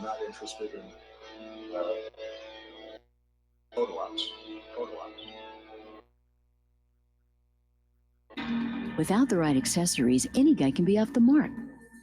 I'm not interested in photo ops. Without the right accessories, any guy can be off the mark.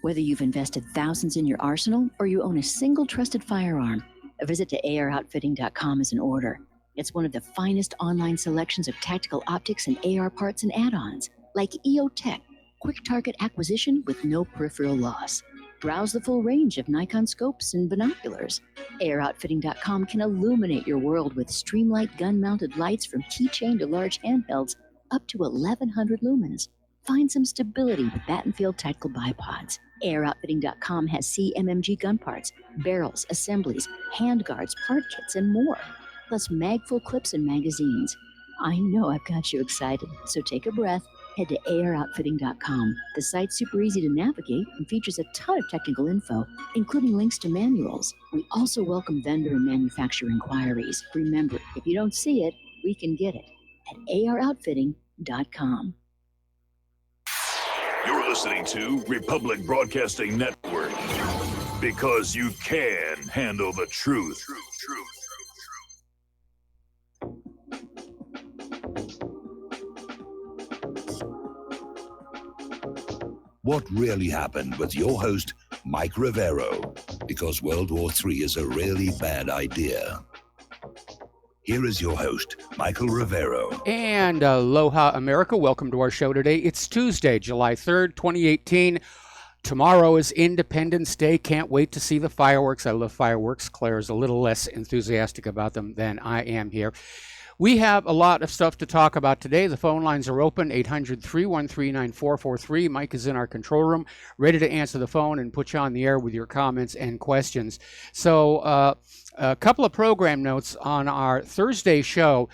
Whether you've invested thousands in your arsenal or you own a single trusted firearm, a visit to AROutfitting.com is in order. It's one of the finest online selections of tactical optics and AR parts and add-ons, like EOTech, quick target acquisition with no peripheral loss. Browse the full range of Nikon scopes and binoculars. AROutfitting.com can illuminate your world with Streamlight gun-mounted lights from keychain to large handhelds up to 1,100 lumens. Find some stability with Battenfield tactical bipods. AirOutfitting.com has CMMG gun parts, barrels, assemblies, handguards, part kits, and more. Plus mag-full clips and magazines. I know I've got you excited, so take a breath. Head to AirOutfitting.com. The site's super easy to navigate and features a ton of technical info, including links to manuals. We also welcome vendor and manufacturer inquiries. Remember, if you don't see it, we can get it at AirOutfitting.com. You're listening to Republic Broadcasting Network, because you can handle the truth. What really happened with your host, Mike Rivero, because World War III is a really bad idea. Here is your host, Michael Rivero. And aloha, America. Welcome to our show today. It's Tuesday, July 3rd, 2018. Tomorrow is Independence Day. Can't wait to see the fireworks. I love fireworks. Claire's a little less enthusiastic about them than I am here. We have a lot of stuff to talk about today. The phone lines are open, 800-313-9443. Mike is in our control room, ready to answer the phone and put you on the air with your comments and questions. So a couple of program notes on our Thursday show.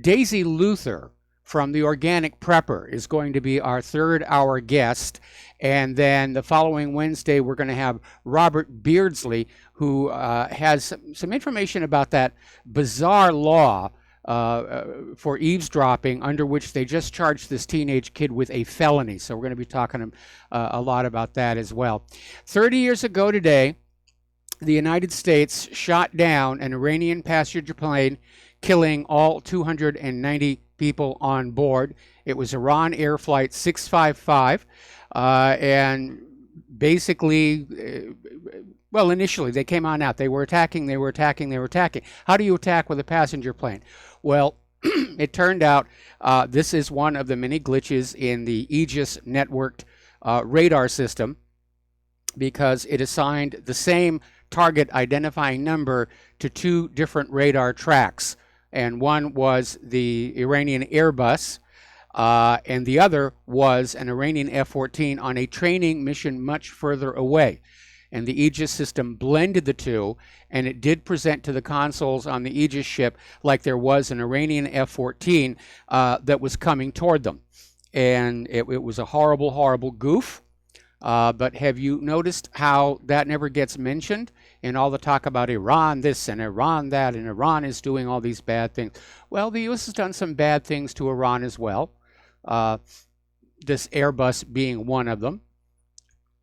Daisy Luther from The Organic Prepper is going to be our third-hour guest. And then the following Wednesday, we're going to have Robert Beardsley, who has some information about that bizarre law for eavesdropping, under which they just charged this teenage kid with a felony. So we're going to be talking a lot about that as well. 30 years ago today, the United States shot down an Iranian passenger plane, killing all 290 people on board. It was Iran Air Flight 655. And basically, well, initially they came on out. They were attacking. How do you attack with a passenger plane? Well, it turned out this is one of the many glitches in the Aegis networked radar system, because it assigned the same target identifying number to two different radar tracks. And one was the Iranian Airbus, and the other was an Iranian F-14 on a training mission much further away. And the Aegis system blended the two, and it did present to the consoles on the Aegis ship like there was an Iranian F-14 that was coming toward them. And it was a horrible, horrible goof. But have you noticed how that never gets mentioned in all the talk about Iran this and Iran that, and Iran is doing all these bad things? Well, the U.S. has done some bad things to Iran as well. This Airbus being one of them,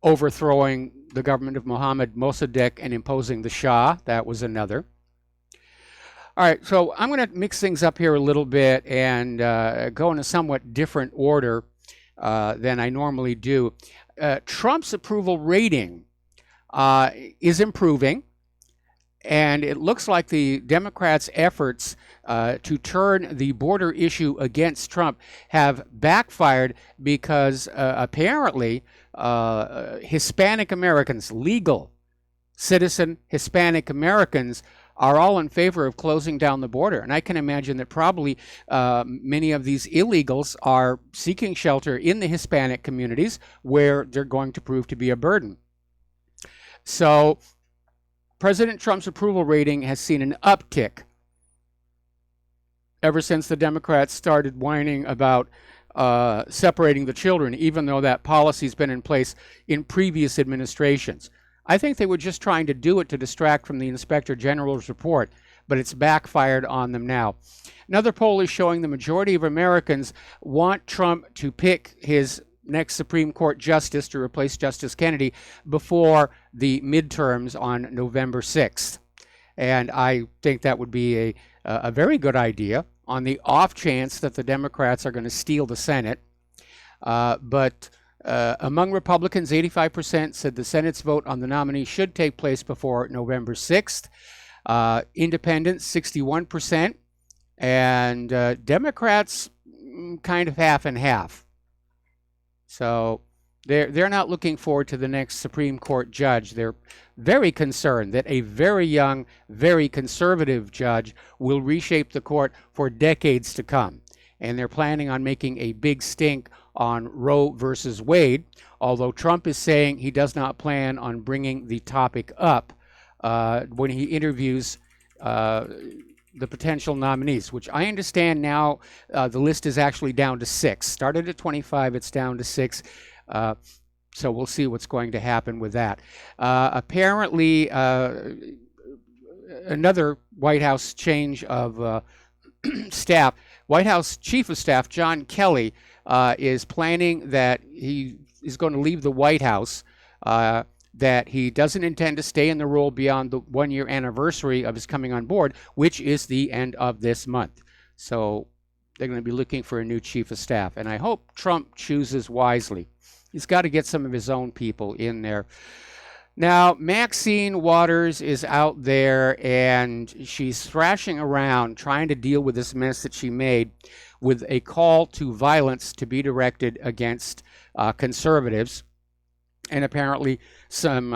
overthrowing the government of Mohammad Mossadegh and imposing the Shah. That was another. All right, so I'm going to mix things up here a little bit and go in a somewhat different order than I normally do. Trump's approval rating is improving, and it looks like the Democrats' efforts to turn the border issue against Trump have backfired, because apparently Hispanic Americans, legal citizen Hispanic Americans, are all in favor of closing down the border. And I can imagine that probably many of these illegals are seeking shelter in the Hispanic communities, where they're going to prove to be a burden. So President Trump's approval rating has seen an uptick ever since the Democrats started whining about separating the children, even though that policy's been in place in previous administrations. I think they were just trying to do it to distract from the Inspector General's report, but it's backfired on them now. Another poll is showing the majority of Americans want Trump to pick his next Supreme Court justice to replace Justice Kennedy before the midterms on November 6th. And I think that would be a very good idea on the off chance that the Democrats are going to steal the Senate. But among Republicans, 85% said the Senate's vote on the nominee should take place before November 6th. Independents, 61%. And Democrats, kind of half and half. So they're not looking forward to the next Supreme Court judge. They're very concerned that a very young, very conservative judge will reshape the court for decades to come. And they're planning on making a big stink on Roe versus Wade, although Trump is saying he does not plan on bringing the topic up when he interviews the potential nominees, which I understand now the list is actually down to 6. Started at 25, it's down to 6. So we'll see what's going to happen with that. Apparently, another White House change of staff. White House Chief of Staff John Kelly is planning that he is going to leave the White House, that he doesn't intend to stay in the role beyond the one-year anniversary of his coming on board, which is the end of this month. So they're going to be looking for a new Chief of Staff. And I hope Trump chooses wisely. He's got to get some of his own people in there. Now, Maxine Waters is out there, and she's thrashing around trying to deal with this mess that she made with a call to violence to be directed against conservatives. And apparently some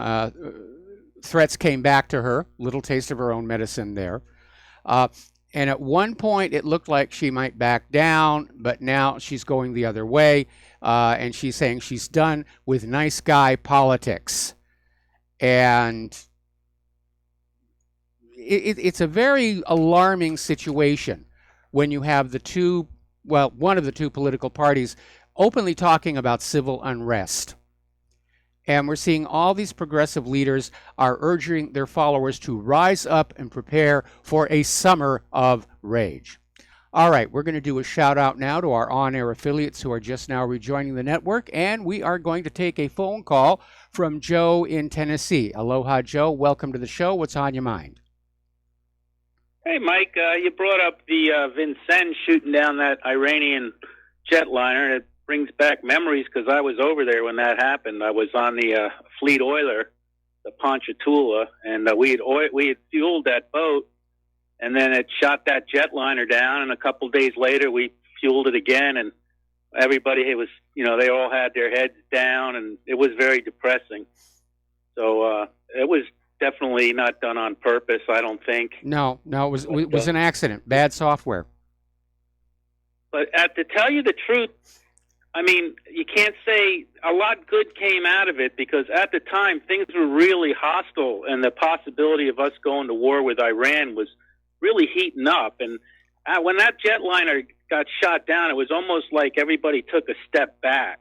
threats came back to her, little taste of her own medicine there. And at one point, it looked like she might back down, but now she's going the other way. And she's saying she's done with nice guy politics. And it's a very alarming situation when you have one of the two political parties openly talking about civil unrest. And we're seeing all these progressive leaders are urging their followers to rise up and prepare for a summer of rage. All right, we're going to do a shout out now to our on-air affiliates who are just now rejoining the network, and we are going to take a phone call from Joe in Tennessee. Aloha, Joe. Welcome to the show. What's on your mind? Hey, Mike, you brought up the Vincennes shooting down that Iranian jetliner. It brings back memories because I was over there when that happened. I was on the Fleet Oiler, the Ponchatoula, and we had fueled that boat, and then it shot that jetliner down, and a couple days later we fueled it again, and everybody, it was, they all had their heads down, and it was very depressing. So it was definitely not done on purpose, I don't think. No, it was an accident, bad software. But to tell you the truth, I mean, you can't say a lot good came out of it because at the time things were really hostile and the possibility of us going to war with Iran was really heating up. And when that jetliner got shot down, it was almost like everybody took a step back.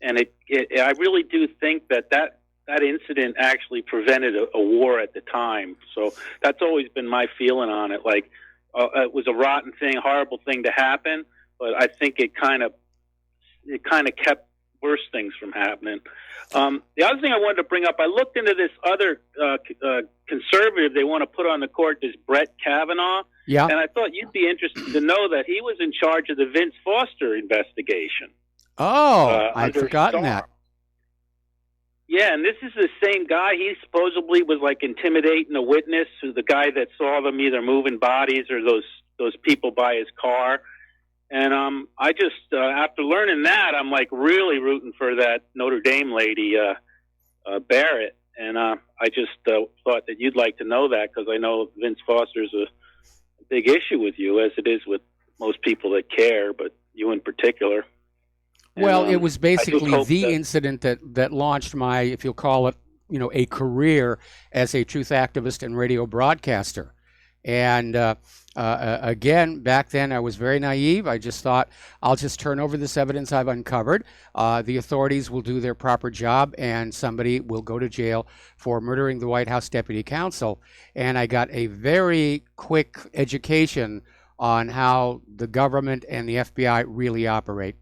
And I really do think that incident actually prevented a war at the time. So that's always been my feeling on it. Like, it was a rotten thing, horrible thing to happen, but I think it kind of kept worse things from happening. The other thing I wanted to bring up, I looked into this other conservative they want to put on the court, this Brett Kavanaugh. Yeah. And I thought you'd be interested to know that he was in charge of the Vince Foster investigation. Oh, I'd forgotten that. Yeah, and this is the same guy. He supposedly was like intimidating a witness, the guy that saw them either moving bodies or those people by his car. And I just, after learning that, I'm like really rooting for that Notre Dame lady, Barrett. And I just thought that you'd like to know that because I know Vince Foster's a big issue with you, as it is with most people that care, but you in particular. Well, and, it was basically the incident that launched my, if you'll call it, a career as a truth activist and radio broadcaster. And again, back then I was very naive. I just thought, I'll just turn over this evidence I've uncovered. The authorities will do their proper job and somebody will go to jail for murdering the White House deputy counsel. And I got a very quick education on how the government and the FBI really operate.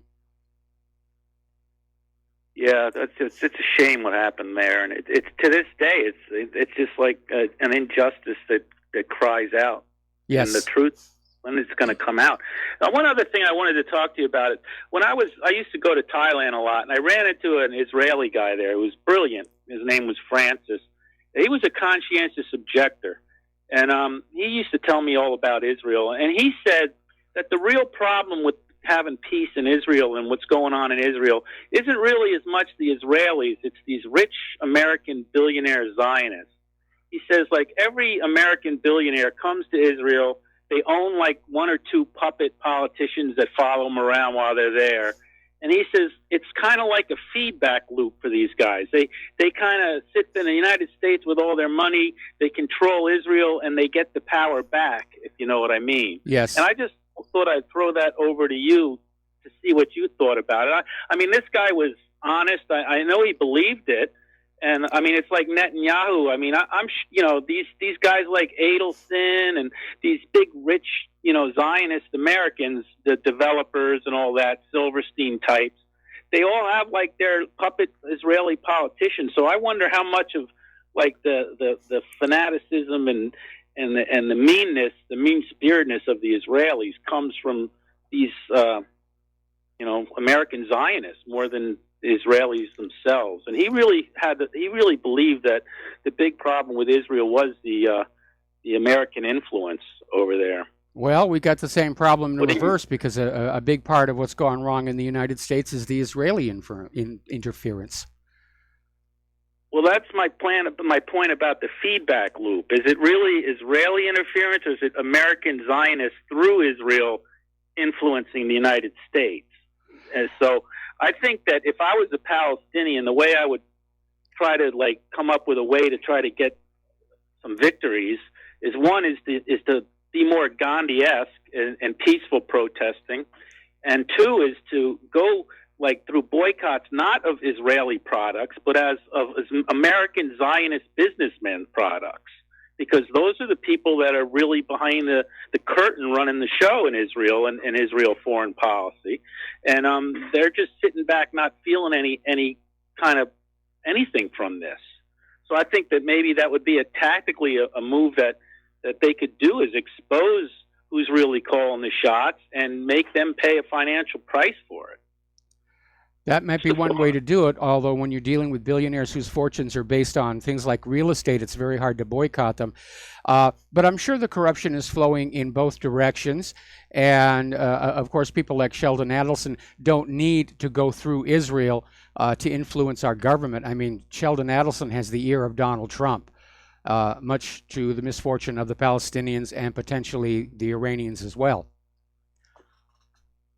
Yeah, it's a shame what happened there, and it's to this day it's just like an injustice that cries out. Yes. And the truth, when it's going to come out. Now, one other thing I wanted to talk to you about, when I used to go to Thailand a lot, and I ran into an Israeli guy there who was brilliant. His name was Francis. He was a conscientious objector, and he used to tell me all about Israel. And he said that the real problem with having peace in Israel and what's going on in Israel isn't really as much the Israelis, it's these rich American billionaire Zionists. He says, like, every American billionaire comes to Israel, they own like one or two puppet politicians that follow them around while they're there. And he says it's kind of like a feedback loop for these guys. They kind of sit in the United States with all their money, they control Israel, and they get the power back, if you know what I mean. Yes. And I just thought I'd throw that over to you to see what you thought about it. I mean, this guy was honest. I know he believed it. And I mean, it's like Netanyahu. I mean, I'm these guys like Adelson and these big rich, Zionist Americans, the developers and all that, Silverstein types. They all have like their puppet Israeli politicians. So I wonder how much of like the fanaticism and the meanness, the mean-spiritedness of the Israelis comes from these American Zionists more than the Israelis themselves. And he really believed that the big problem with Israel was the American influence over there. Well, we got the same problem in reverse because a big part of what's gone wrong in the United States is the Israeli interference. Well, that's my point about the feedback loop. Is it really Israeli interference, or is it American Zionists through Israel influencing the United States? And so I think that if I was a Palestinian, the way I would try to come up with a way to try to get some victories is, one is to be more Gandhi-esque and peaceful protesting, and two is to go through boycotts, not of Israeli products, but as American Zionist businessmen products, because those are the people that are really behind the curtain running the show in Israel and Israel foreign policy. And they're just sitting back, not feeling any kind of anything from this. So I think that maybe that would be tactically a move that they could do, is expose who's really calling the shots and make them pay a financial price for it. That might be one way to do it, although when you're dealing with billionaires whose fortunes are based on things like real estate, it's very hard to boycott them. But I'm sure the corruption is flowing in both directions. And, of course, people like Sheldon Adelson don't need to go through Israel to influence our government. I mean, Sheldon Adelson has the ear of Donald Trump, much to the misfortune of the Palestinians and potentially the Iranians as well.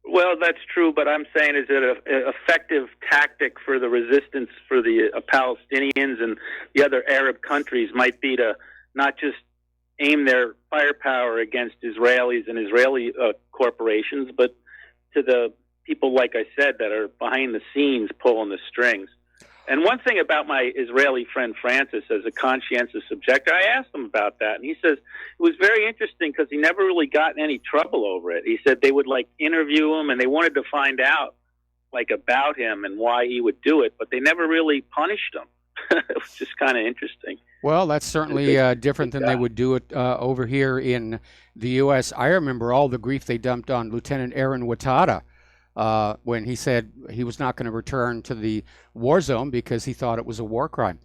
Well, that's true, but I'm saying, is it an effective tactic for the resistance for the Palestinians and the other Arab countries might be to not just aim their firepower against Israelis and Israeli corporations, but to the people, like I said, that are behind the scenes pulling the strings. And one thing about my Israeli friend Francis, as a conscientious objector, I asked him about that, and he says it was very interesting because he never really got in any trouble over it. He said they would interview him, and they wanted to find out about him and why he would do it, but they never really punished him. It was just kind of interesting. Well, that's certainly different than they would do it over here in the U.S. I remember all the grief they dumped on Lieutenant Aaron Watada when he said he was not going to return to the war zone because he thought it was a war crime.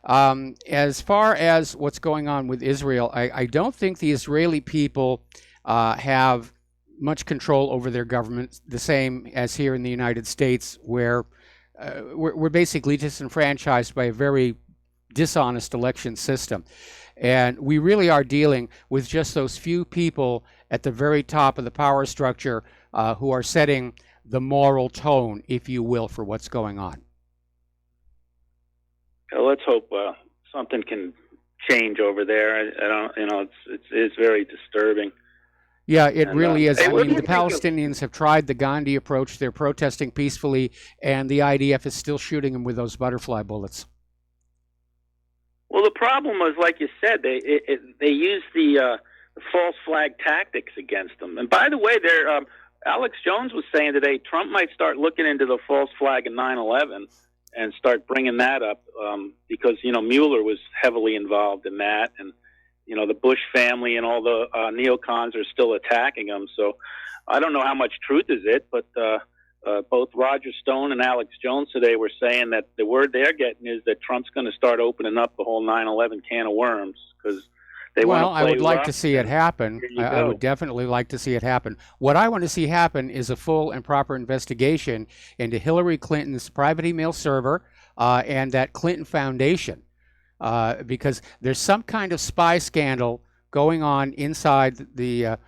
As far as what's going on with Israel, I don't think the Israeli people have much control over their government, the same as here in the United States, where we're basically disenfranchised by a very dishonest election system. And we really are dealing with just those few people at the very top of the power structure who are setting the moral tone, if you will, for what's going on. Well, let's hope something can change over there. It's very disturbing. Yeah, it really is. I mean, the Palestinians have tried the Gandhi approach. They're protesting peacefully, and the IDF is still shooting them with those butterfly bullets. Well, the problem was, like you said, they used the false flag tactics against them. And by the way, Alex Jones was saying today Trump might start looking into the false flag in 9/11 and start bringing that up, because Mueller was heavily involved in that, and the Bush family and all the neocons are still attacking him. So I don't know how much truth is it, but both Roger Stone and Alex Jones today were saying that the word they're getting is that Trump's going to start opening up the whole 9/11 can of worms, because they want to play I would like rough. to see it happen. I would definitely like to see it happen. What I want to see happen is a full and proper investigation into Hillary Clinton's private email server and that Clinton Foundation, because there's some kind of spy scandal going on inside the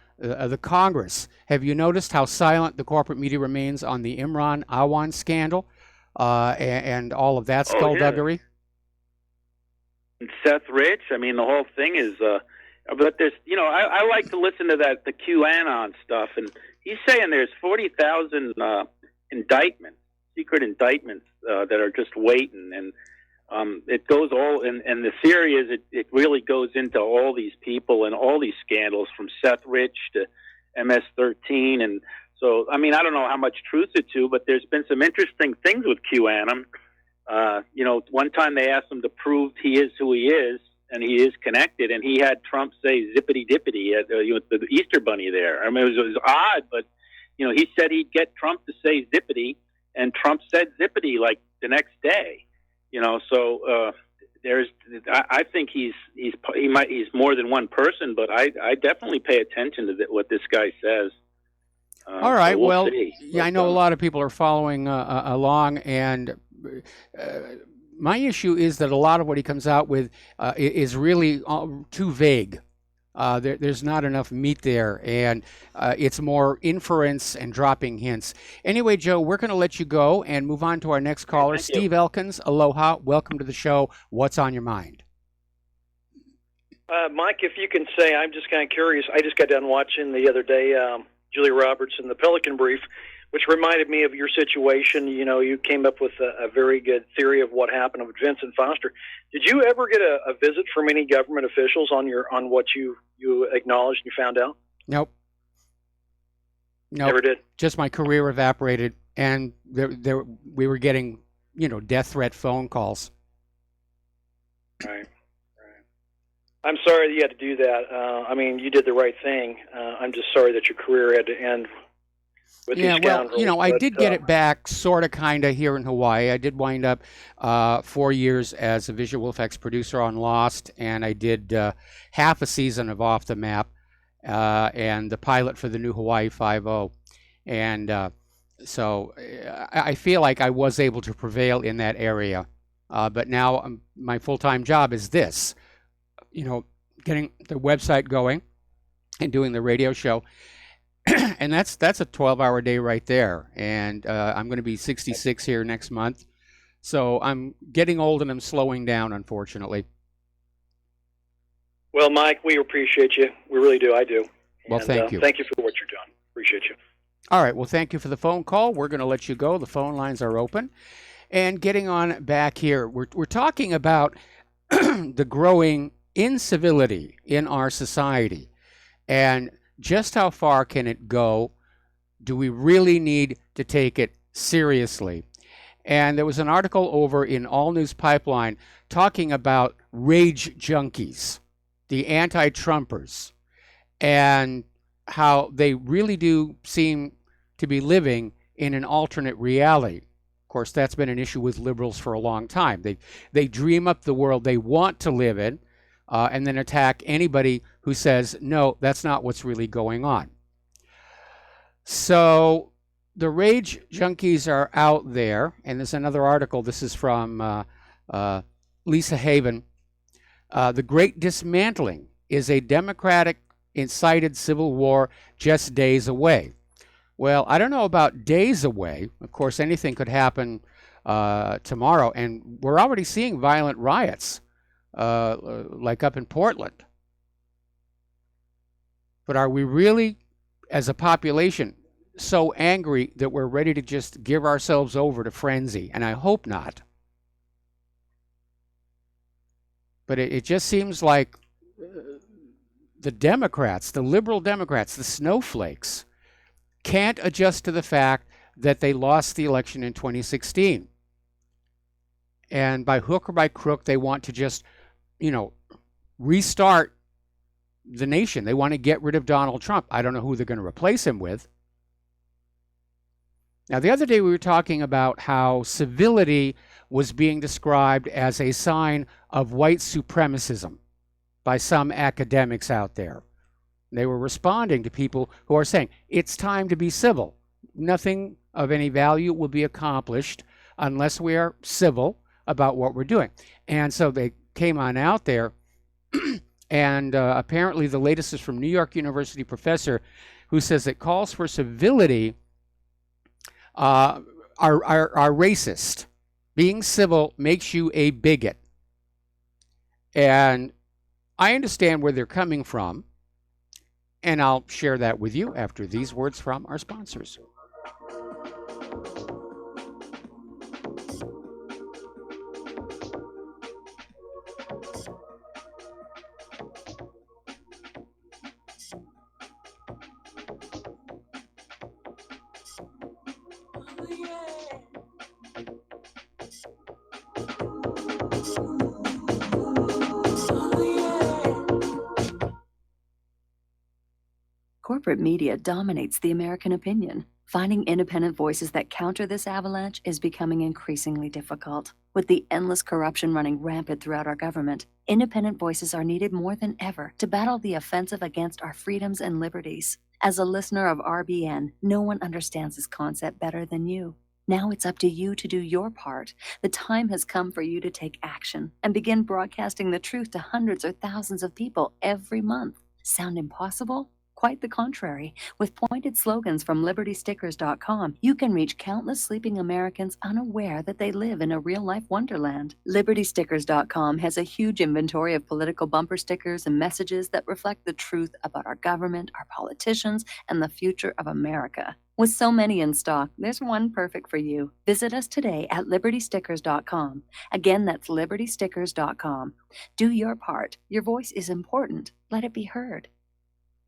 Congress. Have you noticed how silent the corporate media remains on the Imran Awan scandal and all of that skullduggery? And Seth Rich, I mean, the whole thing is, but there's, I like to listen to the QAnon stuff, and he's saying there's 40,000 indictments, secret indictments that are just waiting, and it goes all, and the theory is it really goes into all these people and all these scandals, from Seth Rich to MS-13, and so, I mean, I don't know how much truth it's to, but there's been some interesting things with QAnon. One time they asked him to prove he is who he is, and he is connected, and he had Trump say zippity dippity at the Easter Bunny there. I mean, it was odd, but he said he'd get Trump to say zippity, and Trump said zippity like the next day. So I think he's more than one person, but I definitely pay attention to what this guy says. All right. So we'll see. Yeah, I know a lot of people are following along, and my issue is that a lot of what he comes out with is really too vague. There's not enough meat there, and it's more inference and dropping hints. Anyway, Joe, we're going to let you go and move on to our next caller, Steve Elkins. Aloha. Welcome to the show. What's on your mind? Mike, if you can say, I'm just kind of curious. I just got done watching the other day Julia Roberts and the Pelican Brief, which reminded me of your situation. You came up with a very good theory of what happened with Vincent Foster. Did you ever get a visit from any government officials on what you acknowledged and you found out? Nope. Never did. Just my career evaporated, and we were getting, death threat phone calls. Right. I'm sorry that you had to do that. I mean, you did the right thing. I'm just sorry that your career had to end. I did get it back, sort of, kind of, here in Hawaii. I did wind up 4 years as a visual effects producer on Lost, and I did half a season of Off the Map and the pilot for the new Hawaii Five-0. And so I feel like I was able to prevail in that area. But now my full-time job is this, getting the website going and doing the radio show. And that's a 12-hour day right there. And I'm going to be 66 here next month. So I'm getting old and I'm slowing down, unfortunately. Well, Mike, we appreciate you. We really do. I do. Well, thank you. Thank you for what you're doing. Appreciate you. All right. Well, thank you for the phone call. We're going to let you go. The phone lines are open. And getting on back here, we're talking about the growing incivility in our society. And just how far can it go? Do we really need to take it seriously? And there was an article over in All News Pipeline talking about rage junkies, the anti-Trumpers, and how they really do seem to be living in an alternate reality. Of course, that's been an issue with liberals for a long time. They dream up the world they want to live in, and then attack anybody who says, no, that's not what's really going on. So the rage junkies are out there, and there's another article. This is from Lisa Haven. The Great Dismantling is a Democratic-incited civil war just days away. Well, I don't know about days away. Of course, anything could happen tomorrow, and we're already seeing violent riots. Like up in Portland. But are we really, as a population, so angry that we're ready to just give ourselves over to frenzy? And I hope not. But it just seems like the Democrats, the liberal Democrats, the snowflakes, can't adjust to the fact that they lost the election in 2016. And by hook or by crook, they want to just, restart the nation. They want to get rid of Donald Trump. I don't know who they're going to replace him with. Now, the other day we were talking about how civility was being described as a sign of white supremacism by some academics out there. They were responding to people who are saying, it's time to be civil. Nothing of any value will be accomplished unless we are civil about what we're doing. And so they came on out there, and apparently the latest is from New York University professor who says that calls for civility are racist. Being civil makes you a bigot. And I understand where they're coming from, and I'll share that with you after these words from our sponsors. Corporate media dominates the American opinion. Finding independent voices that counter this avalanche is becoming increasingly difficult. With the endless corruption running rampant throughout our government, independent voices are needed more than ever to battle the offensive against our freedoms and liberties. As a listener of RBN, no one understands this concept better than you. Now it's up to you to do your part. The time has come for you to take action and begin broadcasting the truth to hundreds or thousands of people every month. Sound impossible? Quite the contrary. With pointed slogans from LibertyStickers.com, you can reach countless sleeping Americans unaware that they live in a real-life wonderland. LibertyStickers.com has a huge inventory of political bumper stickers and messages that reflect the truth about our government, our politicians, and the future of America. With so many in stock, there's one perfect for you. Visit us today at LibertyStickers.com. Again, that's LibertyStickers.com. Do your part. Your voice is important. Let it be heard.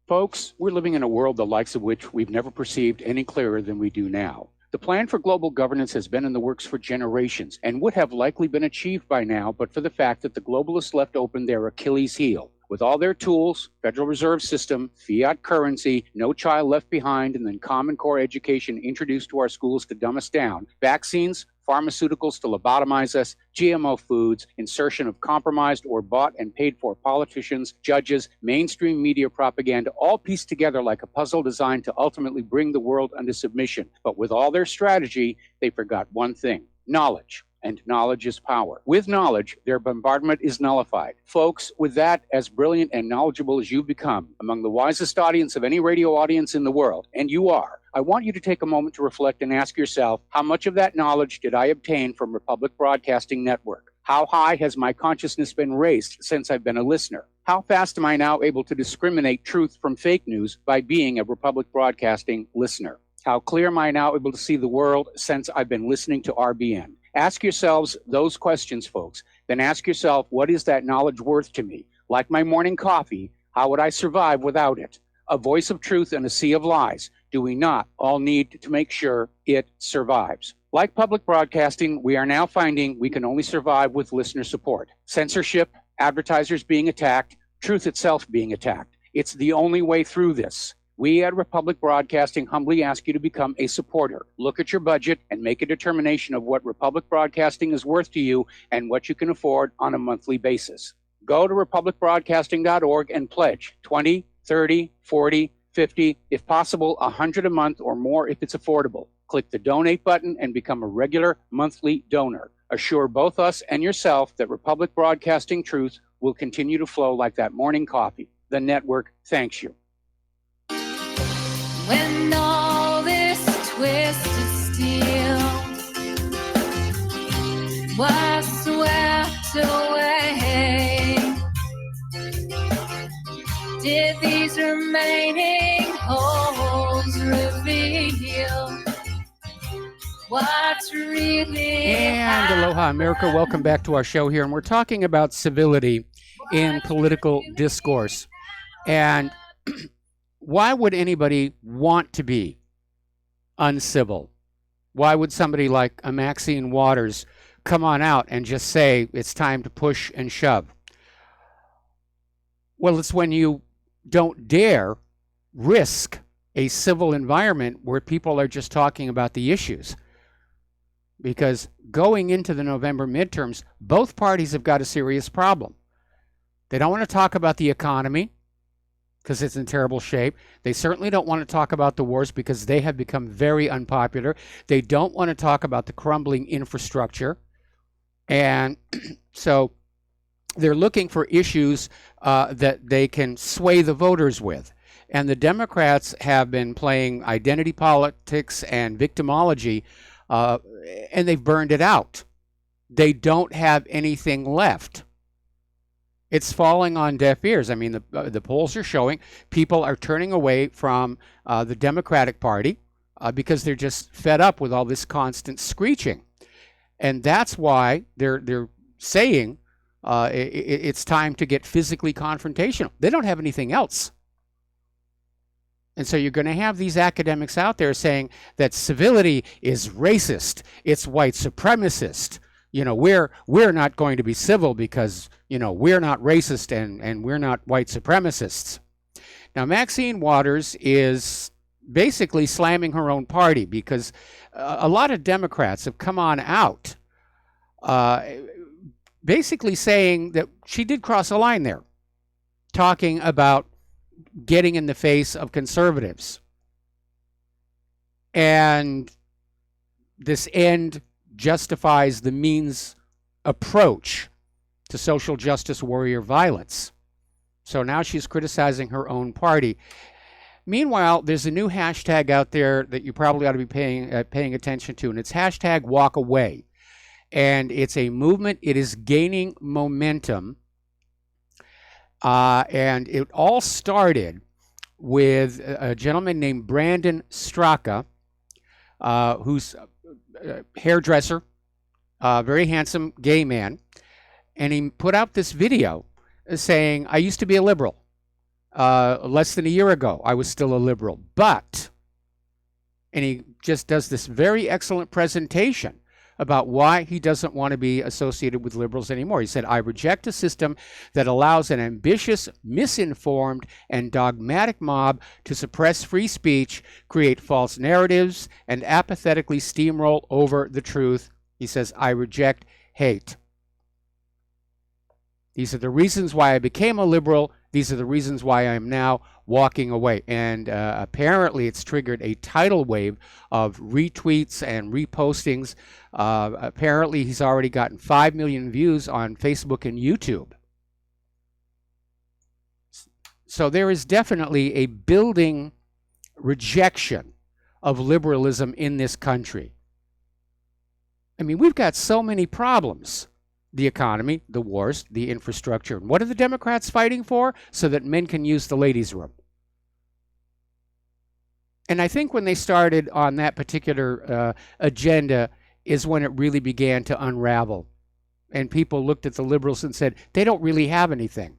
Folks, we're living in a world the likes of which we've never perceived any clearer than we do now. The plan for global governance has been in the works for generations and would have likely been achieved by now, but for the fact that the globalists left open their Achilles heel. With all their tools, Federal Reserve System, fiat currency, no child left behind, and then Common Core education introduced to our schools to dumb us down, vaccines, pharmaceuticals to lobotomize us, GMO foods, insertion of compromised or bought and paid for politicians, judges, mainstream media propaganda, all pieced together like a puzzle designed to ultimately bring the world under submission. But with all their strategy, they forgot one thing: knowledge. And knowledge is power. With knowledge, their bombardment is nullified. Folks, with that, as brilliant and knowledgeable as you've become, among the wisest audience of any radio audience in the world, and you are, I want you to take a moment to reflect and ask yourself, how much of that knowledge did I obtain from Republic Broadcasting Network? How high has my consciousness been raised since I've been a listener? How fast am I now able to discriminate truth from fake news by being a Republic Broadcasting listener? How clear am I now able to see the world since I've been listening to RBN? Ask yourselves those questions, folks. Then ask yourself, what is that knowledge worth to me? Like my morning coffee, how would I survive without it? A voice of truth in a sea of lies. Do we not all need to make sure it survives? Like public broadcasting, we are now finding we can only survive with listener support. Censorship, advertisers being attacked, truth itself being attacked. It's the only way through this. We at Republic Broadcasting humbly ask you to become a supporter. Look at your budget and make a determination of what Republic Broadcasting is worth to you and what you can afford on a monthly basis. Go to republicbroadcasting.org and pledge 20, 30, 40, 50, if possible, 100 a month or more if it's affordable. Click the donate button and become a regular monthly donor. Assure both us and yourself that Republic Broadcasting truth will continue to flow like that morning coffee. The network thanks you. When all this twisted steel was swept away, did these remaining holes reveal what's really And aloha, America. Welcome back to our show here. And we're talking about civility in political discourse. And why would anybody want to be uncivil? Why would somebody like a Maxine Waters, come on out and just say it's time to push and shove. Well, it's when you don't dare risk a civil environment where people are just talking about the issues. Because going into the November midterms, both parties have got a serious problem. They don't want to talk about the economy because it's in terrible shape. They certainly don't want to talk about the wars because they have become very unpopular. They don't want to talk about the crumbling infrastructure. And so they're looking for issues that they can sway the voters with. And the Democrats have been playing identity politics and victimology, and they've burned it out. They don't have anything left. It's falling on deaf ears. I mean, the polls are showing people are turning away from the Democratic Party because they're just fed up with all this constant screeching. And that's why they're saying it's time to get physically confrontational. They don't have anything else. And so you're going to have these academics out there saying that civility is racist, it's white supremacist. You know, we're not going to be civil because, you know, we're not racist and we're not white supremacists. Now, Maxine Waters is basically slamming her own party because a lot of Democrats have come on out basically saying that she did cross a line there, talking about getting in the face of conservatives. And this end justifies the means approach to social justice warrior violence. So now she's criticizing her own party. Meanwhile, there's a new hashtag out there that you probably ought to be paying attention to, and it's hashtag walk away. And it's a movement. It is gaining momentum. And it all started with a gentleman named Brandon Straka, who's a hairdresser, very handsome gay man. And he put out this video saying, I used to be a liberal. Less than a year ago, I was still a liberal. But, and he just does this very excellent presentation about why he doesn't want to be associated with liberals anymore. He said, I reject a system that allows an ambitious, misinformed, and dogmatic mob to suppress free speech, create false narratives, and apathetically steamroll over the truth. He says, I reject hate. These are the reasons why I became a liberal. These are the reasons why I am now walking away. And apparently it's triggered a tidal wave of retweets and repostings. Apparently he's already gotten 5 million views on Facebook and YouTube. So there is definitely a building rejection of liberalism in this country. I mean, we've got so many problems. The economy, the wars, the infrastructure. And what are the Democrats fighting for? So that men can use the ladies' room. And I think when they started on that particular agenda is when it really began to unravel. And people looked at the liberals and said, they don't really have anything.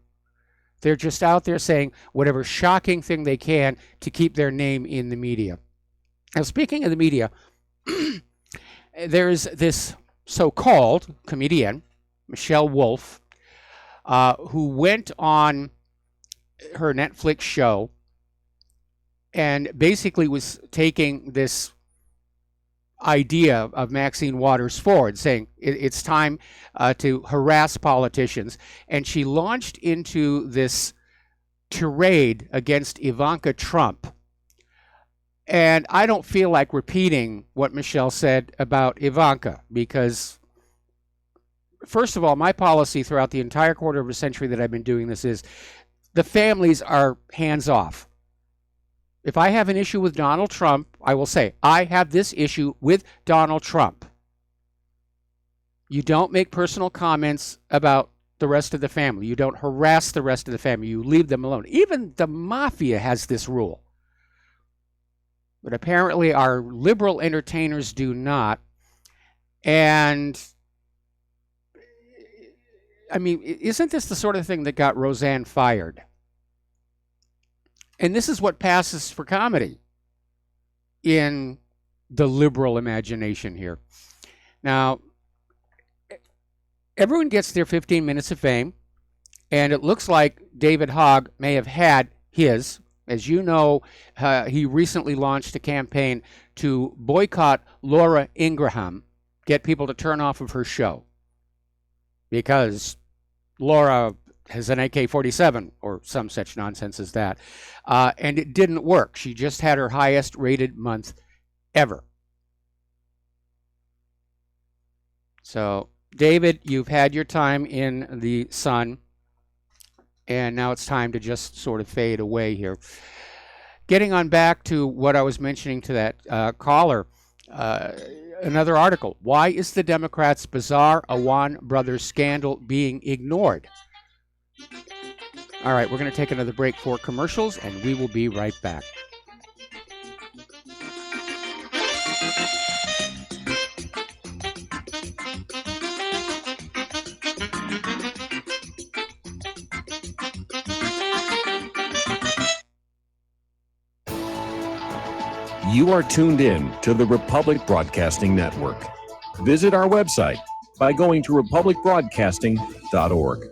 They're just out there saying whatever shocking thing they can to keep their name in the media. Now, speaking of the media, there's this so-called comedian, Michelle Wolf, who went on her Netflix show and basically was taking this idea of Maxine Waters forward, saying it's time to harass politicians. And she launched into this tirade against Ivanka Trump. And I don't feel like repeating what Michelle said about Ivanka because, first of all, my policy throughout the entire quarter of a century that I've been doing this is the families are hands off. If I have an issue with Donald Trump, I will say, I have this issue with Donald Trump. You don't make personal comments about the rest of the family. You don't harass the rest of the family. You leave them alone. Even the mafia has this rule. But apparently our liberal entertainers do not. And I mean, isn't this the sort of thing that got Roseanne fired? And this is what passes for comedy in the liberal imagination here. Now, everyone gets their 15 minutes of fame, and it looks like David Hogg may have had his. As you know, he recently launched a campaign to boycott Laura Ingraham, get people to turn off of her show, because Laura has an AK-47 or some such nonsense as that. And it didn't work. She just had her highest rated month ever. So, David, you've had your time in the sun, and now it's time to just sort of fade away here. Getting on back to what I was mentioning to that caller, another article. Why is the Democrats' bizarre Awan brothers scandal being ignored? All right, we're going to take another break for commercials, and we will be right back. You are tuned in to the Republic Broadcasting Network. Visit our website by going to republicbroadcasting.org.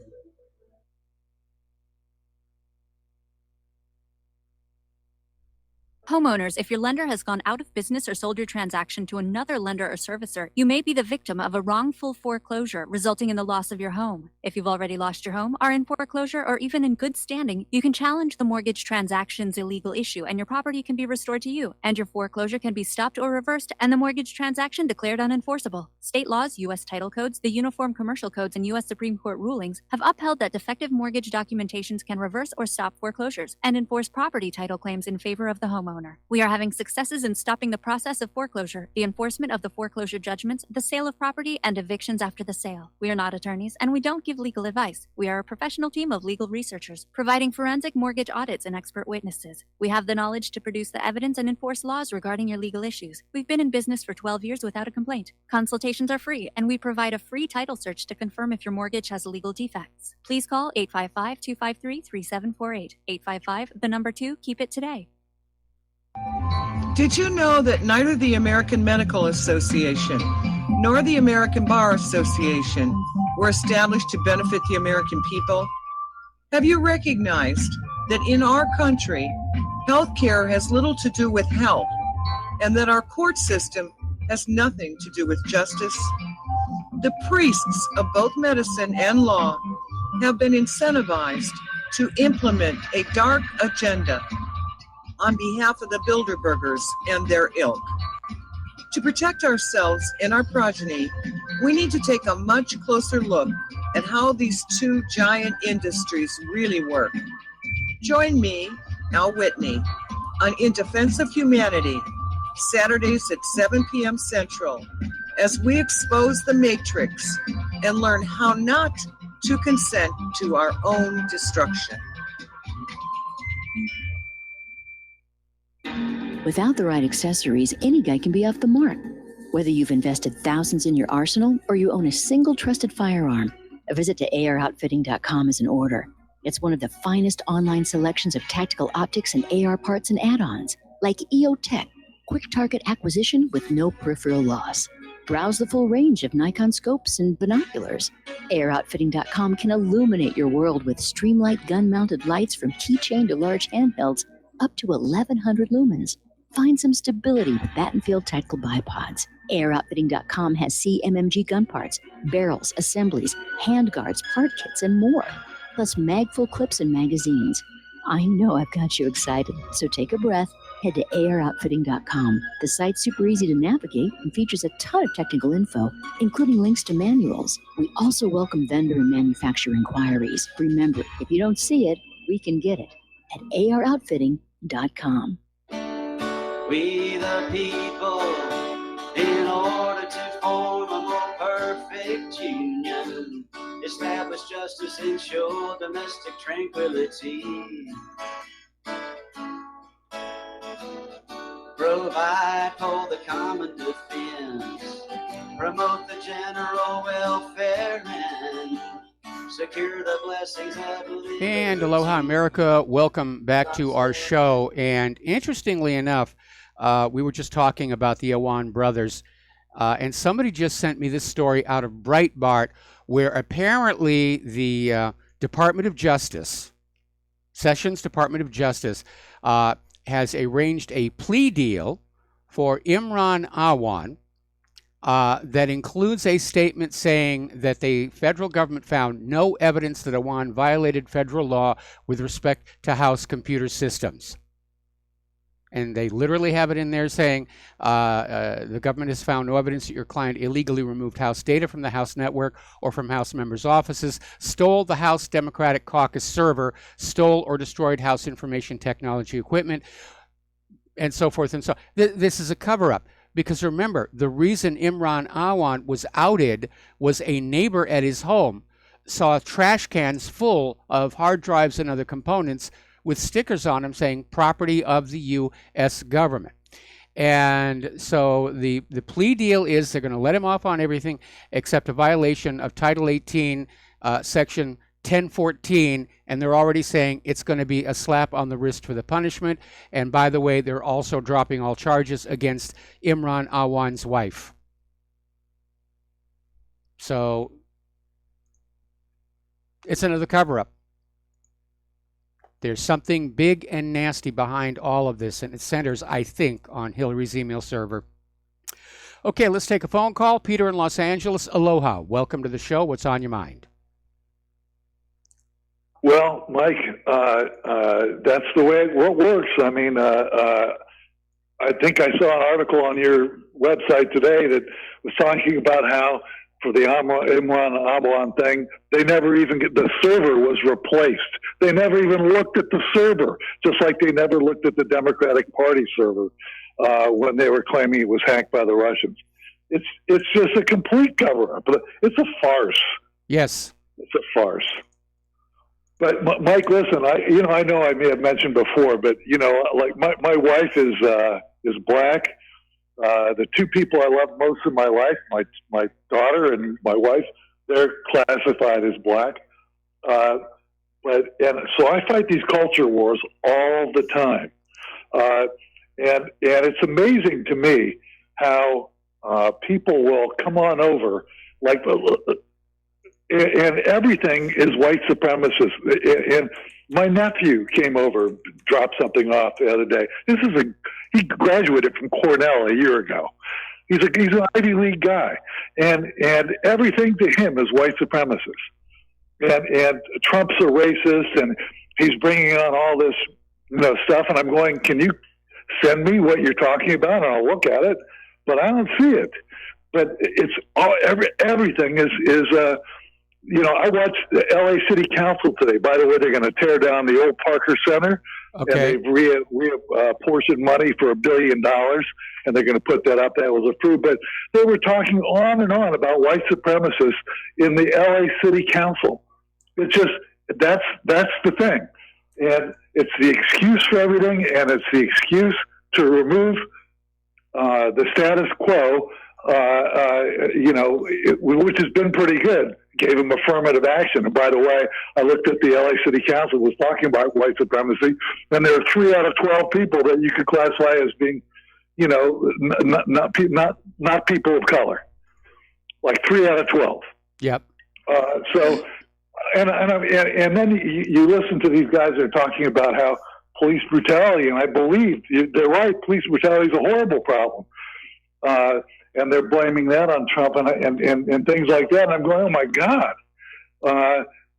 Homeowners, if your lender has gone out of business or sold your transaction to another lender or servicer, you may be the victim of a wrongful foreclosure resulting in the loss of your home. If you've already lost your home, are in foreclosure, or even in good standing, you can challenge the mortgage transaction's illegal issue and your property can be restored to you, and your foreclosure can be stopped or reversed and the mortgage transaction declared unenforceable. State laws, U.S. title codes, the Uniform Commercial Codes, and U.S. Supreme Court rulings have upheld that defective mortgage documentations can reverse or stop foreclosures and enforce property title claims in favor of the homeowner. We are having successes in stopping the process of foreclosure, the enforcement of the foreclosure judgments, the sale of property, and evictions after the sale. We are not attorneys, and we don't give legal advice. We are a professional team of legal researchers, providing forensic mortgage audits and expert witnesses. We have the knowledge to produce the evidence and enforce laws regarding your legal issues. We've been in business for 12 years without a complaint. Consultations are free, and we provide a free title search to confirm if your mortgage has legal defects. Please call 855-253-3748. 855, 2, keep it today. Did you know that neither the American Medical Association nor the American Bar Association were established to benefit the American people? Have you recognized that in our country, healthcare has little to do with health, and that our court system has nothing to do with justice? The priests of both medicine and law have been incentivized to implement a dark agenda on behalf of the Bilderbergers and their ilk. To protect ourselves and our progeny, we need to take a much closer look at how these two giant industries really work. Join me, Al Whitney, on In Defense of Humanity, Saturdays at 7 p.m. Central, as we expose the matrix and learn how not to consent to our own destruction. Without the right accessories, any guy can be off the mark. Whether you've invested thousands in your arsenal or you own a single trusted firearm, a visit to AROutfitting.com is in order. It's one of the finest online selections of tactical optics and AR parts and add-ons, like EOTech, quick target acquisition with no peripheral loss. Browse the full range of Nikon scopes and binoculars. AROutfitting.com can illuminate your world with Streamlight gun-mounted lights from keychain to large handhelds, up to 1,100 lumens. Find some stability with Battenfield tactical bipods. AirOutfitting.com has CMMG gun parts, barrels, assemblies, handguards, part kits, and more. Plus mag-full clips and magazines. I know I've got you excited, so take a breath. Head to AirOutfitting.com. The site's super easy to navigate and features a ton of technical info, including links to manuals. We also welcome vendor and manufacturer inquiries. Remember, if you don't see it, we can get it at AROutfitting.com. We the people, in order to form a more perfect union, establish justice, ensure domestic tranquility, provide for the common defense, promote the general welfare, and secure the blessings of liberty. And aloha, America. Welcome back to our show. And interestingly enough, we were just talking about the Awan brothers, And somebody just sent me this story out of Breitbart, where apparently the Department of Justice, Sessions Department of Justice, has arranged a plea deal for Imran Awan that includes a statement saying that the federal government found no evidence that Awan violated federal law with respect to House computer systems. And they literally have it in there saying the government has found no evidence that your client illegally removed House data from the House network or from House members' offices, stole the House Democratic Caucus server, stole or destroyed House information technology equipment, and so forth and so on. This is a cover-up. Because remember, the reason Imran Awan was outed was a neighbor at his home saw trash cans full of hard drives and other components with stickers on them saying property of the U.S. government. And so the plea deal is they're going to let him off on everything except a violation of Title 18, Section 1014, and they're already saying it's going to be a slap on the wrist for the punishment. And by the way, they're also dropping all charges against Imran Awan's wife. So it's another cover-up. There's something big and nasty behind all of this, and it centers, I think, on Hillary's email server. Okay, let's take a phone call. Peter in Los Angeles, aloha. Welcome to the show. What's on your mind? Well, Mike, that's the way it works. I mean, I think I saw an article on your website today that was talking about how for the Imran Awan thing, they never even the server was replaced. They never even looked at the server, just like they never looked at the Democratic Party server when they were claiming it was hacked by the Russians. It's just a complete cover-up. It's a farce. Yes. It's a farce. But Mike, listen, I know I may have mentioned before, but like my wife is black. The two people I love most in my life, my daughter and my wife, they're classified as black. And so I fight these culture wars all the time. And it's amazing to me how people will come on over like. And everything is white supremacist. And my nephew came over, dropped something off the other day. He graduated from Cornell a year ago. He's an Ivy League guy, and everything to him is white supremacist. And Trump's a racist, and he's bringing on all this stuff. And I'm going, can you send me what you're talking about, and I'll look at it. But I don't see it. But it's all everything is. I watched the L.A. City Council today. By the way, they're going to tear down the old Parker Center. Okay. And they've reapportioned money for $1 billion, and they're going to put that up. That was approved. But they were talking on and on about white supremacists in the L.A. City Council. It's just, that's the thing. And it's the excuse for everything, and it's the excuse to remove the status quo, which has been pretty good. Gave them affirmative action. And by the way, I looked at the LA City Council was talking about white supremacy, and there are 3 out of 12 people that you could classify as being, not people of color. Like 3 out of 12. Yep. So, and then you listen to these guys that are talking about how police brutality, and I believe they're right. Police brutality is a horrible problem. And they're blaming that on Trump and things like that. And I'm going, oh my God!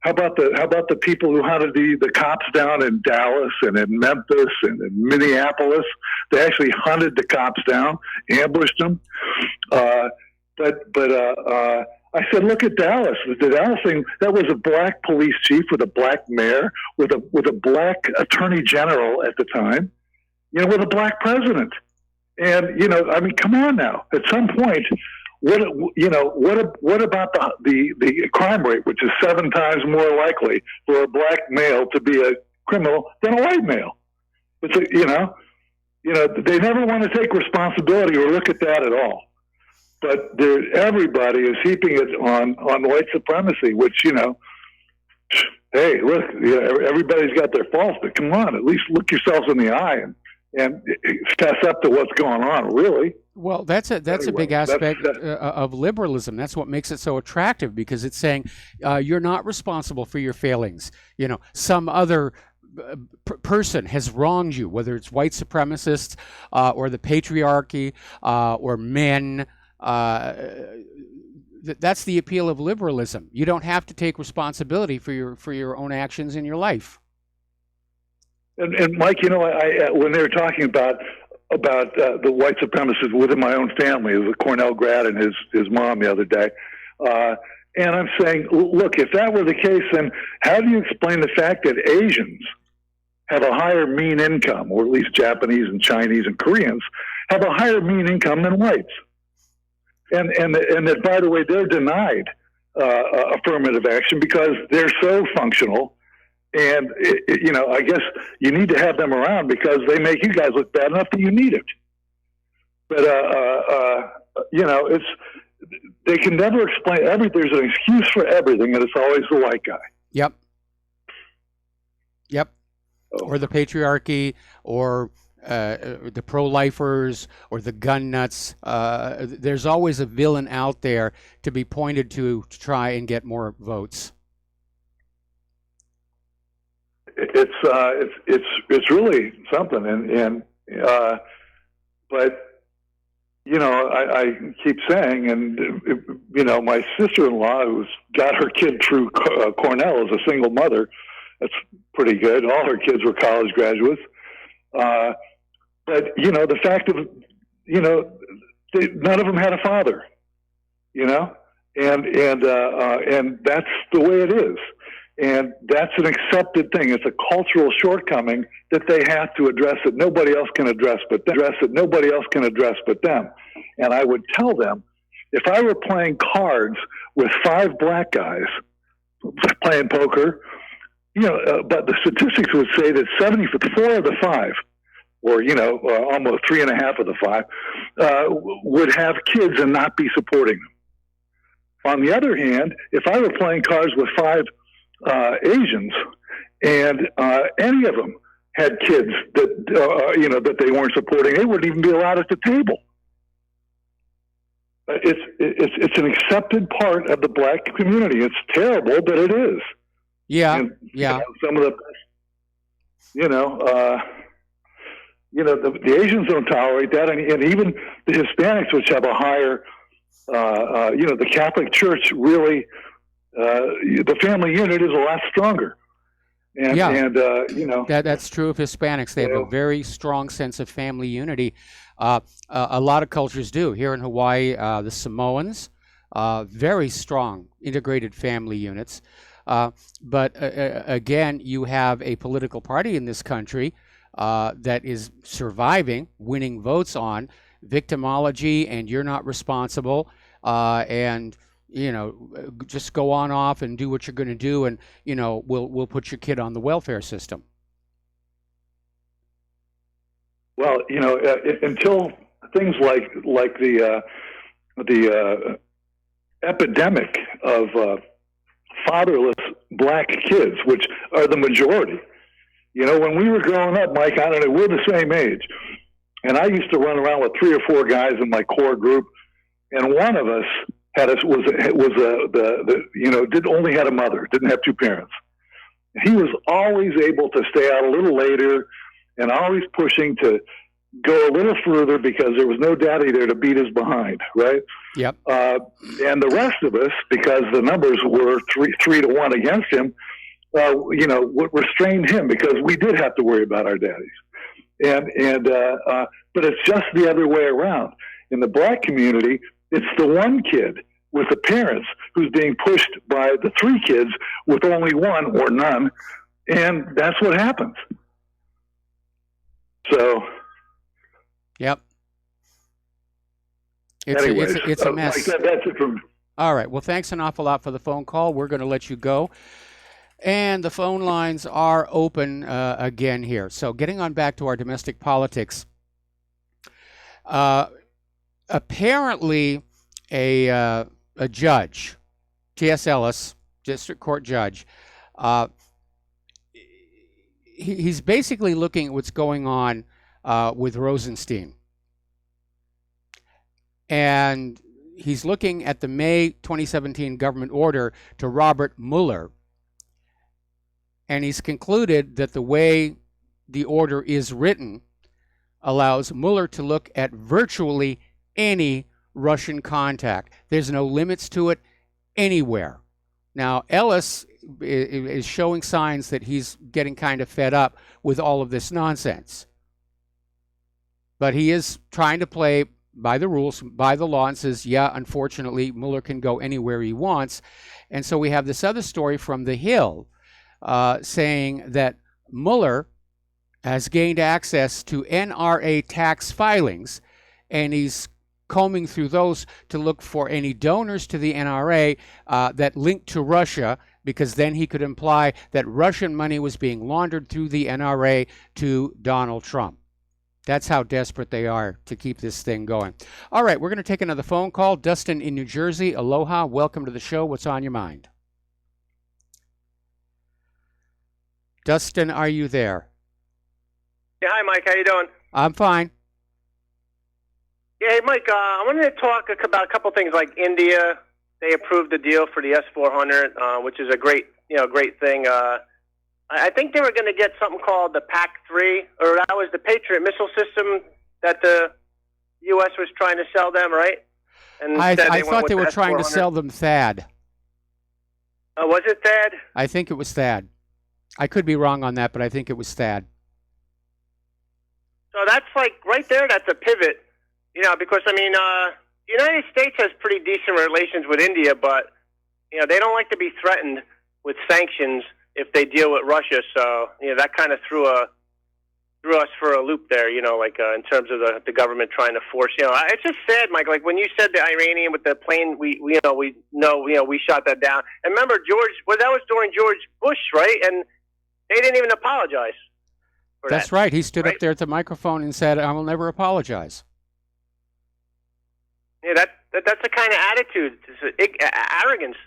How about the people who hunted the cops down in Dallas and in Memphis and in Minneapolis? They actually hunted the cops down, ambushed them. But I said, look at Dallas. The Dallas thing, that was a black police chief with a black mayor, with a black attorney general at the time, with a black president. And come on now. At some point, what about the crime rate, which is 7 times more likely for a black male to be a criminal than a white male? It's they never want to take responsibility or look at that at all. But everybody is heaping it on white supremacy, which hey, look, everybody's got their faults, but come on, at least look yourselves in the eye and fess up to what's going on, really. Well, that's a Anyway, big aspect of liberalism. That's what makes it so attractive, because it's saying you're not responsible for your failings. You know, some other person has wronged you, whether it's white supremacists or the patriarchy or men. That's the appeal of liberalism. You don't have to take responsibility for your own actions in your life. And Mike, you know, I when they were talking about the white supremacists within my own family, it was a Cornell grad and his mom the other day, and I'm saying, look, if that were the case, then how do you explain the fact that Asians have a higher mean income, or at least Japanese and Chinese and Koreans have a higher mean income than whites? And that, by the way, they're denied affirmative action because they're so functional. And, you know, I guess you need to have them around because they make you guys look bad enough that you need it. But, you know, they can never explain there's an excuse for everything, and it's always the white guy. Yep. Or the patriarchy, or the pro-lifers, or the gun nuts. There's always a villain out there to be pointed to try and get more votes. It's really something, and but you know, I keep saying, and you know, my sister-in-law, who's got her kid through Cornell, is a single mother. That's pretty good. All her kids were college graduates. But, you know, the fact of, you know, none of them had a father, you know, and that's the way it is. And that's an accepted thing. It's a cultural shortcoming that they have to address, that nobody else can address but them. And I would tell them, if I were playing cards with 5 black guys playing poker, you know, but the statistics would say that 74 of the 5, or, you know, almost 3.5 of the 5, would have kids and not be supporting them. On the other hand, if I were playing cards with 5 Asians, and any of them had kids that you know, that they weren't supporting, they wouldn't even be allowed at the table. It's an accepted part of the black community. It's terrible, but it is. Yeah, and, yeah. You know, some of the, the Asians don't tolerate that, and even the Hispanics, which have a higher, you know, the Catholic Church really. The family unit is a lot stronger. And, yeah. And you know. That's true of Hispanics. They have a very strong sense of family unity. A lot of cultures do. Here in Hawaii, the Samoans, very strong integrated family units. But again, you have a political party in this country that is surviving, winning votes on victimology and you're not responsible, and you know, just go on off and do what you're going to do, and you know, we'll put your kid on the welfare system. Well, you know, until things like the epidemic of fatherless black kids, which are the majority. You know, when we were growing up, Mike, I don't know, we're the same age, and I used to run around with 3 or 4 guys in my core group, and one of us only had a mother, didn't have 2 parents. He was always able to stay out a little later and always pushing to go a little further because there was no daddy there to beat us behind, right? Yep. And the rest of us, because the numbers were 3 to 1 against him, you know, restrained him because we did have to worry about our daddies. But it's just the other way around. In the black community, it's the one kid with the parents who's being pushed by the 3 kids with only 1 or none, and that's what happens. So, yep. It's a mess. Like that's it from me. All right. Well, thanks an awful lot for the phone call. We're going to let you go. And the phone lines are open again here. So getting on back to our domestic politics. Apparently, a judge, T.S. Ellis, district court judge, he's basically looking at what's going on with Rosenstein. And he's looking at the May 2017 government order to Robert Mueller, and he's concluded that the way the order is written allows Mueller to look at virtually any Russian contact. There's no limits to it anywhere. Now, Ellis is showing signs that he's getting kind of fed up with all of this nonsense. But he is trying to play by the rules, by the law, and says, yeah, unfortunately, Mueller can go anywhere he wants. And so we have this other story from The Hill saying that Mueller has gained access to NRA tax filings, and he's combing through those to look for any donors to the NRA that linked to Russia, because then he could imply that Russian money was being laundered through the NRA to Donald Trump. That's how desperate they are to keep this thing going. All right, we're going to take another phone call. Dustin in New Jersey. Aloha. Welcome to the show. What's on your mind? Dustin, are you there? Yeah, hi, Mike. How you doing? I'm fine. Yeah, hey, Mike. I wanted to talk about a couple things like India. They approved the deal for the S-400, which is a great thing. I think they were going to get something called the PAC-3, or that was the Patriot missile system that the U.S. was trying to sell them, right? And I thought they were trying to sell them THAAD. Was it THAAD? I think it was THAAD. I could be wrong on that, but I think it was THAAD. So that's like right there, that's a pivot, because, I mean, the United States has pretty decent relations with India, but, they don't like to be threatened with sanctions if they deal with Russia. So, that kind of threw us for a loop there, in terms of the government trying to force, it's just sad, Mike, like when you said the Iranian with the plane, we shot that down. And remember, that was during George Bush, right? And they didn't even apologize. That's right. He stood up there at the microphone and said, I will never apologize. Yeah, that's the kind of attitude. It's arrogance.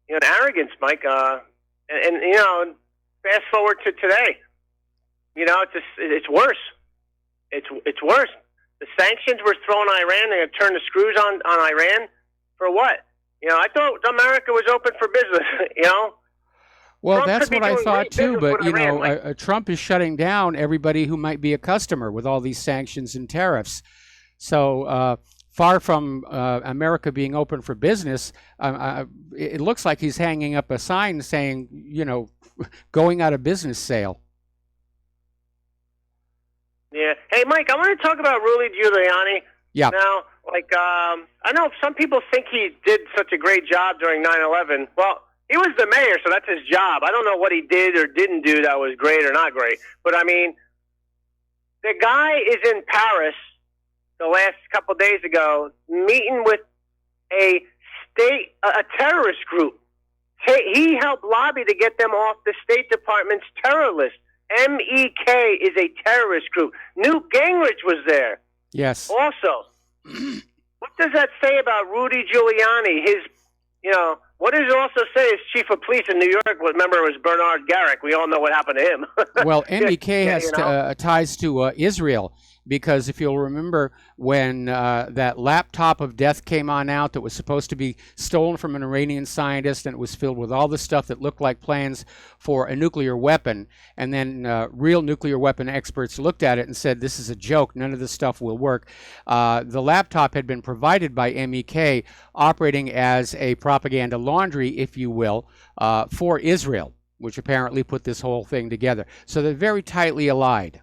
Arrogance, Mike. And fast forward to today. It's worse. It's worse. The sanctions were thrown on Iran. They're going to turn the screws on Iran for what? I thought America was open for business, Well, Trump that's could be what I doing thought great too, business but with Iran, Trump is shutting down everybody who might be a customer with all these sanctions and tariffs. So far from America being open for business, it looks like he's hanging up a sign saying, going out of business sale. Yeah. Hey, Mike, I want to talk about Rudy Giuliani. Yeah. Now, I know some people think he did such a great job during 9/11. Well, he was the mayor, so that's his job. I don't know what he did or didn't do that was great or not great. But, I mean, the guy is in Paris the last couple of days ago meeting with a terrorist group. He helped lobby to get them off the State Department's terror list. MEK is a terrorist group. Newt Gingrich was there. Yes. Also, what does that say about Rudy Giuliani? What does it also say as chief of police in New York? Remember, it was Bernard Garrick. We all know what happened to him. Well, MEK has ties to Israel, because if you'll remember when that laptop of death came on out that was supposed to be stolen from an Iranian scientist, and it was filled with all the stuff that looked like plans for a nuclear weapon, and then real nuclear weapon experts looked at it and said, this is a joke, none of this stuff will work. The laptop had been provided by MEK, operating as a propaganda laundry, if you will, for Israel, which apparently put this whole thing together. So they're very tightly allied.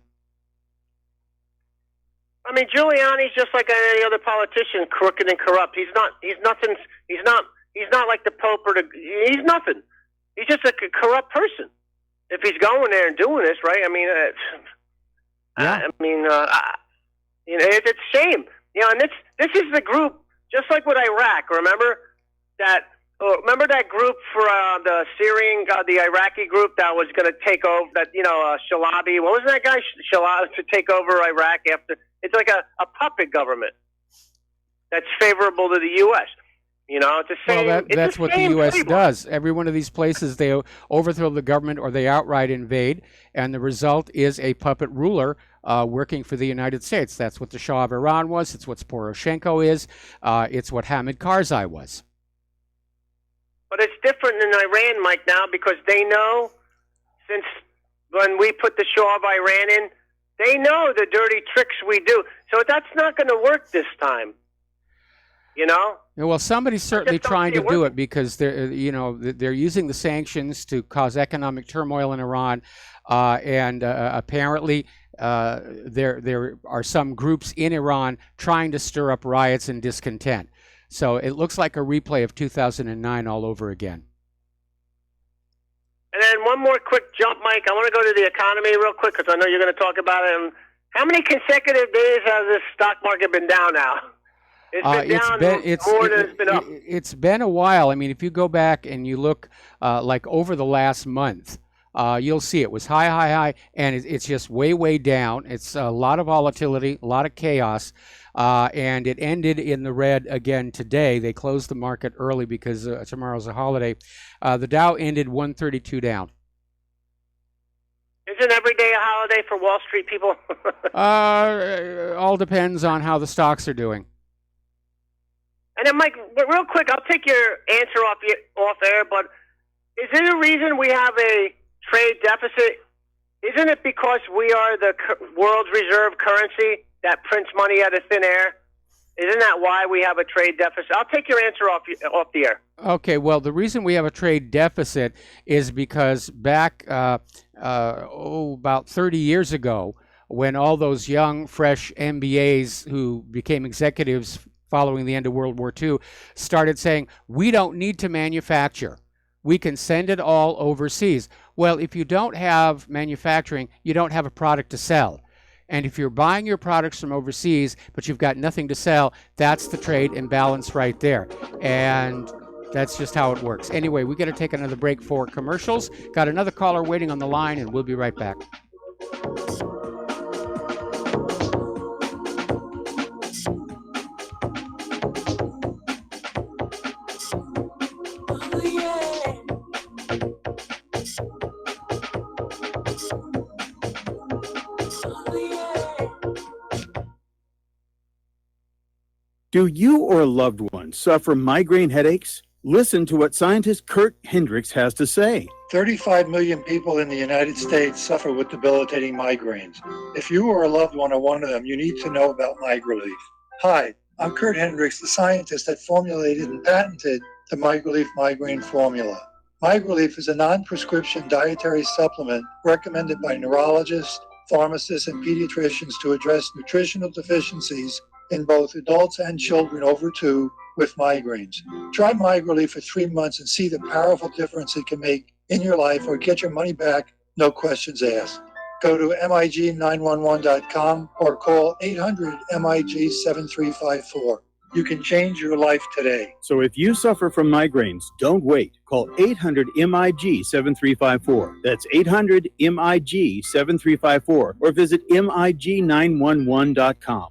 I mean, Giuliani's just like any other politician, crooked and corrupt. He's not like the Pope he's nothing. He's just a corrupt person. If he's going there and doing this, right? I mean, it's a shame. And this is the group, just like with Iraq. Remember that group for the Syrian, the Iraqi group that was going to take over, Shalabi. What was that guy, Shalabi, to take over Iraq after? It's like a puppet government that's favorable to the U.S. You know, it's the same. Well, it's that's the what the same U.S. playbook. does. Every one of these places, they overthrow the government or they outright invade, and the result is a puppet ruler working for the United States. That's what the Shah of Iran was. It's what Poroshenko is. It's what Hamid Karzai was. But it's different in Iran, Mike, now because they know, since when we put the Shah of Iran in, they know the dirty tricks we do. So that's not going to work this time. You know? Yeah, well, somebody's certainly trying to do it because they're using the sanctions to cause economic turmoil in Iran, and apparently there are some groups in Iran trying to stir up riots and discontent. So it looks like a replay of 2009 all over again. And then one more quick jump, Mike. I want to go to the economy real quick because I know you're going to talk about it. And how many consecutive days has this stock market been down now? It's been up. It's been a while. I mean, if you go back and you look like over the last month, you'll see it was high, and it's just way down. It's a lot of volatility, a lot of chaos, and it ended in the red again today. They closed the market early because tomorrow's a holiday. The Dow ended 132 down. Isn't every day a holiday for Wall Street people? All depends on how the stocks are doing. And then, Mike, real quick, I'll take your answer off air, but is there a reason we have a trade deficit? Isn't it because we are the world's reserve currency that prints money out of thin air? Isn't that why we have a trade deficit? I'll take your answer off the air. Okay, well, the reason we have a trade deficit is because back about 30 years ago, when all those young, fresh MBAs who became executives following the end of World War II started saying, we don't need to manufacture. We can send it all overseas. Well, if you don't have manufacturing, you don't have a product to sell. And if you're buying your products from overseas, but you've got nothing to sell, that's the trade imbalance right there. And that's just how it works. Anyway, we got to take another break for commercials. Got another caller waiting on the line, and we'll be right back. Do you or a loved one suffer migraine headaches? Listen to what scientist Kurt Hendricks has to say. 35 million people in the United States suffer with debilitating migraines. If you or a loved one are one of them, you need to know about MigraLief. Hi, I'm Kurt Hendricks, the scientist that formulated and patented the MigraLief migraine formula. MigraLief is a non-prescription dietary supplement recommended by neurologists, pharmacists, and pediatricians to address nutritional deficiencies in both adults and children over 2 with migraines. Try MigraLief for 3 months and see the powerful difference it can make in your life, or get your money back, no questions asked. Go to MIG911.com or call 800-MIG-7354. You can change your life today. So if you suffer from migraines, don't wait. Call 800-MIG-7354. That's 800-MIG-7354, or visit MIG911.com.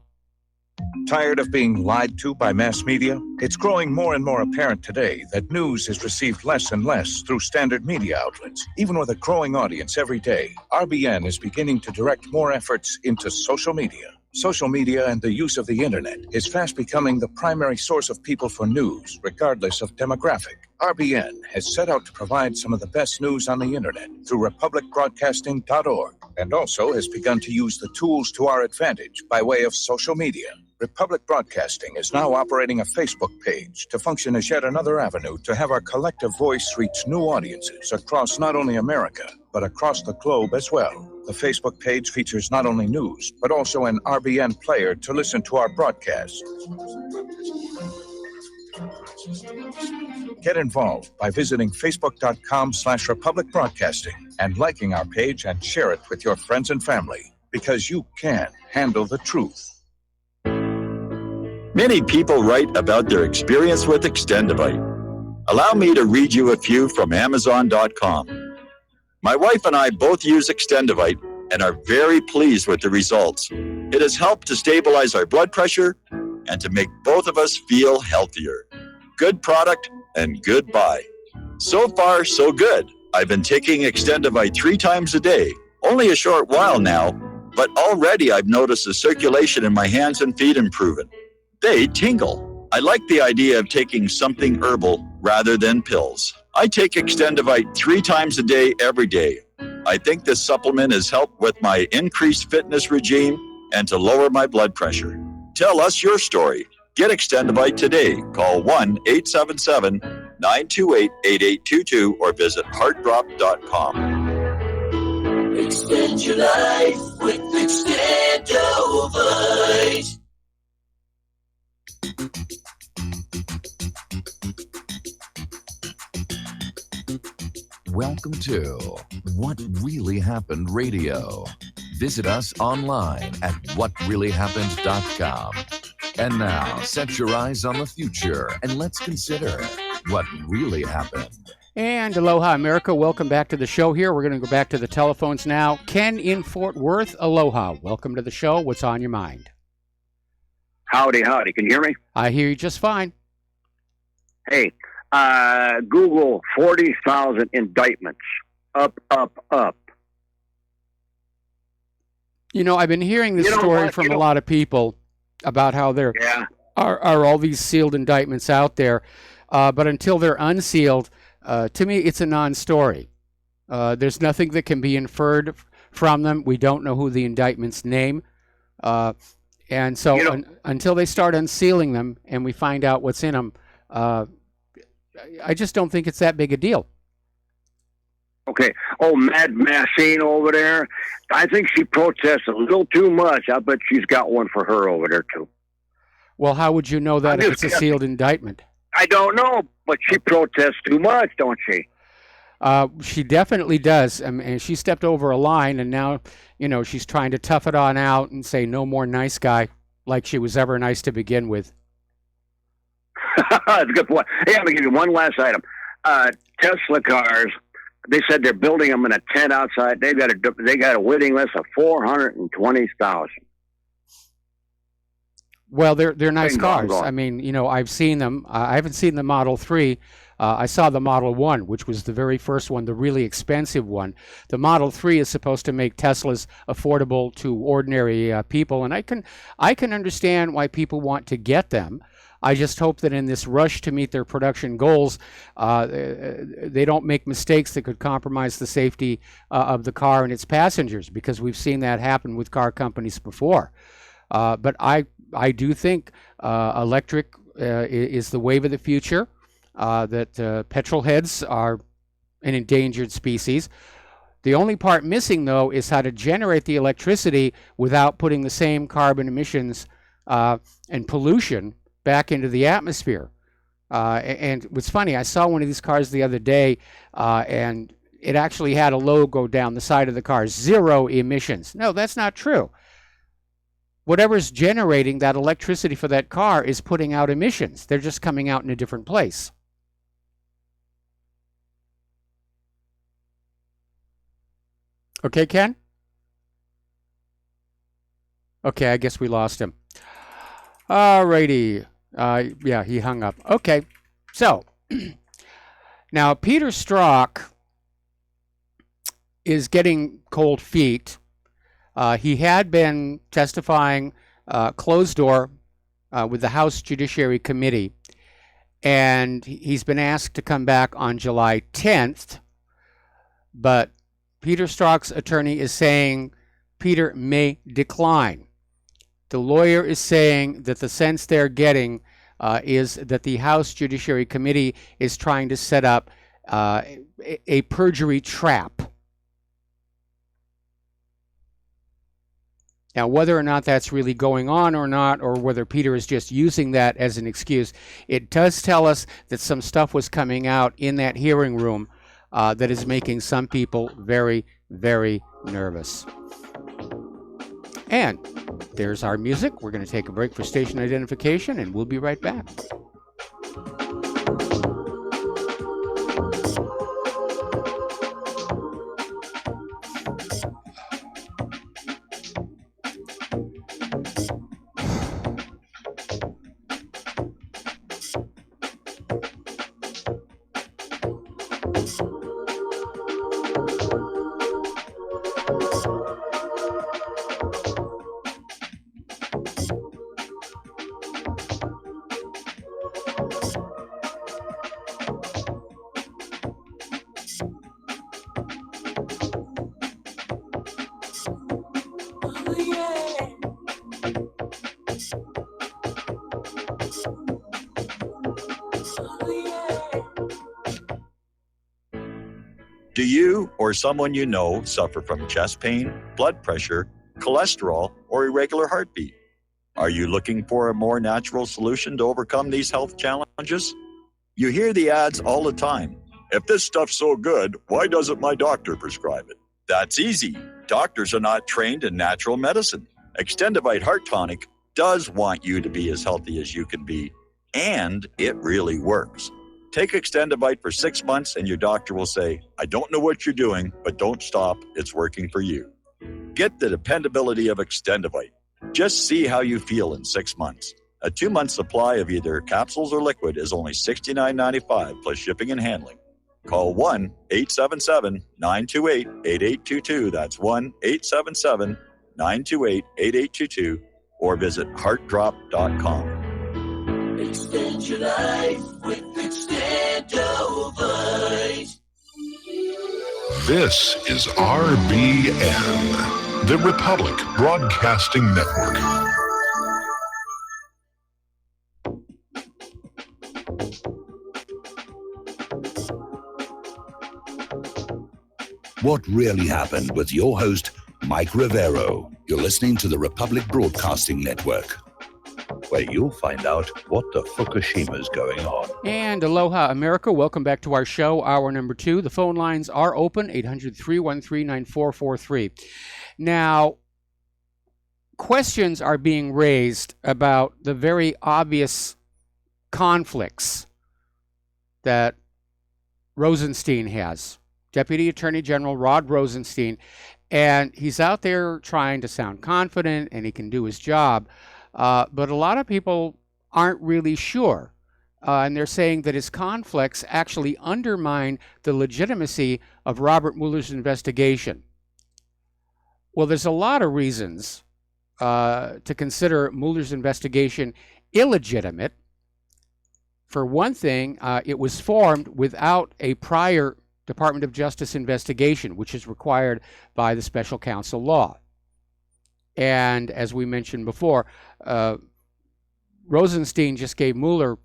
Tired of being lied to by mass media? It's growing more and more apparent today that news is received less and less through standard media outlets. Even with a growing audience every day, RBN is beginning to direct more efforts into social media. Social media and the use of the internet is fast becoming the primary source of people for news, regardless of demographic. RBN has set out to provide some of the best news on the internet through republicbroadcasting.org, and also has begun to use the tools to our advantage by way of social media. Republic Broadcasting is now operating a Facebook page to function as yet another avenue to have our collective voice reach new audiences across not only America, but across the globe as well. The Facebook page features not only news, but also an RBN player to listen to our broadcasts. Get involved by visiting facebook.com/Republic Broadcasting and liking our page and share it with your friends and family, because you can handle the truth. Many people write about their experience with Extendivite. Allow me to read you a few from Amazon.com. My wife and I both use Extendivite and are very pleased with the results. It has helped to stabilize our blood pressure and to make both of us feel healthier. good product, and goodbye. So far, so good. I've been taking Extendivite 3 times a day, only a short while now, but already I've noticed the circulation in my hands and feet improving. They tingle. I like the idea of taking something herbal rather than pills. I take Extendivite 3 times a day, every day. I think this supplement has helped with my increased fitness regime and to lower my blood pressure. Tell us your story. Get Extendivite today. Call 1-877-928-8822 or visit heartdrop.com. Extend your life with Extendovite. Welcome to What Really Happened Radio. Visit us online at whatreallyhappened.com. And now, set your eyes on the future and let's consider what really happened. And aloha, America. Welcome back to the show here. We're going to go back to the telephones now. Ken in Fort Worth, aloha. Welcome to the show. What's on your mind? Howdy. Can you hear me? I hear you just fine. Hey, Google 40,000 indictments. Up. You know, I've been hearing this story from a lot of people about how there are all these sealed indictments out there. But until they're unsealed, to me, it's a non-story. There's nothing that can be inferred from them. We don't know who the indictments name. And so until they start unsealing them and we find out what's in them, I just don't think it's that big a deal. Okay. Oh, Mad Maxine over there. I think she protests a little too much. I bet she's got one for her over there, too. Well, how would you know that if it's a sealed indictment? I don't know, but she protests too much, don't she? She definitely does. And she stepped over a line, and now, she's trying to tough it on out and say no more nice guy, like she was ever nice to begin with. That's a good point. Hey, I'm going to give you one last item. Tesla cars, they said they're building them in a tent outside. They got a waiting list of 420,000. Well, they're nice cars. I mean, I've seen them. I haven't seen the Model 3. I saw the Model 1, which was the very first one, the really expensive one. The Model 3 is supposed to make Teslas affordable to ordinary people, and I can understand why people want to get them. I just hope that in this rush to meet their production goals, they don't make mistakes that could compromise the safety of the car and its passengers, because we've seen that happen with car companies before. But I do think electric is the wave of the future, that petrol heads are an endangered species. The only part missing, though, is how to generate the electricity without putting the same carbon emissions and pollution back into the atmosphere. And what's funny, I saw one of these cars the other day, and it actually had a logo down the side of the car, 0 emissions. No, that's not true. Whatever's generating that electricity for that car is putting out emissions. They're just coming out in a different place. Okay, Ken? Okay, I guess we lost him. All righty. Yeah, he hung up. Okay, so now Peter Strzok is getting cold feet. He had been testifying closed door with the House Judiciary Committee, and he's been asked to come back on July 10th, but Peter Strzok's attorney is saying Peter may decline. The lawyer is saying that the sense they're getting is that the House Judiciary Committee is trying to set up a perjury trap. Now, whether or not that's really going on or not, or whether Peter is just using that as an excuse, it does tell us that some stuff was coming out in that hearing room that is making some people very, very nervous. And there's our music. We're going to take a break for station identification, and we'll be right back. Do you or someone you know suffer from chest pain, blood pressure, cholesterol, or irregular heartbeat? Are you looking for a more natural solution to overcome these health challenges? You hear the ads all the time. If this stuff's so good, why doesn't my doctor prescribe it? That's easy. Doctors are not trained in natural medicine. Extendivite Heart Tonic does want you to be as healthy as you can be, and it really works. Take Extendivite for 6 months and your doctor will say, I don't know what you're doing, but don't stop. It's working for you. Get the dependability of Extendivite. Just see how you feel in 6 months. A 2-month supply of either capsules or liquid is only $69.95 plus shipping and handling. Call 1-877-928-8822. That's 1-877-928-8822 or visit heartdrop.com. Extend your life with Extendovite. This is RBN, the Republic Broadcasting Network. What really happened with your host, Mike Rivero. You're listening to the Republic Broadcasting Network, where you'll find out what the Fukushima's going on. And aloha, America. Welcome back to our show, hour number 2. The phone lines are open, 800-313-9443. Now, questions are being raised about the very obvious conflicts that Rosenstein has. Deputy Attorney General Rod Rosenstein, and he's out there trying to sound confident and he can do his job. But a lot of people aren't really sure. And they're saying that his conflicts actually undermine the legitimacy of Robert Mueller's investigation. Well, there's a lot of reasons to consider Mueller's investigation illegitimate. For one thing, it was formed without a prior Department of Justice investigation, which is required by the special counsel law. And as we mentioned before, Rosenstein just gave Mueller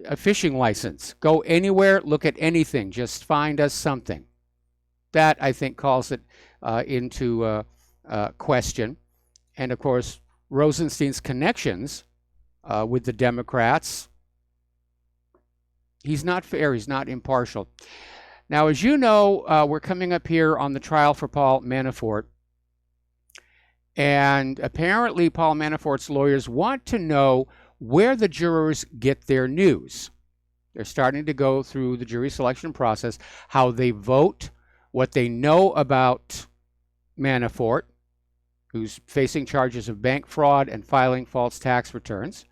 a fishing license. Go anywhere, look at anything, just find us something. That, I think, calls it into question. And of course, Rosenstein's connections with the Democrats, he's not fair, he's not impartial. Now, as you know, we're coming up here on the trial for Paul Manafort. And apparently Paul Manafort's lawyers want to know where the jurors get their news. They're starting to go through the jury selection process, how they vote, what they know about Manafort, who's facing charges of bank fraud and filing false tax returns.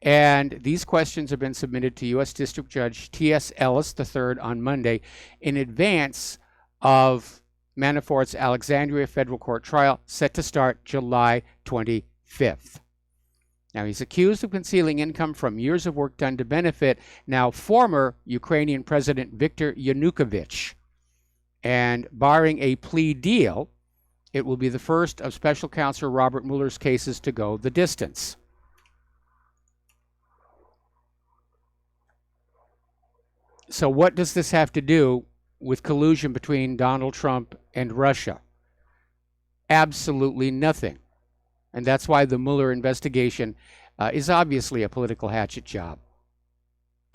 And these questions have been submitted to U.S. District Judge T.S. Ellis III on Monday in advance of Manafort's Alexandria Federal Court trial set to start July 25th. Now, he's accused of concealing income from years of work done to benefit now former Ukrainian President Viktor Yanukovych. And barring a plea deal, it will be the first of Special Counsel Robert Mueller's cases to go the distance. So what does this have to do with collusion between Donald Trump and Russia? Absolutely nothing. And that's why the Mueller investigation is obviously a political hatchet job.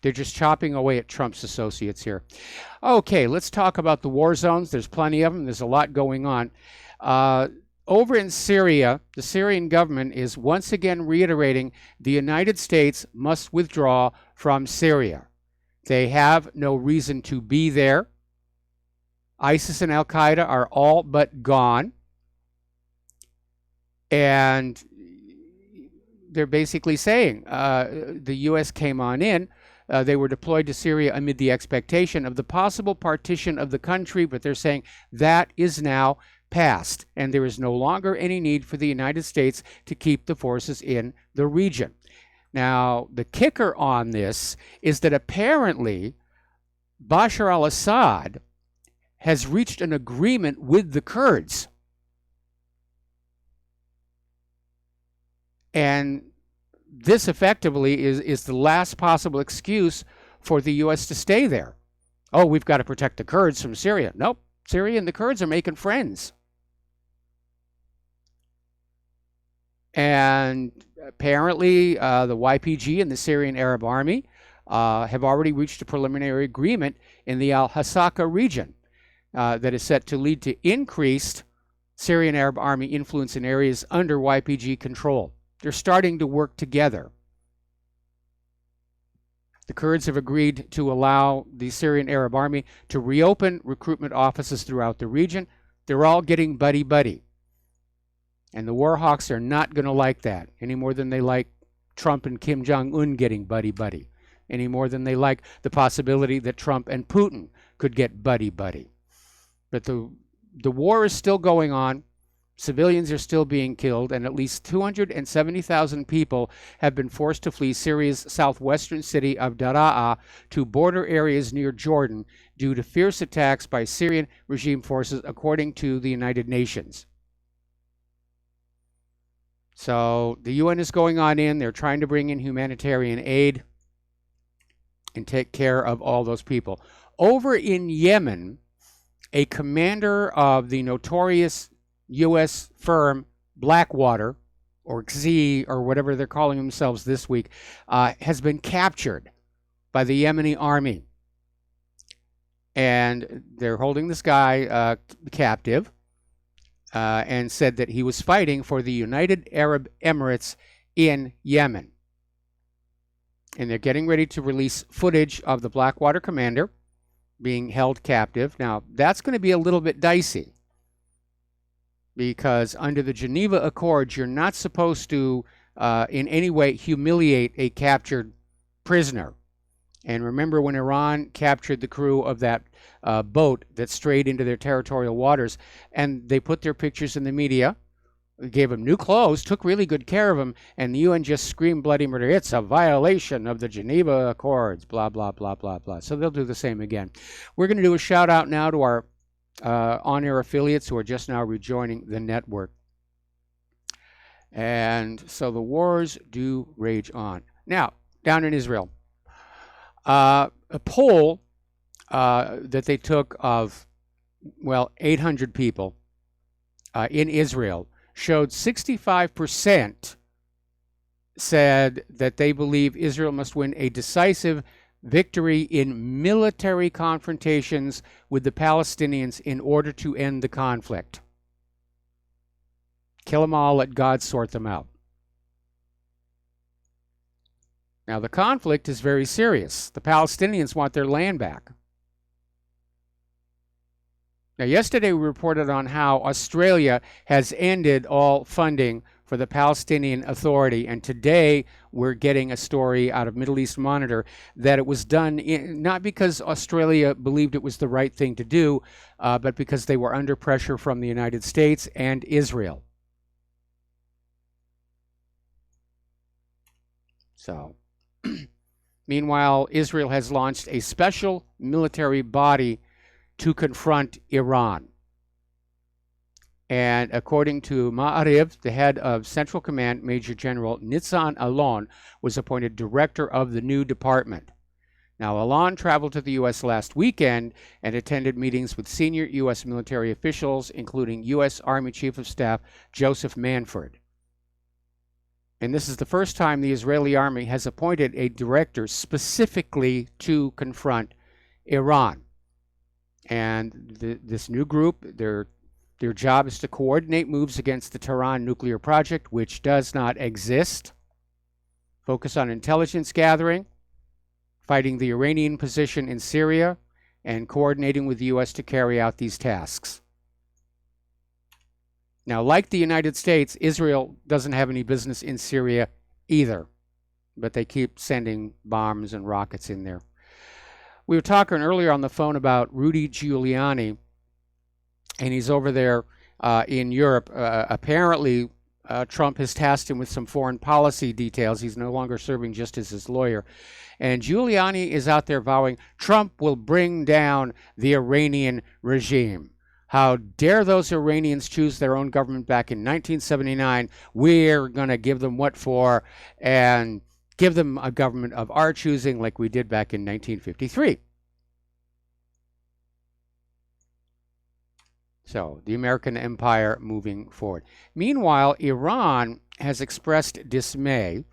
They're just chopping away at Trump's associates here. Okay, let's talk about the war zones. There's plenty of them. There's a lot going on. Over in Syria, the Syrian government is once again reiterating the United States must withdraw from Syria. They have no reason to be there. ISIS and Al-Qaeda are all but gone. And they're basically saying the U.S. came on in. They were deployed to Syria amid the expectation of the possible partition of the country, but they're saying that is now past, and there is no longer any need for the United States to keep the forces in the region. Now, the kicker on this is that apparently Bashar al-Assad has reached an agreement with the Kurds. And this effectively is the last possible excuse for the U.S. to stay there. Oh, we've got to protect the Kurds from Syria. Nope. Syria and the Kurds are making friends. And apparently the YPG and the Syrian Arab Army have already reached a preliminary agreement in the Al-Hasaka region that is set to lead to increased Syrian Arab Army influence in areas under YPG control. They're starting to work together. The Kurds have agreed to allow the Syrian Arab Army to reopen recruitment offices throughout the region. They're all getting buddy-buddy. And the war hawks are not going to like that any more than they like Trump and Kim Jong-un getting buddy-buddy, any more than they like the possibility that Trump and Putin could get buddy-buddy. But the war is still going on. Civilians are still being killed, and at least 270,000 people have been forced to flee Syria's southwestern city of Daraa to border areas near Jordan due to fierce attacks by Syrian regime forces, according to the United Nations. So the UN is going on in. They're trying to bring in humanitarian aid and take care of all those people. Over in Yemen, a commander of the notorious U.S. firm Blackwater, or XZ, or whatever they're calling themselves this week, has been captured by the Yemeni army. And they're holding this guy captive and said that he was fighting for the United Arab Emirates in Yemen. And they're getting ready to release footage of the Blackwater commander being held captive. Now, that's going to be a little bit dicey, because under the Geneva Accords, you're not supposed to in any way humiliate a captured prisoner. And remember when Iran captured the crew of that boat that strayed into their territorial waters, and they put their pictures in the media, gave them new clothes, took really good care of them, and the UN just screamed bloody murder. It's a violation of the Geneva Accords, blah, blah, blah, blah, blah. So they'll do the same again. We're going to do a shout out now to our on-air affiliates who are just now rejoining the network. And so the wars do rage on. Now, down in Israel, a poll that they took of, 800 people in Israel showed 65% said that they believe Israel must win a decisive victory in military confrontations with the Palestinians in order to end the conflict. Kill them all, let God sort them out. Now, the conflict is very serious. The Palestinians want their land back. Now, yesterday we reported on how Australia has ended all funding for the Palestinian Authority, and today we're getting a story out of Middle East Monitor that it was done not because Australia believed it was the right thing to do, but because they were under pressure from the United States and Israel. So, meanwhile, Israel has launched a special military body to confront Iran. And according to Ma'ariv, the head of Central Command, Major General Nitzan Alon, was appointed director of the new department. Now, Alon traveled to the U.S. last weekend and attended meetings with senior U.S. military officials, including U.S. Army Chief of Staff Joseph Manford. And this is the first time the Israeli army has appointed a director specifically to confront Iran. And this new group, their job is to coordinate moves against the Tehran nuclear project, which does not exist, focus on intelligence gathering, fighting the Iranian position in Syria, and coordinating with the U.S. to carry out these tasks. Now, like the United States, Israel doesn't have any business in Syria either, but they keep sending bombs and rockets in there. We were talking earlier on the phone about Rudy Giuliani, and he's over there in Europe. Apparently, Trump has tasked him with some foreign policy details. He's no longer serving just as his lawyer. And Giuliani is out there vowing Trump will bring down the Iranian regime. How dare those Iranians choose their own government back in 1979? We're going to give them what for and give them a government of our choosing like we did back in 1953. So the American empire moving forward. Meanwhile, Iran has expressed dismay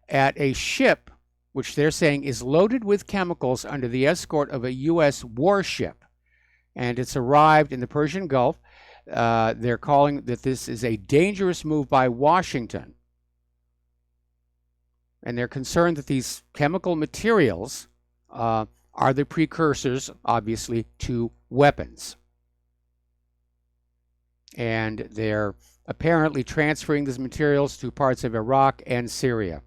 at a ship which they're saying is loaded with chemicals under the escort of a U.S. warship. And it's arrived in the Persian Gulf. They're calling that this is a dangerous move by Washington. And they're concerned that these chemical materials are the precursors, obviously, to weapons. And they're apparently transferring these materials to parts of Iraq and Syria.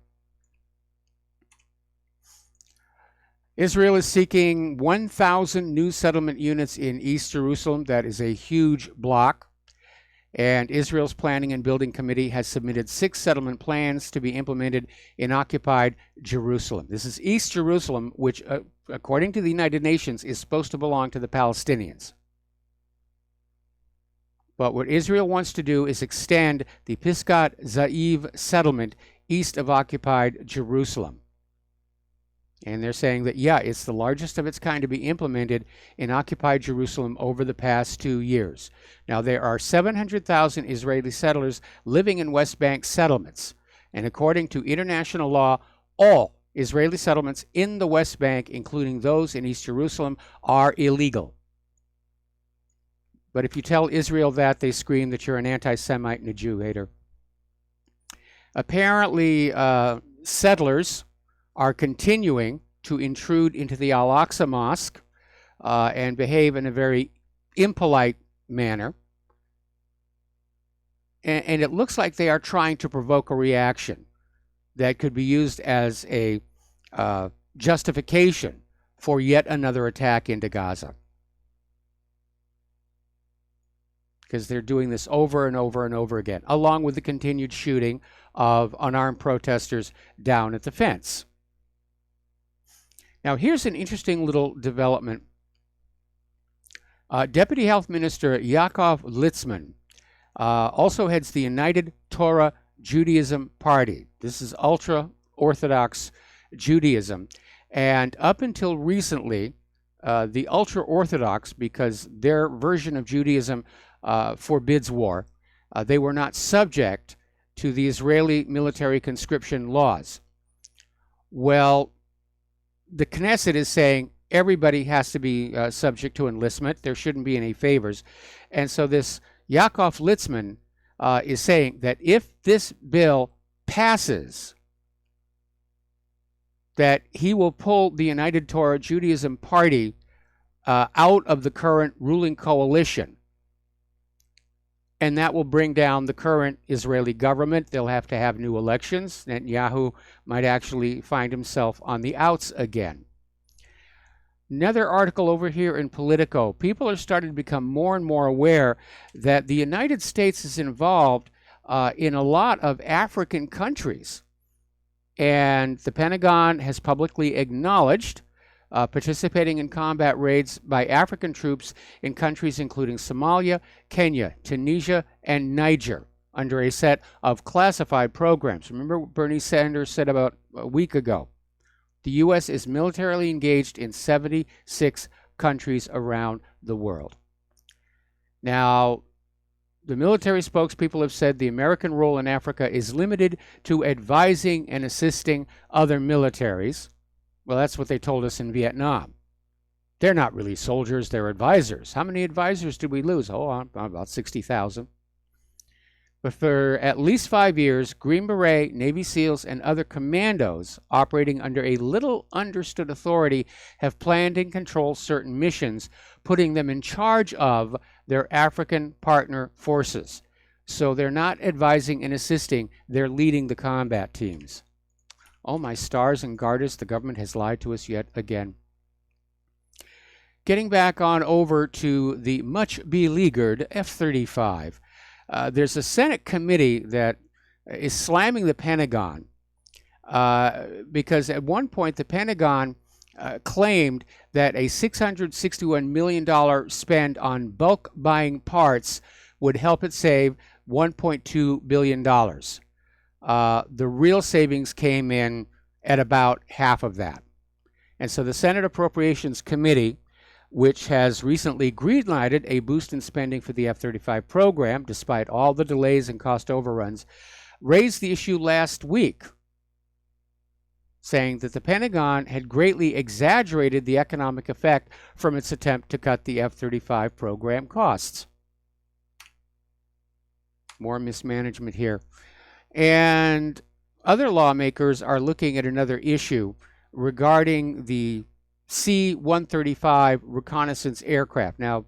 Israel is seeking 1,000 new settlement units in East Jerusalem. That is a huge block. And Israel's Planning and Building Committee has submitted 6 settlement plans to be implemented in occupied Jerusalem. This is East Jerusalem, which, according to the United Nations, is supposed to belong to the Palestinians. But what Israel wants to do is extend the Pisgat Zaiv settlement east of occupied Jerusalem. And they're saying that, yeah, it's the largest of its kind to be implemented in occupied Jerusalem over the past 2 years. Now, there are 700,000 Israeli settlers living in West Bank settlements. And according to international law, all Israeli settlements in the West Bank, including those in East Jerusalem, are illegal. But if you tell Israel that, they scream that you're an anti-Semite and a Jew hater. Apparently, settlers are continuing to intrude into the Al-Aqsa Mosque and behave in a very impolite manner. And it looks like they are trying to provoke a reaction that could be used as a justification for yet another attack into Gaza. Because they're doing this over and over and over again, along with the continued shooting of unarmed protesters down at the fence. Now, here's an interesting little development. Deputy Health Minister Yaakov Litzman also heads the United Torah Judaism Party. This is ultra-Orthodox Judaism. And up until recently, the ultra-Orthodox, because their version of Judaism forbids war, they were not subject to the Israeli military conscription laws. Well, the Knesset is saying everybody has to be subject to enlistment. There shouldn't be any favors. And so this Yaakov Litzman is saying that if this bill passes, that he will pull the United Torah Judaism Party out of the current ruling coalition. And that will bring down the current Israeli government. They'll have to have new elections. Netanyahu might actually find himself on the outs again. Another article over here in Politico. People are starting to become more and more aware that the United States is involved in a lot of African countries. And the Pentagon has publicly acknowledged participating in combat raids by African troops in countries including Somalia, Kenya, Tunisia, and Niger under a set of classified programs. Remember what Bernie Sanders said about a week ago. The U.S. is militarily engaged in 76 countries around the world. Now, the military spokespeople have said the American role in Africa is limited to advising and assisting other militaries. Well, that's what they told us in Vietnam. They're not really soldiers, they're advisors. How many advisors did we lose? Oh, about 60,000. But for at least 5 years, Green Beret, Navy SEALs, and other commandos operating under a little understood authority have planned and controlled certain missions, putting them in charge of their African partner forces. So they're not advising and assisting, they're leading the combat teams. Oh, my stars and garters, the government has lied to us yet again. Getting back on over to the much beleaguered F-35. There's a Senate committee that is slamming the Pentagon because at one point the Pentagon claimed that a $661 million spend on bulk buying parts would help it save $1.2 billion. The real savings came in at about half of that. And so the Senate Appropriations Committee, which has recently greenlighted a boost in spending for the F-35 program, despite all the delays and cost overruns, raised the issue last week, saying that the Pentagon had greatly exaggerated the economic effect from its attempt to cut the F-35 program costs. More mismanagement here. And other lawmakers are looking at another issue regarding the C-135 reconnaissance aircraft. Now,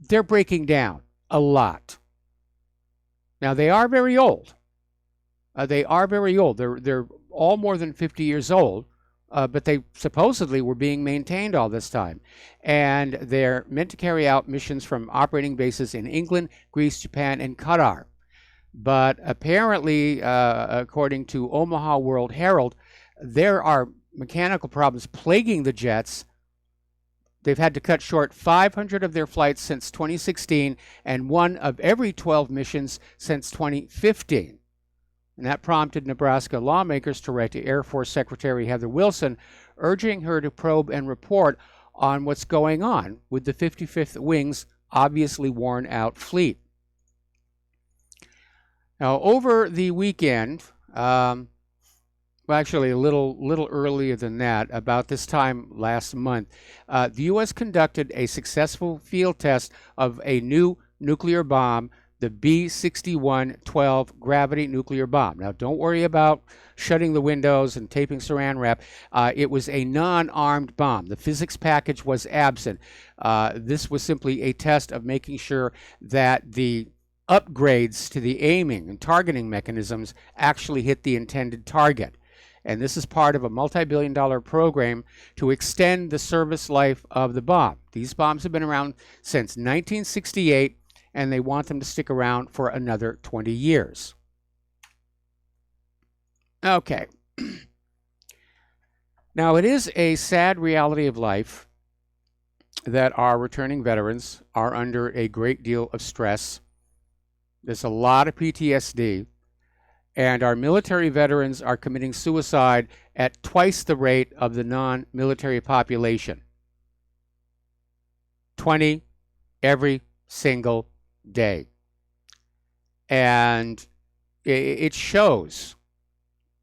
they're breaking down a lot. Now, they are very old. They're all more than 50 years old, but they supposedly were being maintained all this time. And they're meant to carry out missions from operating bases in England, Greece, Japan, and Qatar. But apparently, according to Omaha World Herald, there are mechanical problems plaguing the jets. They've had to cut short 500 of their flights since 2016 and one of every 12 missions since 2015. And that prompted Nebraska lawmakers to write to Air Force Secretary Heather Wilson, urging her to probe and report on what's going on with the 55th Wing's obviously worn-out fleet. Now, over the weekend, well, actually a little earlier than that, about this time last month, the U.S. conducted a successful field test of a new nuclear bomb, the B-6112 gravity nuclear bomb. Now, don't worry about shutting the windows and taping saran wrap. It was a non-armed bomb. The physics package was absent. This was simply a test of making sure that the upgrades to the aiming and targeting mechanisms actually hit the intended target. And this is part of a multi-billion-dollar program to extend the service life of the bomb. These bombs have been around since 1968, and they want them to stick around for another 20 years. Okay. Now, it is a sad reality of life that our returning veterans are under a great deal of stress. There's a lot of PTSD, and our military veterans are committing suicide at twice the rate of the non-military population. 20 every single day. And it shows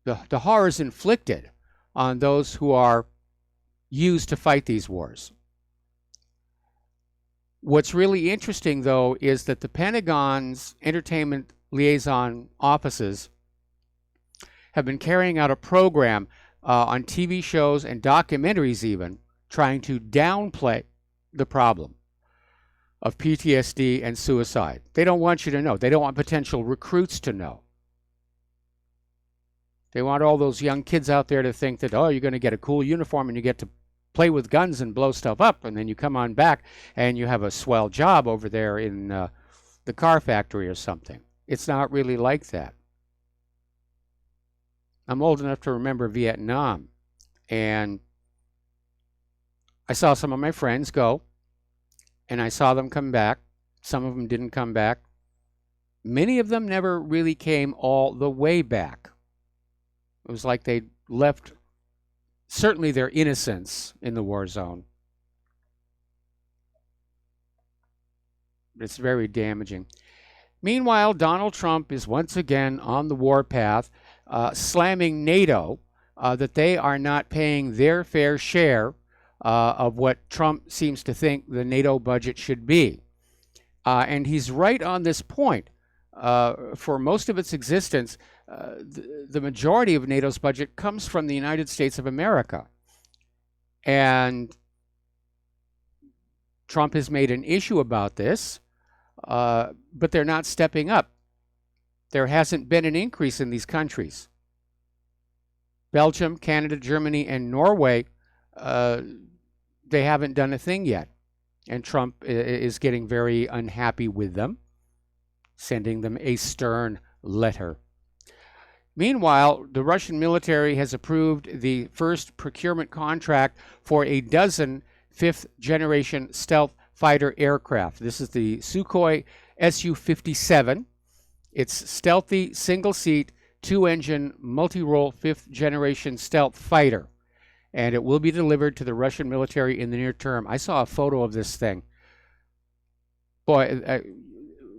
the horrors inflicted on those who are used to fight these wars. What's really interesting, though, is that the Pentagon's entertainment liaison offices have been carrying out a program on TV shows and documentaries even, trying to downplay the problem of PTSD and suicide. They don't want you to know. They don't want potential recruits to know. They want all those young kids out there to think that, oh, you're going to get a cool uniform and you get to play with guns and blow stuff up, and then you come on back and you have a swell job over there in the car factory or something. It's not really like that. I'm old enough to remember Vietnam, and I saw some of my friends go, and I saw them come back. Some of them didn't come back. Many of them never really came all the way back. It was like they left certainly their innocence in the war zone. It's very damaging. Meanwhile, Donald Trump is once again on the warpath, slamming NATO that they are not paying their fair share of what Trump seems to think the NATO budget should be. And he's right on this point. For most of its existence, the majority of NATO's budget comes from the United States of America. And Trump has made an issue about this, but they're not stepping up. There hasn't been an increase in these countries. Belgium, Canada, Germany, and Norway, they haven't done a thing yet. And Trump is getting very unhappy with them, sending them a stern letter. Meanwhile, the Russian military has approved the first procurement contract for a dozen fifth-generation stealth fighter aircraft. This is the Sukhoi Su-57. It's stealthy, single-seat, two-engine, multi-role fifth-generation stealth fighter, and it will be delivered to the Russian military in the near term. I saw a photo of this thing. Boy,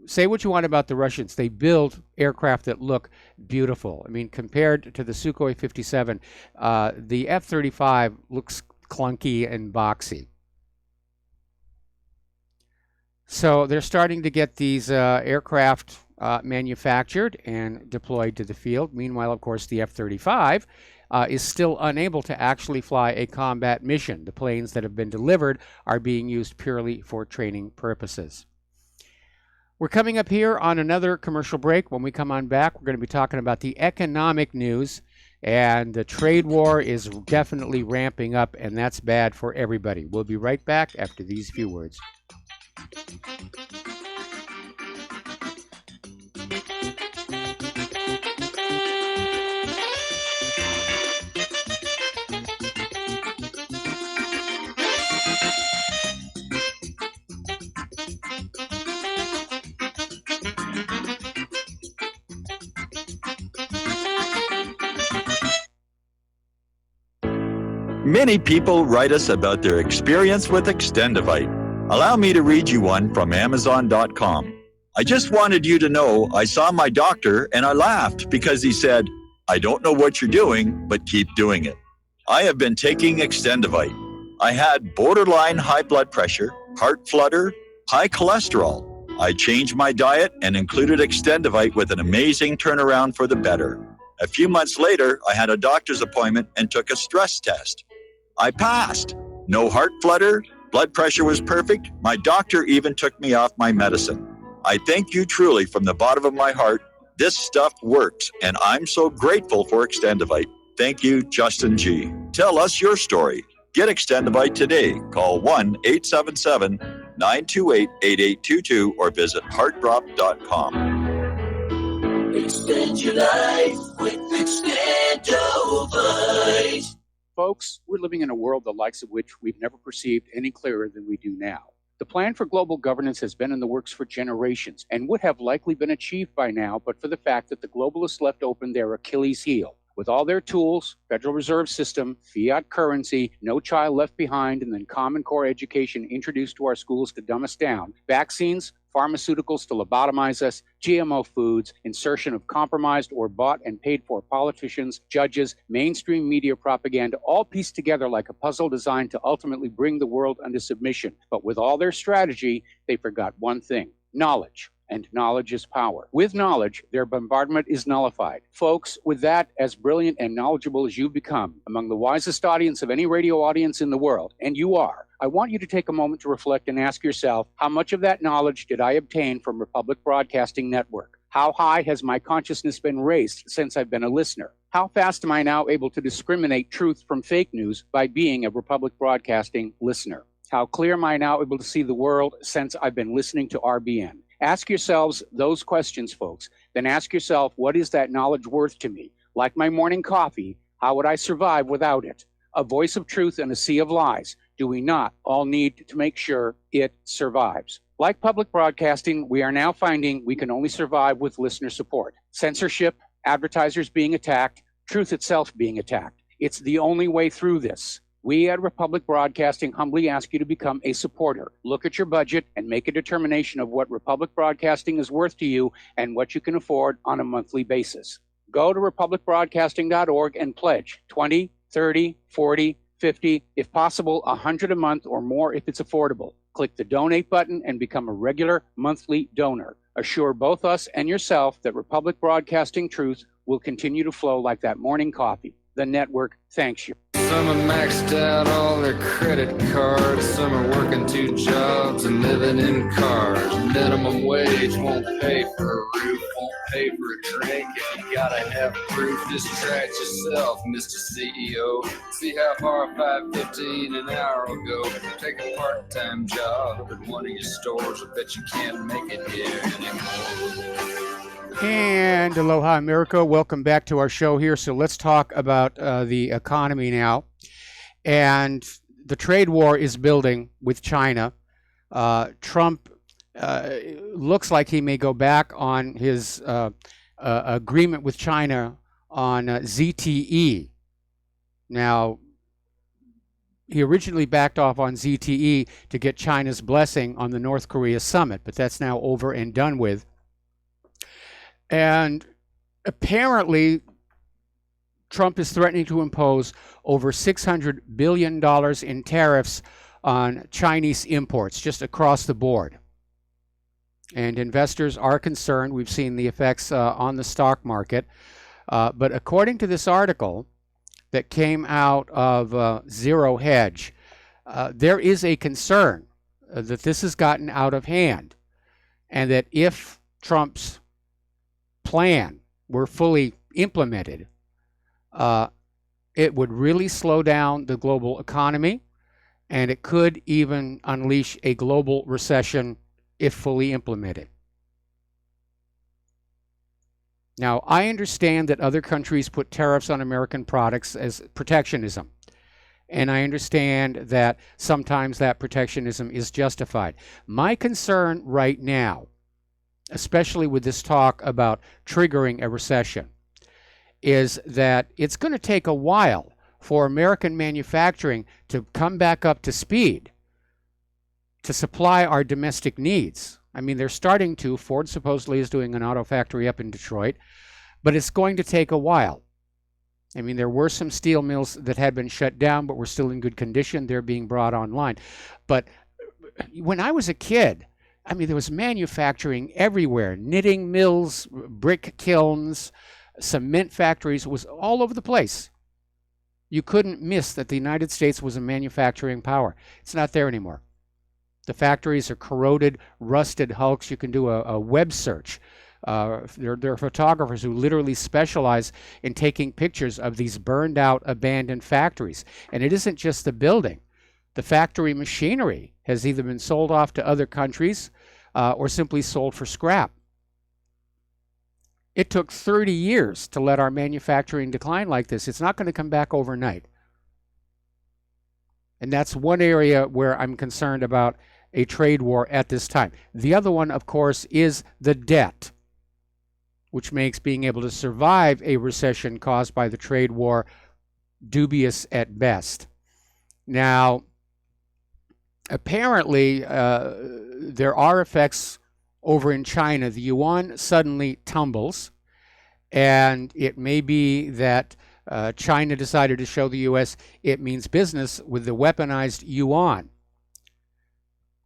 say what you want about the Russians. They build aircraft that look beautiful. I mean, compared to the Sukhoi 57, the F-35 looks clunky and boxy. So they're starting to get these aircraft manufactured and deployed to the field. Meanwhile, of course, the F-35 is still unable to actually fly a combat mission. The planes that have been delivered are being used purely for training purposes. We're coming up here on another commercial break. When we come on back, we're going to be talking about the economic news, and the trade war is definitely ramping up, and that's bad for everybody. We'll be right back after these few words. Many people write us about their experience with Extendivite. Allow me to read you one from Amazon.com. I just wanted you to know I saw my doctor and I laughed because he said, "I don't know what you're doing, but keep doing it." I have been taking Extendivite. I had borderline high blood pressure, heart flutter, high cholesterol. I changed my diet and included Extendivite with an amazing turnaround for the better. A few months later, I had a doctor's appointment and took a stress test. I passed. No heart flutter. Blood pressure was perfect. My doctor even took me off my medicine. I thank you truly from the bottom of my heart. This stuff works, and I'm so grateful for Extendivite. Thank you, Justin G. Tell us your story. Get Extendivite today. Call 1-877-928-8822 or visit heartdrop.com. Extend your life with Extendivite. Folks, we're living in a world the likes of which we've never perceived any clearer than we do now. The plan for global governance has been in the works for generations and would have likely been achieved by now, but for the fact that the globalists left open their Achilles heel. With all their tools, Federal Reserve System, fiat currency, no child left behind, and then Common Core education introduced to our schools to dumb us down, vaccines, pharmaceuticals to lobotomize us, GMO foods, insertion of compromised or bought and paid for politicians, judges, mainstream media propaganda, all pieced together like a puzzle designed to ultimately bring the world under submission. But with all their strategy, they forgot one thing: knowledge. And knowledge is power. With knowledge, their bombardment is nullified. Folks, with that, as brilliant and knowledgeable as you've become, among the wisest audience of any radio audience in the world, and you are, I want you to take a moment to reflect and ask yourself, how much of that knowledge did I obtain from Republic Broadcasting Network? How high has my consciousness been raised since I've been a listener? How fast am I now able to discriminate truth from fake news by being a Republic Broadcasting listener? How clear am I now able to see the world since I've been listening to RBN? Ask yourselves those questions, folks. Then ask yourself, what is that knowledge worth to me? Like my morning coffee, how would I survive without it? A voice of truth in a sea of lies. Do we not all need to make sure it survives? Like public broadcasting, we are now finding we can only survive with listener support. Censorship, advertisers being attacked, truth itself being attacked. It's the only way through this. We at Republic Broadcasting humbly ask you to become a supporter. Look at your budget and make a determination of what Republic Broadcasting is worth to you and what you can afford on a monthly basis. Go to republicbroadcasting.org and pledge $20, $30, $40, $50, if possible, $100 a month or more if it's affordable. Click the donate button and become a regular monthly donor. Assure both us and yourself that Republic Broadcasting truth will continue to flow like that morning coffee. The network thanks you. Some are maxed out all their credit cards. Some are working 2 jobs and living in cars. Minimum wage won't pay for a roof, won't pay for a drink. If you gotta have proof, distract yourself, Mr. CEO. See how far $5.15 an hour will go. Take a part-time job at one of your stores. I bet you can't make it here anymore. And aloha, America. Welcome back to our show here. So let's talk about the economy now. And the trade war is building with China. Trump looks like he may go back on his agreement with China on ZTE. Now, he originally backed off on ZTE to get China's blessing on the North Korea summit, but that's now over and done with. And apparently, Trump is threatening to impose over $600 billion in tariffs on Chinese imports just across the board. And investors are concerned. We've seen the effects on the stock market. But according to this article that came out of Zero Hedge, there is a concern that this has gotten out of hand, and that if Trump's plan were fully implemented, it would really slow down the global economy, and it could even unleash a global recession if fully implemented. Now, I understand that other countries put tariffs on American products as protectionism, and I understand that sometimes that protectionism is justified. My concern right now, especially with this talk about triggering a recession, is that it's going to take a while for American manufacturing to come back up to speed to supply our domestic needs. I mean, they're starting to. Ford supposedly is doing an auto factory up in Detroit, but it's going to take a while. I mean, there were some steel mills that had been shut down, but were still in good condition. They're being brought online. But when I was a kid, I mean, there was manufacturing everywhere. Knitting mills, brick kilns, cement factories, was all over the place. You couldn't miss that the United States was a manufacturing power. It's not there anymore. The factories are corroded, rusted hulks. You can do a web search. There are photographers who literally specialize in taking pictures of these burned out, abandoned factories. And it isn't just the building. The factory machinery has either been sold off to other countries or simply sold for scrap. It took 30 years to let our manufacturing decline like this. It's not going to come back overnight. And that's one area where I'm concerned about a trade war at this time. The other one, of course, is the debt, which makes being able to survive a recession caused by the trade war dubious at best. Now, apparently, there are effects over in China. The yuan suddenly tumbles, and it may be that China decided to show the U.S. it means business with the weaponized yuan.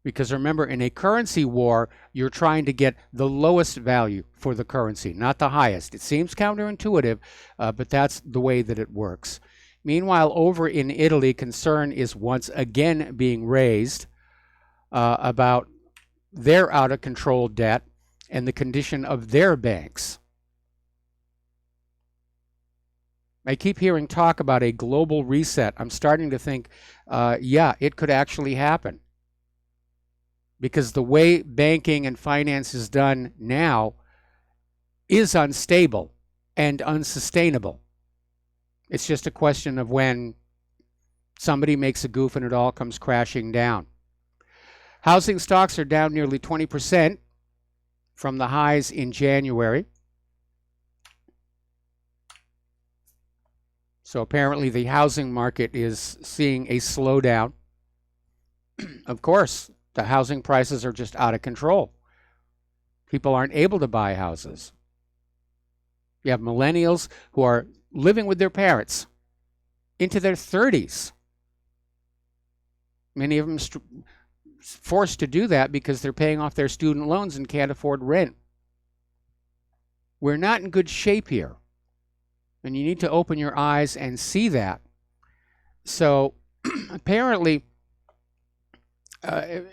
Because remember, in a currency war, you're trying to get the lowest value for the currency, not the highest. It seems counterintuitive, but that's the way that it works. Meanwhile, over in Italy, concern is once again being raised about their out-of-control debt and the condition of their banks. I keep hearing talk about a global reset. I'm starting to think, yeah, it could actually happen. Because the way banking and finance is done now is unstable and unsustainable. It's just a question of when somebody makes a goof and it all comes crashing down. Housing stocks are down nearly 20% from the highs in January. So apparently the housing market is seeing a slowdown. Of course, the housing prices are just out of control. People aren't able to buy houses. You have millennials who are living with their parents into their 30s. Many of them forced to do that because they're paying off their student loans and can't afford rent. We're not in good shape here. And you need to open your eyes and see that. So apparently,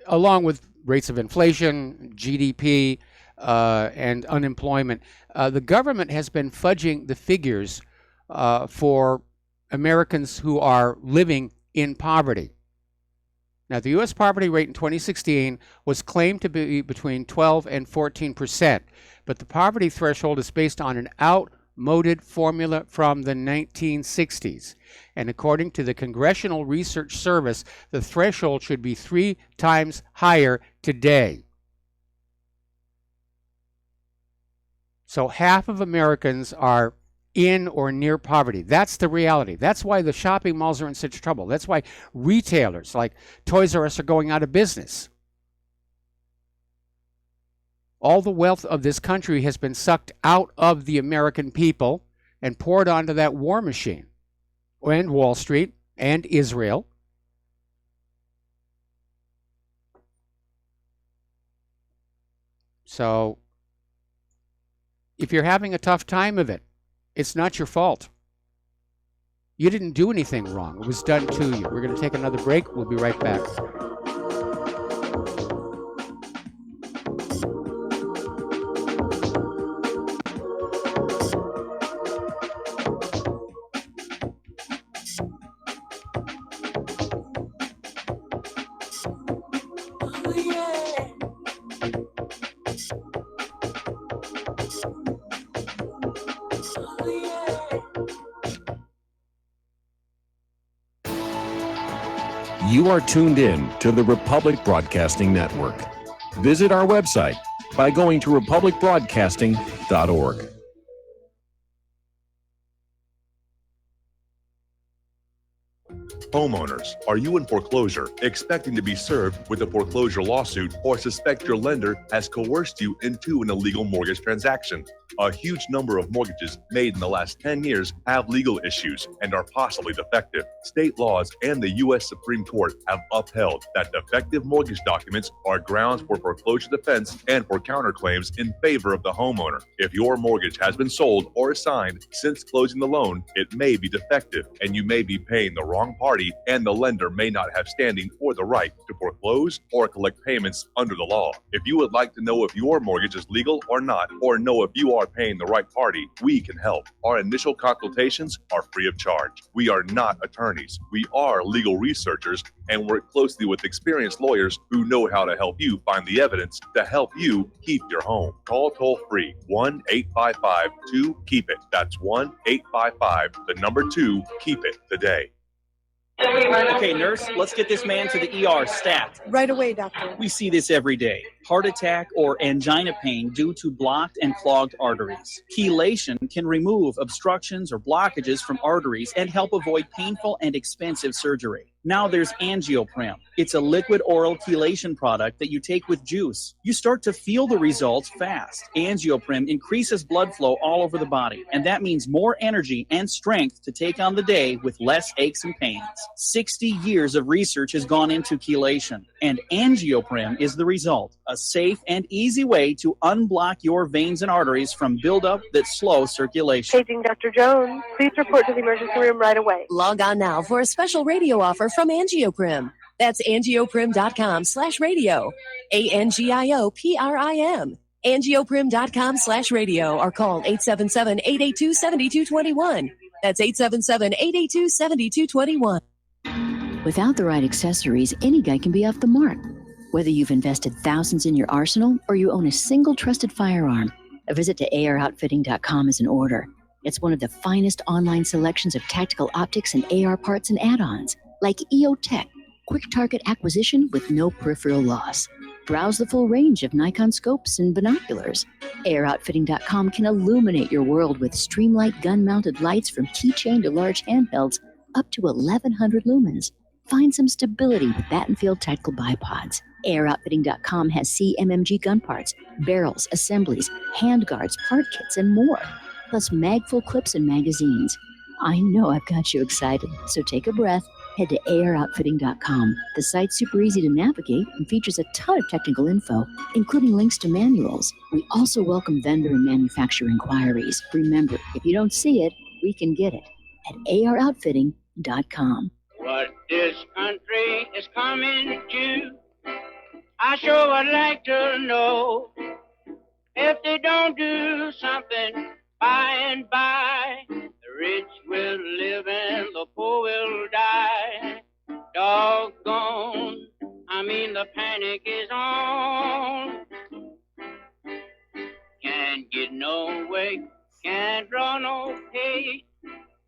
along with rates of inflation, GDP, and unemployment, the government has been fudging the figures for Americans who are living in poverty. Now, the U.S. poverty rate in 2016 was claimed to be between 12 and 14%, but the poverty threshold is based on an outmoded formula from the 1960s. And according to the Congressional Research Service, the threshold should be 3 times higher today. So half of Americans are in or near poverty. That's the reality. That's why the shopping malls are in such trouble. That's why retailers like Toys R Us are going out of business. All the wealth of this country has been sucked out of the American people and poured onto that war machine and Wall Street and Israel. So if you're having a tough time of it, it's not your fault. You didn't do anything wrong. It was done to you. We're going to take another break. We'll be right back. You are tuned in to the Republic Broadcasting Network. Visit our website by going to republicbroadcasting.org. Homeowners, are you in foreclosure, expecting to be served with a foreclosure lawsuit, or suspect your lender has coerced you into an illegal mortgage transaction? A huge number of mortgages made in the last 10 years have legal issues and are possibly defective. State laws and the U.S. Supreme Court have upheld that defective mortgage documents are grounds for foreclosure defense and for counterclaims in favor of the homeowner. If your mortgage has been sold or assigned since closing the loan, it may be defective and you may be paying the wrong party, and the lender may not have standing or the right to foreclose or collect payments under the law. If you would like to know if your mortgage is legal or not, or know if you are paying the right party, we can help. Our initial consultations are free of charge. We are not attorneys. We are legal researchers and work closely with experienced lawyers who know how to help you find the evidence to help you keep your home. Call toll free 1-855-2-KEEP-IT. That's 1-855-2-KEEP-IT today. Okay, nurse, let's get this man to the ER stat. Right away, doctor. We see this every day. Heart attack or angina pain due to blocked and clogged arteries. Chelation can remove obstructions or blockages from arteries and help avoid painful and expensive surgery. Now there's Angioprim. It's a liquid oral chelation product that you take with juice. You start to feel the results fast. Angioprim increases blood flow all over the body, and that means more energy and strength to take on the day with less aches and pains. 60 years of research has gone into chelation, and Angioprim is the result. A safe and easy way to unblock your veins and arteries from buildup that slow circulation. Paging Dr. Jones. Please report to the emergency room right away. Log on now for a special radio offer from Angioprim. That's angioprim.com/radio. ANGIOPRIM. Angioprim.com/radio or call 877-882-7221. That's 877-882-7221. Without the right accessories, any guy can be off the mark. Whether you've invested thousands in your arsenal or you own a single trusted firearm, a visit to AROutfitting.com is in order. It's one of the finest online selections of tactical optics and AR parts and add-ons, like EOTech, quick target acquisition with no peripheral loss. Browse the full range of Nikon scopes and binoculars. AROutfitting.com can illuminate your world with Streamlight gun-mounted lights from keychain to large handhelds up to 1,100 lumens. Find some stability with Battenfield tactical bipods. AirOutfitting.com has CMMG gun parts, barrels, assemblies, handguards, part kits, and more, plus magful clips and magazines. I know I've got you excited, so take a breath. Head to AirOutfitting.com. The site's super easy to navigate and features a ton of technical info, including links to manuals. We also welcome vendor and manufacturer inquiries. Remember, if you don't see it, we can get it at AirOutfitting.com. What this country is coming to, I sure would like to know. If they don't do something by and by, the rich will live and the poor will die. Doggone mean the panic is on. Can't get no way, can't draw no pay.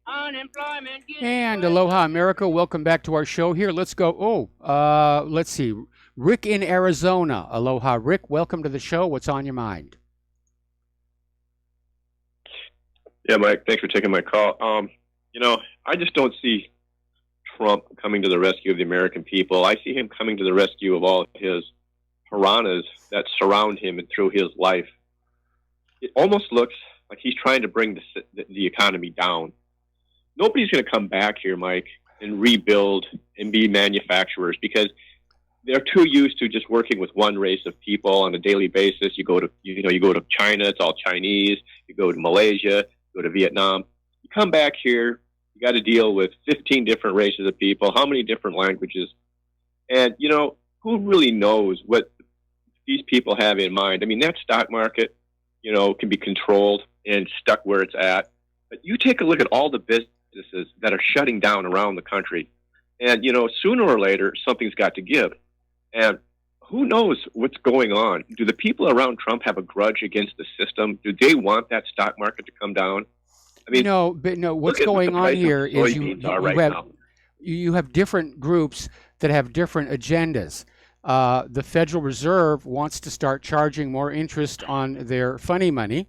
Unemployment gets And aloha, America. Welcome back to our show here. Let's go. Let's see. Rick in Arizona. Aloha, Rick. Welcome to the show. What's on your mind? Yeah, Mike, thanks for taking my call. I just don't see Trump coming to the rescue of the American people. I see him coming to the rescue of all his piranhas that surround him and through his life. It almost looks like he's trying to bring the economy down. Nobody's going to come back here, Mike, and rebuild and be manufacturers because they're too used to just working with one race of people on a daily basis. You go to China, it's all Chinese. You go to Malaysia, you go to Vietnam. You come back here, you got to deal with 15 different races of people, how many different languages. And, who really knows what these people have in mind? I mean, that stock market, can be controlled and stuck where it's at. But you take a look at all the businesses that are shutting down around the country. And, sooner or later, something's got to give. And who knows what's going on? Do the people around Trump have a grudge against the system? Do they want that stock market to come down? I mean, what's going on here is you have different groups that have different agendas. The Federal Reserve wants to start charging more interest on their funny money,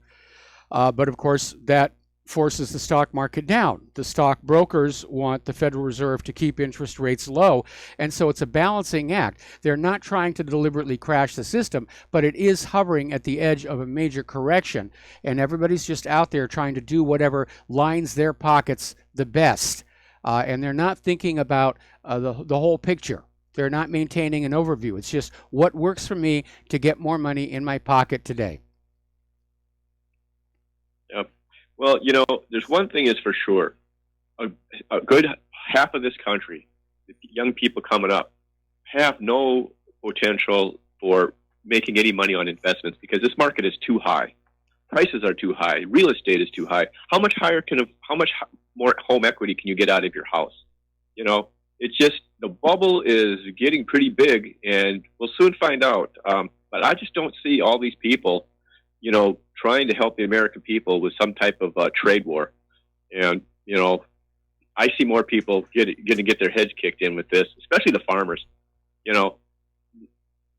but of course that forces the stock market down. The stock brokers want the Federal Reserve to keep interest rates low, and so it's a balancing act. They're not trying to deliberately crash the system, but it is hovering at the edge of a major correction, and everybody's just out there trying to do whatever lines their pockets the best, and they're not thinking about the whole picture. They're not maintaining an overview. It's just what works for me to get more money in my pocket today. Yep. Well, there's one thing is for sure. A good half of this country, the young people coming up, have no potential for making any money on investments because this market is too high. Prices are too high. Real estate is too high. How much more home equity can you get out of your house? It's just the bubble is getting pretty big, and we'll soon find out. But I just don't see all these people, trying to help the American people with some type of trade war. And, I see more people going to get their heads kicked in with this, especially the farmers.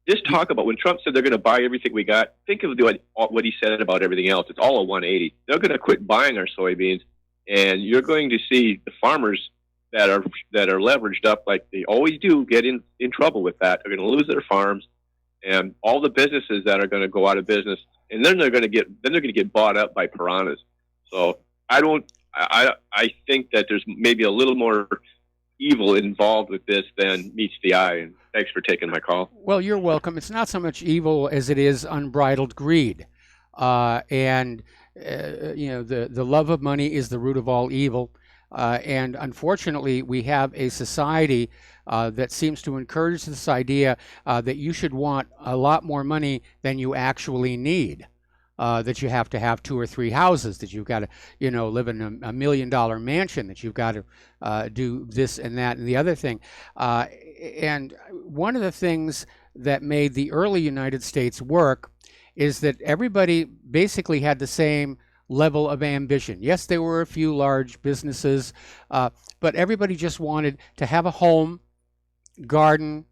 Just talk about when Trump said they're going to buy everything we got. Think of what he said about everything else. It's all a 180. They're going to quit buying our soybeans, and you're going to see the farmers that are leveraged up like they always do get in trouble with that. They're going to lose their farms, and all the businesses that are going to go out of business, and then they're going to get bought up by piranhas. So I think that there's maybe a little more evil involved with this than meets the eye. And thanks for taking my call. Well, you're welcome. It's not so much evil as it is unbridled greed, and the love of money is the root of all evil. And unfortunately, we have a society that seems to encourage this idea that you should want a lot more money than you actually need, that you have to have 2 or 3 houses, that you've got to, live in a $1 million mansion, that you've got to do this and that and the other thing. And one of the things that made the early United States work is that everybody basically had the same level of ambition. Yes, there were a few large businesses, but everybody just wanted to have a home, garden,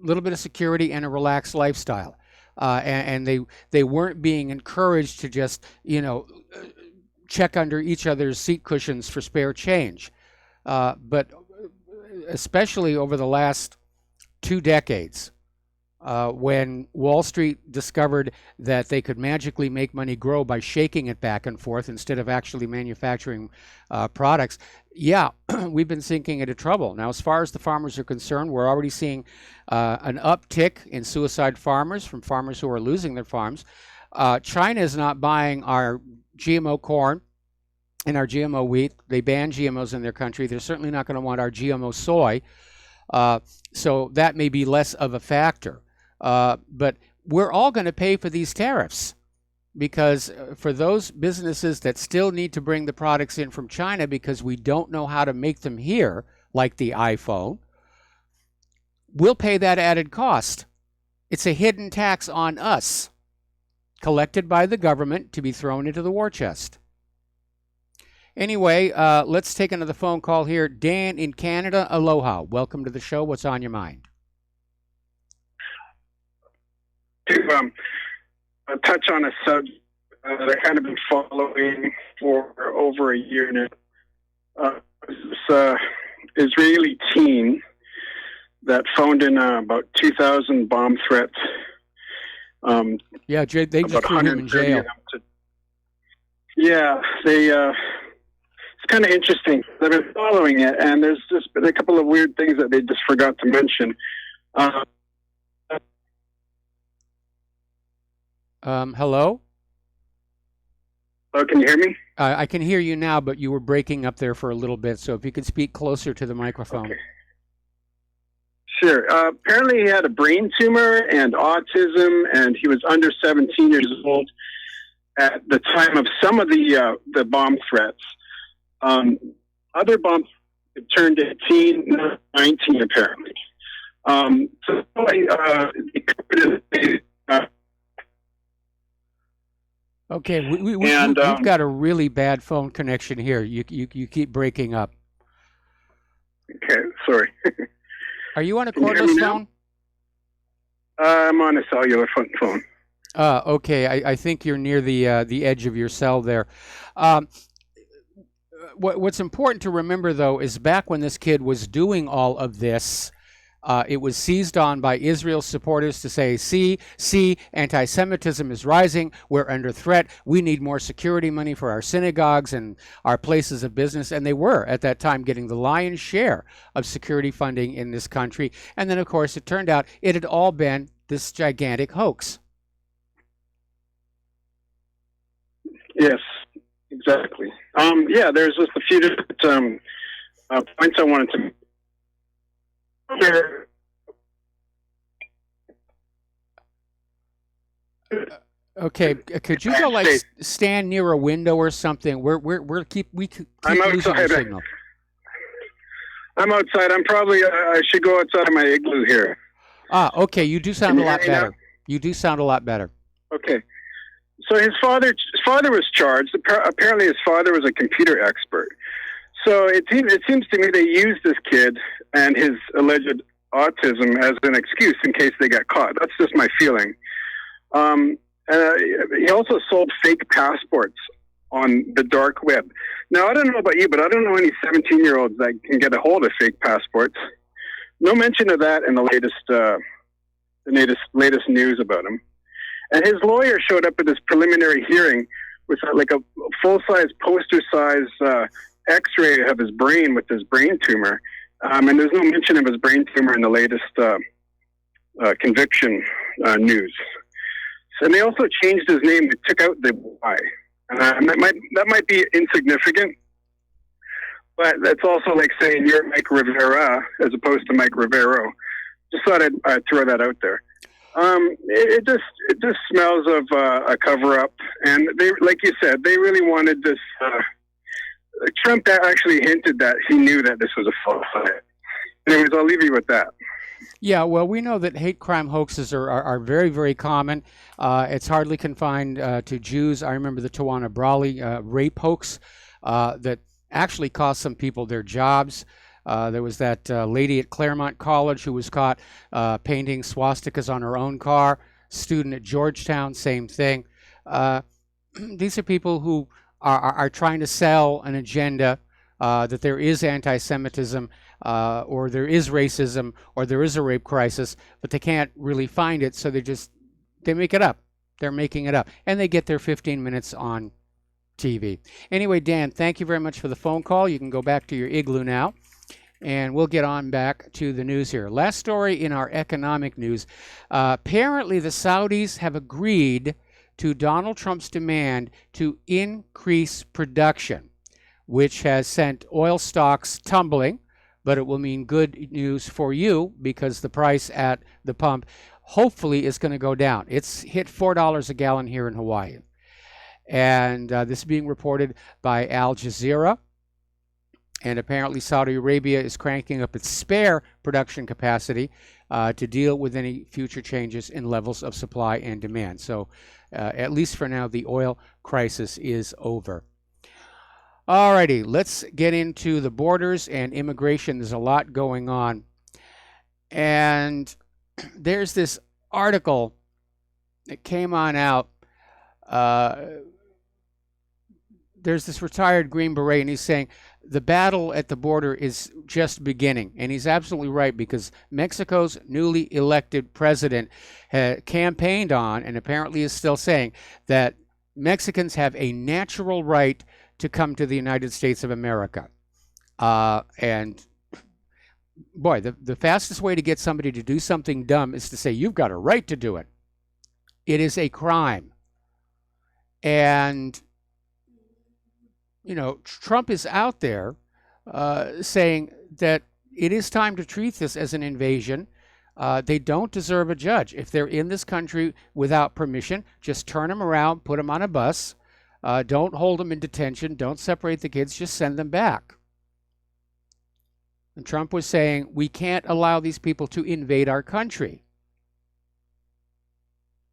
a little bit of security, and a relaxed lifestyle. And they weren't being encouraged to just, check under each other's seat cushions for spare change. But especially over the last 2 decades, when Wall Street discovered that they could magically make money grow by shaking it back and forth instead of actually manufacturing products, we've been sinking into trouble. Now, as far as the farmers are concerned, we're already seeing an uptick in suicide farmers from farmers who are losing their farms. China is not buying our GMO corn and our GMO wheat. They ban GMOs in their country. They're certainly not going to want our GMO soy. So that may be less of a factor. But we're all going to pay for these tariffs because for those businesses that still need to bring the products in from China because we don't know how to make them here, like the iPhone, we'll pay that added cost. It's a hidden tax on us, collected by the government to be thrown into the war chest. Anyway, let's take another phone call here. Dan in Canada, aloha. Welcome to the show. What's on your mind? To touch on a subject that I've kind of been following for over a year now. This Israeli teen that phoned in about 2,000 bomb threats. Yeah, they just threw him in jail. It's kind of interesting. I've been following it, and there's just been a couple of weird things that they just forgot to mention. Hello? Oh, can you hear me? I can hear you now, but you were breaking up there for a little bit, so if you could speak closer to the microphone. Okay. Sure. Apparently he had a brain tumor and autism, and he was under 17 years old at the time of some of the bomb threats. Other bombs turned 18, 19 apparently. Okay, we've got a really bad phone connection here. You keep breaking up. Okay, sorry. Are you on a cordless phone? I'm on a cellular phone. Okay, I think you're near the edge of your cell there. What's important to remember, though, is back when this kid was doing all of this, it was seized on by Israel supporters to say, see, anti-Semitism is rising, we're under threat, we need more security money for our synagogues and our places of business. And they were, at that time, getting the lion's share of security funding in this country. And then, of course, it turned out it had all been this gigantic hoax. Yes, exactly. There's just a few different points I wanted to make. Okay, could you go stand near a window or something? We keep losing the signal. I'm outside. I'm probably I should go outside of my igloo here. Okay. You do sound a lot better. You do sound a lot better. Okay. So his father was charged. Apparently, his father was a computer expert. So it seems to me they used this kid and his alleged autism as an excuse in case they got caught. That's just my feeling. He also sold fake passports on the dark web. Now, I don't know about you, but I don't know any 17-year-olds that can get a hold of fake passports. No mention of that in the latest news about him. And his lawyer showed up at this preliminary hearing with like a full-size, poster-size X-ray of his brain with his brain tumor. And there's no mention of his brain tumor in the latest conviction news. And they also changed his name. They took out the Y. And that might be insignificant, but that's also like saying you're Mike Rivera as opposed to Mike Rivero. Just thought I'd throw that out there. It just smells of a cover-up, and they, like you said, they really wanted this. Trump actually hinted that he knew that this was a false flag. Anyways, I'll leave you with that. Yeah, well, we know that hate crime hoaxes are very, very common. It's hardly confined to Jews. I remember the Tawana Brawley rape hoax that actually cost some people their jobs. There was that lady at Claremont College who was caught painting swastikas on her own car. Student at Georgetown, same thing. These are people who are trying to sell an agenda that there is anti-Semitism or there is racism or there is a rape crisis, but they can't really find it, so they make it up. They're making it up. And they get their 15 minutes on TV. Anyway, Dan, thank you very much for the phone call. You can go back to your igloo now. And we'll get on back to the news here. Last story in our economic news. Apparently, the Saudis have agreed to Donald Trump's demand to increase production, which has sent oil stocks tumbling, but it will mean good news for you because the price at the pump hopefully is going to go down. It's hit $4 a gallon here in Hawaii. And this is being reported by Al Jazeera. And apparently Saudi Arabia is cranking up its spare production capacity to deal with any future changes in levels of supply and demand. So at least for now, the oil crisis is over. All righty, let's get into the borders and immigration. There's a lot going on. And there's this article that came on out. There's this retired Green Beret, and he's saying the battle at the border is just beginning. And he's absolutely right, because Mexico's newly elected president campaigned on, and apparently is still saying, that Mexicans have a natural right to come to the United States of America. And boy, the fastest way to get somebody to do something dumb is to say, you've got a right to do it. It is a crime. And, you know, Trump is out there saying that it is time to treat this as an invasion. They don't deserve a judge. If they're in this country without permission, just turn them around, put them on a bus. Don't hold them in detention. Don't separate the kids. Just send them back. And Trump was saying, we can't allow these people to invade our country.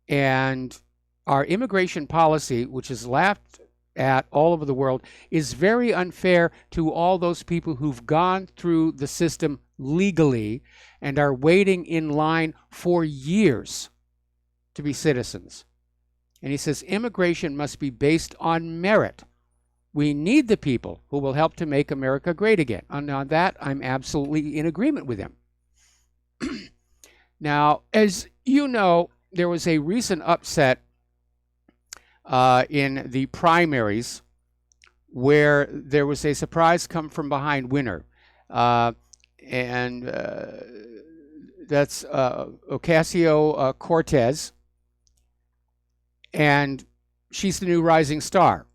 And our immigration policy, which is laughed at all over the world, is very unfair to all those people who've gone through the system legally and are waiting in line for years to be citizens. And he says immigration must be based on merit. We need the people who will help to make America great again. And on that, I'm absolutely in agreement with him. Now, as you know, there was a recent upset in the primaries where there was a surprise come from behind winner. And that's Ocasio-Cortez. And she's the new rising star.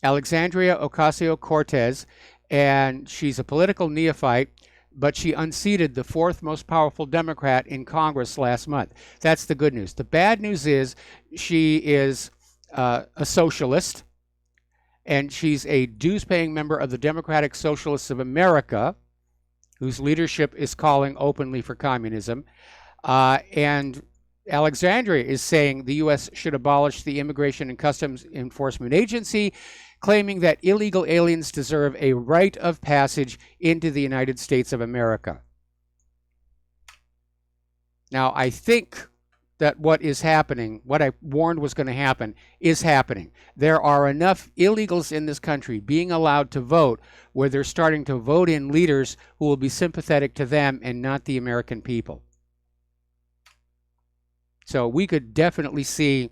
Alexandria Ocasio-Cortez, and she's a political neophyte, but she unseated the fourth most powerful Democrat in Congress last month. That's the good news. The bad news is she is a socialist, and she's a dues-paying member of the Democratic Socialists of America, whose leadership is calling openly for communism. And Alexandria is saying the U.S. should abolish the Immigration and Customs Enforcement Agency, claiming that illegal aliens deserve a rite of passage into the United States of America. Now, I think that what is happening, what I warned was going to happen, is happening. There are enough illegals in this country being allowed to vote where they're starting to vote in leaders who will be sympathetic to them and not the American people. So we could definitely see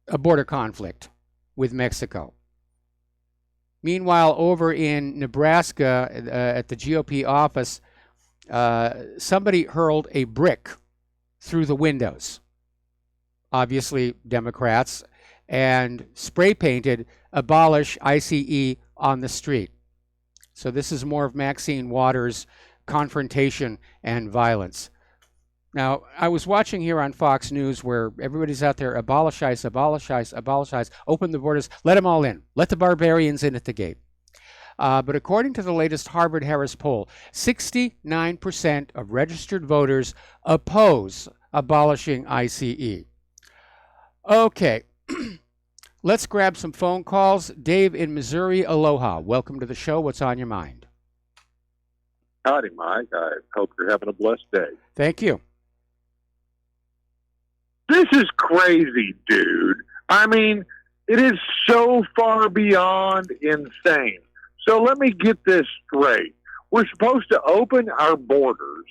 a border conflict with Mexico. Meanwhile, over in Nebraska, at the GOP office, somebody hurled a brick through the windows, obviously Democrats, and spray painted "Abolish ICE" on the street. So this is more of Maxine Waters' confrontation and violence. Now, I was watching here on Fox News where everybody's out there, abolish ICE, abolish ICE, abolish ICE, open the borders, let them all in, let the barbarians in at the gate. But according to the latest Harvard-Harris poll, 69% of registered voters oppose abolishing ICE. Okay, let's grab some phone calls. Dave in Missouri, aloha. Welcome to the show. What's on your mind? Howdy, Mike. I hope you're having a blessed day. Thank you. This is crazy, dude. I mean, it is so far beyond insane. So let me get this straight. We're supposed to open our borders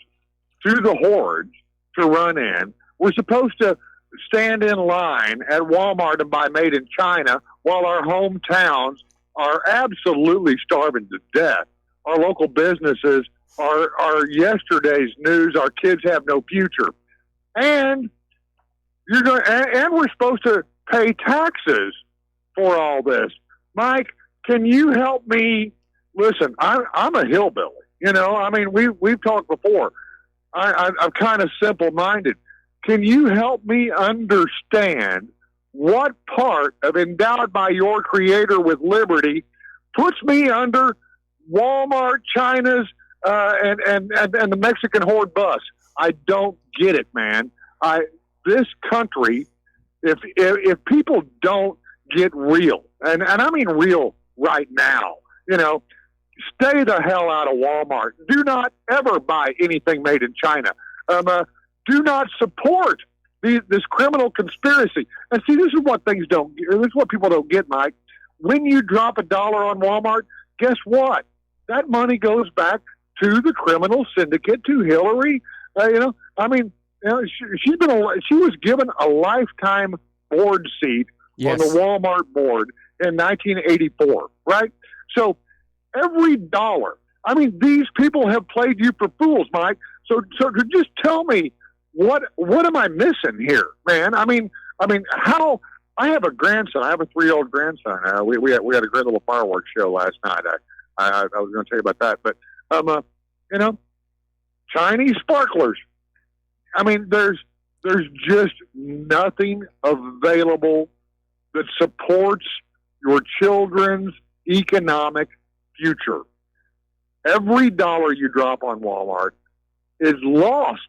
to the hordes to run in. We're supposed to stand in line at Walmart and buy made in China while our hometowns are absolutely starving to death. Our local businesses are yesterday's news. Our kids have no future. And and we're supposed to pay taxes for all this. Mike, can you help me? Listen, I'm a hillbilly. You know, I mean, we've talked before. I'm kind of simple-minded. Can you help me understand what part of endowed by your Creator with liberty puts me under Walmart, China's and the Mexican horde bus. I don't get it, man. This country, if people don't get real, and I mean real right now, stay the hell out of Walmart. Do not ever buy anything made in China. Do not support this criminal conspiracy. And see, this is what this is what people don't get, Mike. When you drop $1 on Walmart, guess what? That money goes back to the criminal syndicate, to Hillary. She was given a lifetime board seat on the Walmart board in 1984, right? So every dollar. I mean, these people have played you for fools, Mike. So to just tell me what am I missing here, man? I mean, how? I have a grandson. I have a 3-year-old grandson. We had a great little fireworks show last night. I was going to tell you about that, but Chinese sparklers. I mean, there's just nothing available that supports your children's economic future. Every dollar you drop on Walmart is lost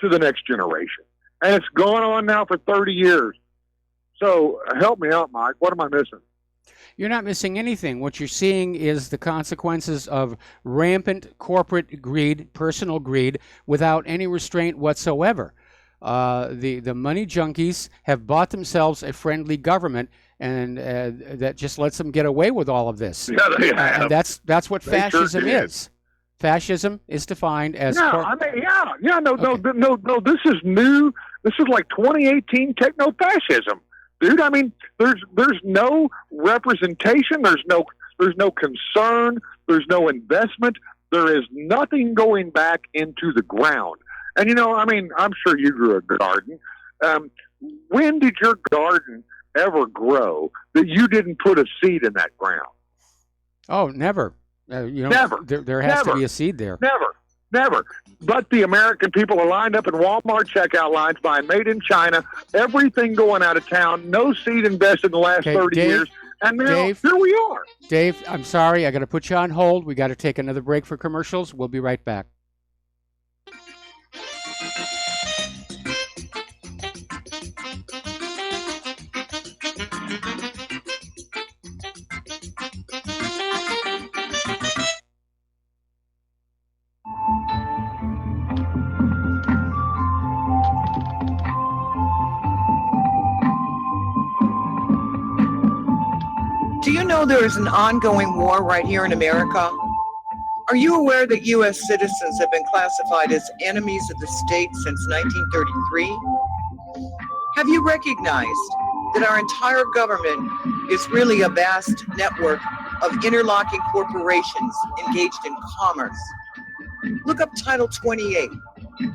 to the next generation. And it's gone on now for 30 years. So help me out, Mike. What am I missing? You're not missing anything. What you're seeing is the consequences of rampant corporate greed, personal greed, without any restraint whatsoever. The money junkies have bought themselves a friendly government, and that just lets them get away with all of this. Yeah, they have. And that's what They fascism sure did. is. Fascism is defined as No, this is new. This is like 2018 techno-fascism, dude. I mean, there's no representation. There's no concern. There's no investment. There is nothing going back into the ground. And I'm sure you grew a garden. When did your garden ever grow that you didn't put a seed in that ground? Oh, never. Never. There has to be a seed there. Never. But the American people are lined up in Walmart checkout lines buying made in China, everything going out of town, no seed invested in the last 30 years. And now here we are. Dave, I'm sorry. I got to put you on hold. We got to take another break for commercials. We'll be right back. Do you know there is an ongoing war right here in America? Are you aware that U.S. citizens have been classified as enemies of the state since 1933? Have you recognized that our entire government is really a vast network of interlocking corporations engaged in commerce? Look up Title 28,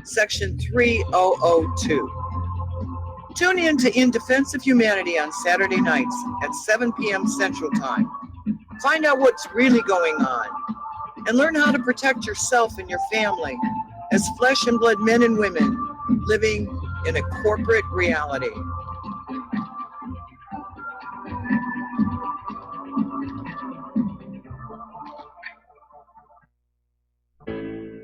Section 3002. Tune in to In Defense of Humanity on Saturday nights at 7 p.m. Central Time. Find out what's really going on and learn how to protect yourself and your family as flesh and blood men and women living in a corporate reality.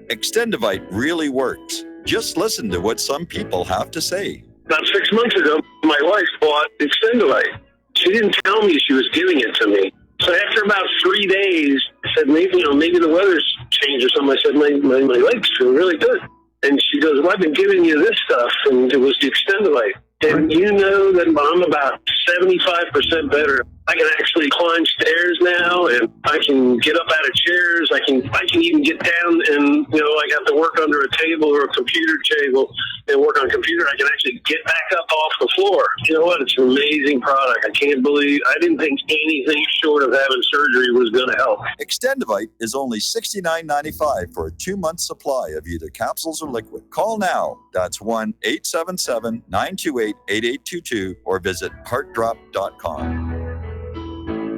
Extendivite really works. Just listen to what some people have to say. About 6 months ago, my wife bought Extendivite. She didn't tell me she was giving it to me. So after about 3 days, I said, maybe the weather's changed or something. I said, my legs feel really good. And she goes, well, I've been giving you this stuff. And it was the Extendivite. And you know that I'm about 75% better. I can actually climb stairs now, and I can get up out of chairs. I can even get down, and I have to work under a table or a computer table and work on a computer. I can actually get back up off the floor. You know what? It's an amazing product. I can't believe I didn't think anything short of having surgery was going to help. Extendivite is only $69.95 for a 2-month supply of either capsules or liquid. Call now. That's 1-877-928-8822 or visit heartdrop.com.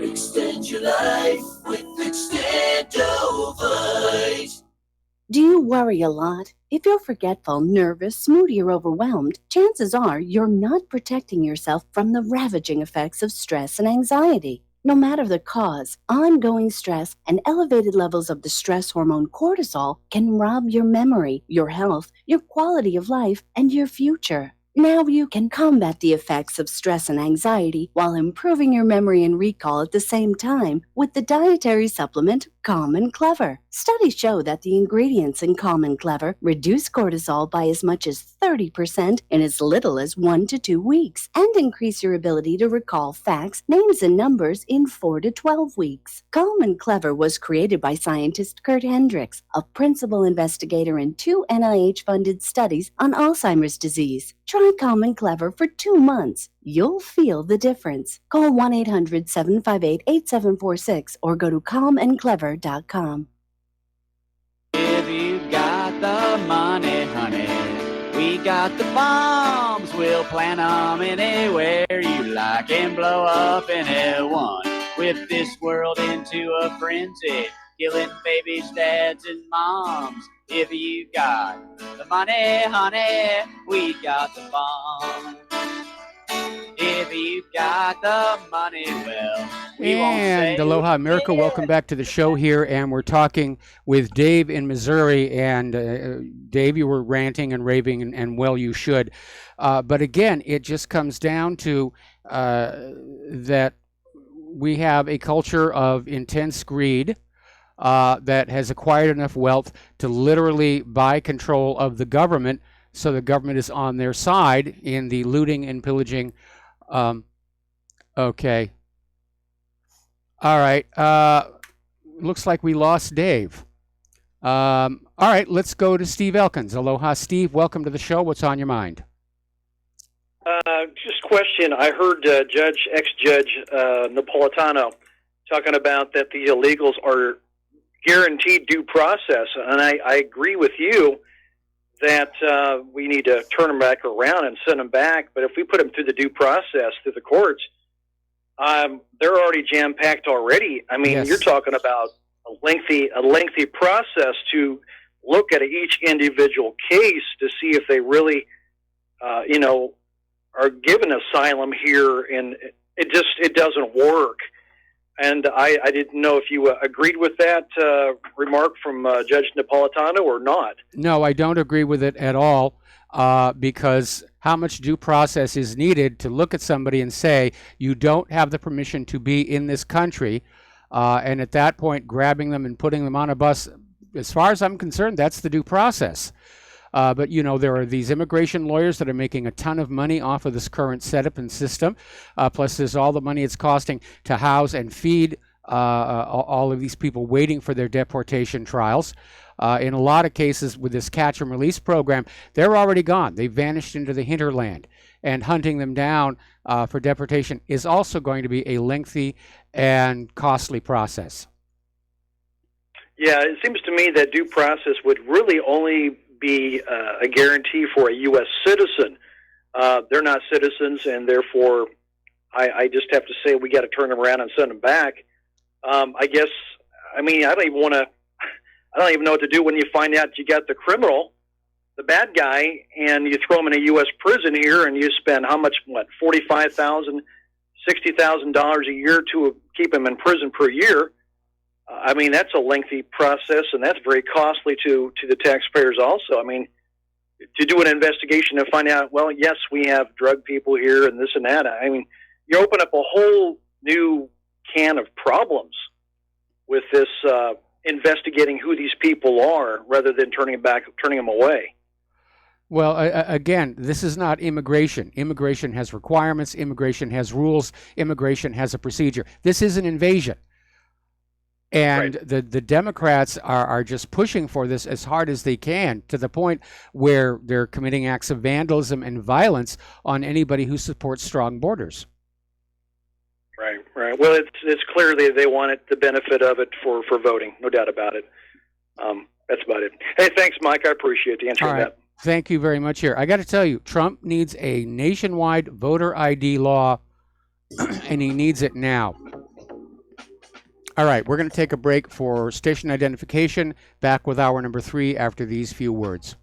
Extend your life with Extendovite. Do you worry a lot? If you're forgetful, nervous, moody, or overwhelmed, chances are you're not protecting yourself from the ravaging effects of stress and anxiety. No matter the cause, ongoing stress and elevated levels of the stress hormone cortisol can rob your memory, your health, your quality of life, and your future. Now you can combat the effects of stress and anxiety while improving your memory and recall at the same time with the dietary supplement Calm and Clever. Studies show that the ingredients in Calm and Clever reduce cortisol by as much as 30% in as little as 1 to 2 weeks and increase your ability to recall facts, names, and numbers in 4 to 12 weeks. Calm and Clever was created by scientist Kurt Hendricks, a principal investigator in 2 NIH-funded studies on Alzheimer's disease. Try Calm and Clever for 2 months. You'll feel the difference. Call 1-800-758-8746 or go to calmandclever.com. If you got the money, honey, we got the bombs. We'll plant 'em anywhere you like and blow up anyone. Whip this world into a frenzy, killing babies, dads, and moms. If you got the money, honey, we got the bombs. If you got the money, well, we won't say. And Aloha America, welcome back to the show here, and we're talking with Dave in Missouri. And Dave, you were ranting and raving, and well, you should. But again, it just comes down to that we have a culture of intense greed that has acquired enough wealth to literally buy control of the government, so the government is on their side in the looting and pillaging. Okay. All right. Looks like we lost Dave. All right, let's go to Steve Elkins. Aloha, Steve. Welcome to the show. What's on your mind? Just a question. I heard ex-judge Napolitano talking about that the illegals are guaranteed due process, and I agree with you that we need to turn them back around and send them back. But if we put them through the due process, through the courts, they're already jam-packed already. I mean, Yes. You're talking about a lengthy process to look at each individual case to see if they really, are given asylum here, and it doesn't work. And I didn't know if you agreed with that remark from Judge Napolitano or not. No, I don't agree with it at all, because how much due process is needed to look at somebody and say, you don't have the permission to be in this country, and at that point, grabbing them and putting them on a bus, as far as I'm concerned, that's the due process. But, there are these immigration lawyers that are making a ton of money off of this current setup and system. Plus, there's all the money it's costing to house and feed all of these people waiting for their deportation trials. In a lot of cases with this catch and release program, they're already gone. They've vanished into the hinterland. And hunting them down for deportation is also going to be a lengthy and costly process. Yeah, it seems to me that due process would really only be a guarantee for a U.S. citizen. They're not citizens, and therefore I just have to say we got to turn them around and send them back. I don't even know what to do when you find out you got the criminal, the bad guy, and you throw him in a U.S. prison here, and you spend how much, $45,000, $60,000 a year to keep him in prison per year. That's a lengthy process, and that's very costly to the taxpayers also. To do an investigation and find out, well, yes, we have drug people here and this and that. You open up a whole new can of problems with this investigating who these people are rather than turning them away. Well, again, this is not immigration. Immigration has requirements. Immigration has rules. Immigration has a procedure. This is an invasion. And right. the Democrats are just pushing for this as hard as they can, to the point where they're committing acts of vandalism and violence on anybody who supports strong borders. Right. Well, it's clear they want the benefit of it for voting, no doubt about it. That's about it. Hey, thanks, Mike. I appreciate the answer to that. Thank you very much here. I got to tell you, Trump needs a nationwide voter ID law, and he needs it now. All right, we're going to take a break for station identification. Back with hour number 3 after these few words.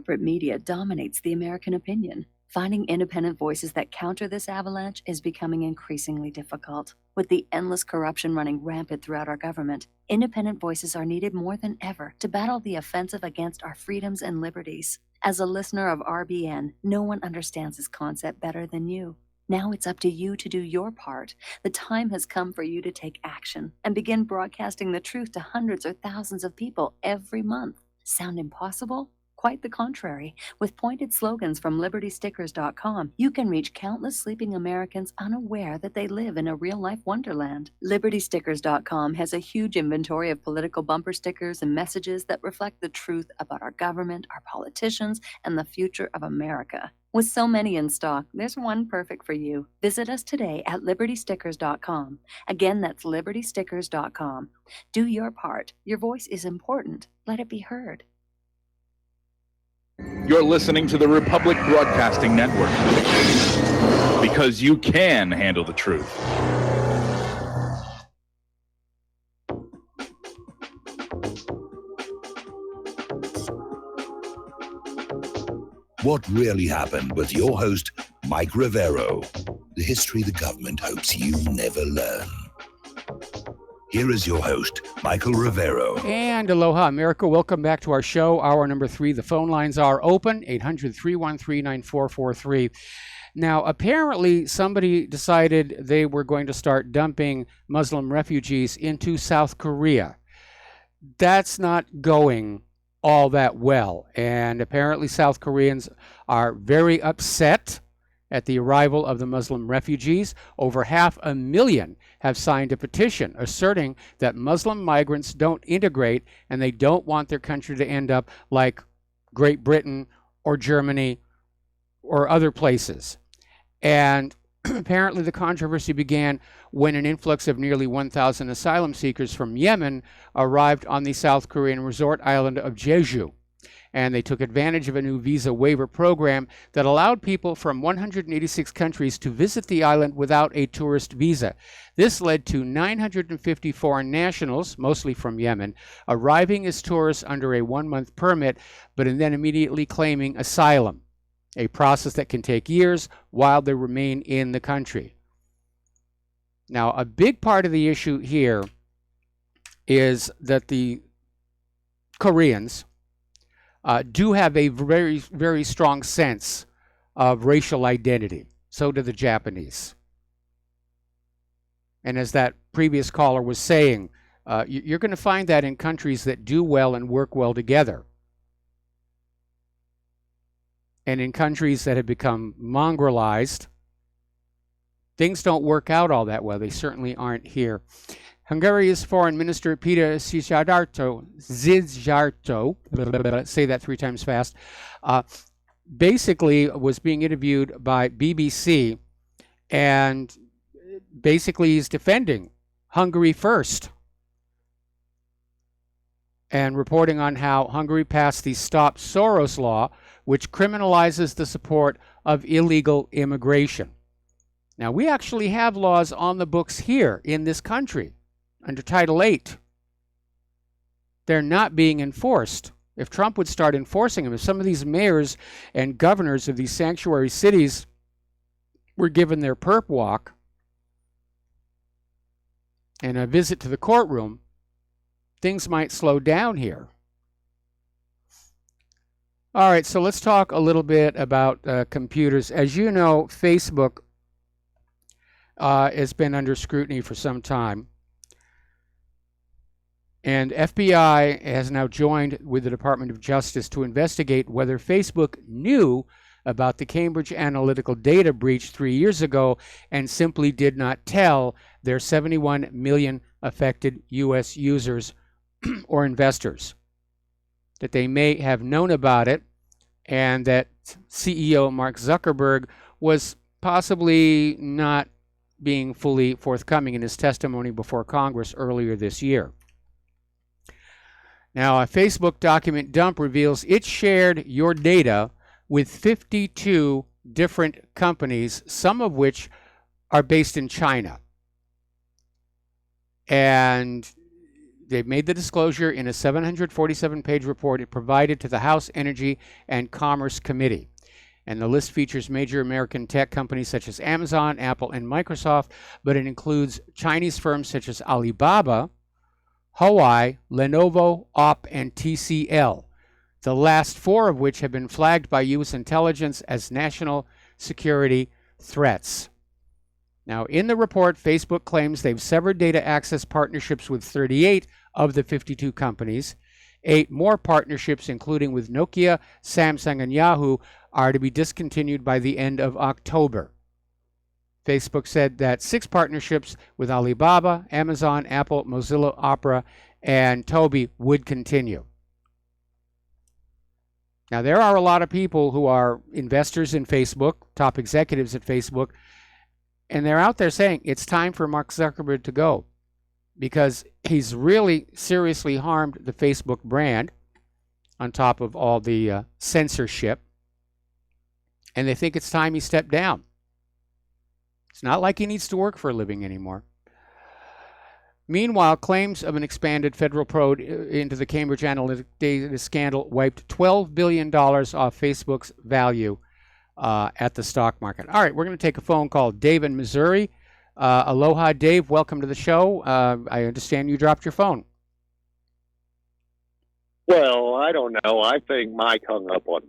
corporate media dominates the American opinion. Finding independent voices that counter this avalanche is becoming increasingly difficult. With the endless corruption running rampant throughout our government, independent voices are needed more than ever to battle the offensive against our freedoms and liberties. As a listener of RBN, no one understands this concept better than you. Now it's up to you to do your part. The time has come for you to take action and begin broadcasting the truth to hundreds or thousands of people every month. Sound impossible? Quite the contrary. With pointed slogans from LibertyStickers.com, you can reach countless sleeping Americans unaware that they live in a real-life wonderland. LibertyStickers.com has a huge inventory of political bumper stickers and messages that reflect the truth about our government, our politicians, and the future of America. With so many in stock, there's one perfect for you. Visit us today at LibertyStickers.com. Again, that's LibertyStickers.com. Do your part. Your voice is important. Let it be heard. You're listening to the Republic Broadcasting Network, because you can handle the truth. What Really Happened with your host, Mike Rivero. The history the government hopes you never learn. Here is your host, Michael Rivero. And aloha, America. Welcome back to our show, hour number 3. The phone lines are open, 800-313-9443. Now, apparently, somebody decided they were going to start dumping Muslim refugees into South Korea. That's not going all that well. And apparently, South Koreans are very upset at the arrival of the Muslim refugees. Over 500,000 have signed a petition asserting that Muslim migrants don't integrate and they don't want their country to end up like Great Britain or Germany or other places. And apparently the controversy began when an influx of nearly 1,000 asylum seekers from Yemen arrived on the South Korean resort island of Jeju. And they took advantage of a new visa waiver program that allowed people from 186 countries to visit the island without a tourist visa. This led to 950 foreign nationals, mostly from Yemen, arriving as tourists under a 1-month permit, but then immediately claiming asylum, a process that can take years while they remain in the country. Now, a big part of the issue here is that the Koreans do have a very, very strong sense of racial identity. So do the Japanese. And as that previous caller was saying, you're going to find that in countries that do well and work well together. And in countries that have become mongrelized, things don't work out all that well. They certainly aren't here. Hungary's Foreign Minister Peter Szijjártó, say that 3 times fast, basically was being interviewed by BBC, and basically he's defending Hungary first and reporting on how Hungary passed the Stop Soros law, which criminalizes the support of illegal immigration. Now, we actually have laws on the books here in this country under Title VIII. They're not being enforced. If Trump would start enforcing them, if some of these mayors and governors of these sanctuary cities were given their perp walk and a visit to the courtroom, things might slow down here. All right, so let's talk a little bit about computers. As you know, Facebook has been under scrutiny for some time. And FBI has now joined with the Department of Justice to investigate whether Facebook knew about the Cambridge Analytica data breach 3 years ago and simply did not tell their 71 million affected U.S. users or investors. That they may have known about it, and that CEO Mark Zuckerberg was possibly not being fully forthcoming in his testimony before Congress earlier this year. Now, a Facebook document dump reveals it shared your data with 52 different companies, some of which are based in China. And they've made the disclosure in a 747-page report it provided to the House Energy and Commerce Committee. And the list features major American tech companies such as Amazon, Apple, and Microsoft, but it includes Chinese firms such as Alibaba, Huawei, Lenovo, OP, and TCL, the last four of which have been flagged by U.S. intelligence as national security threats. Now, in the report, Facebook claims they've severed data access partnerships with 38 of the 52 companies. 8 more partnerships, including with Nokia, Samsung, and Yahoo, are to be discontinued by the end of October. Facebook said that 6 partnerships with Alibaba, Amazon, Apple, Mozilla, Opera, and Toby would continue. Now, there are a lot of people who are investors in Facebook, top executives at Facebook, and they're out there saying it's time for Mark Zuckerberg to go because he's really seriously harmed the Facebook brand on top of all the censorship, and they think it's time he stepped down. It's not like he needs to work for a living anymore. Meanwhile, claims of an expanded federal probe into the Cambridge Analytica data scandal wiped $12 billion off Facebook's value at the stock market. All right, we're going to take a phone call. Dave in Missouri. Aloha, Dave. Welcome to the show. I understand you dropped your phone. Well, I don't know. I think Mike hung up on me.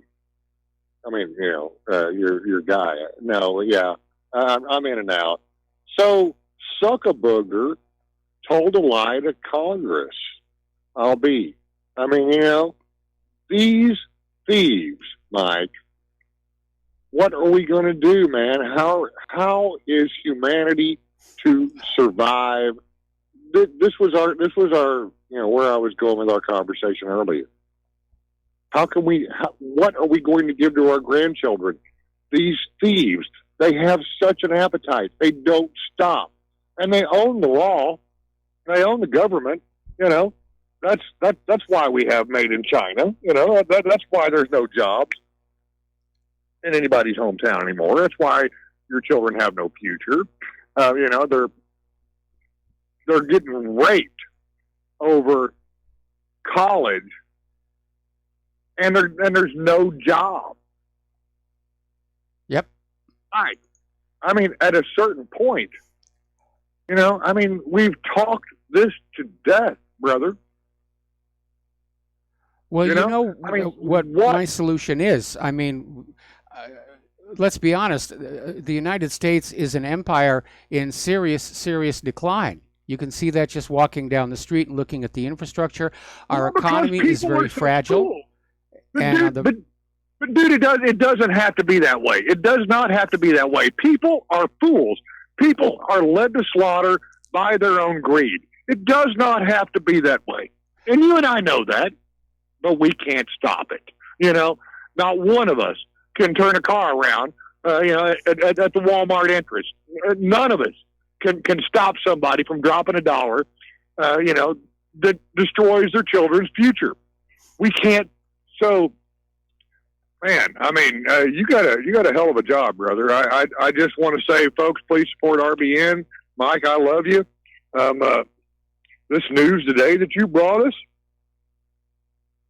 I mean, your guy. No, yeah. I'm in and out. So Zuckerberg told a lie to Congress. I mean, these thieves, Mike. What are we going to do, man? How is humanity to survive? This was our where I was going with our conversation earlier. What are we going to give to our grandchildren? These thieves, they have such an appetite. They don't stop. And they own the law. They own the government. That's why we have Made in China. That's why there's no jobs in anybody's hometown anymore. That's why your children have no future. They're getting raped over college, and there's no job. Yep. Right. I mean, at a certain point, we've talked this to death, brother. Well, what my solution is. I mean, let's be honest. The United States is an empire in serious decline. You can see that just walking down the street and looking at the infrastructure. Our economy is very fragile. But dude, it doesn't have to be that way. It does not have to be that way. People are fools. People are led to slaughter by their own greed. It does not have to be that way. And you and I know that, but we can't stop it. Not one of us can turn a car around, at the Walmart entrance. None of us can stop somebody from dropping a dollar, that destroys their children's future. We can't. So, man, you got a hell of a job, brother. I just want to say, folks, please support RBN. Mike, I love you. This news today that you brought us,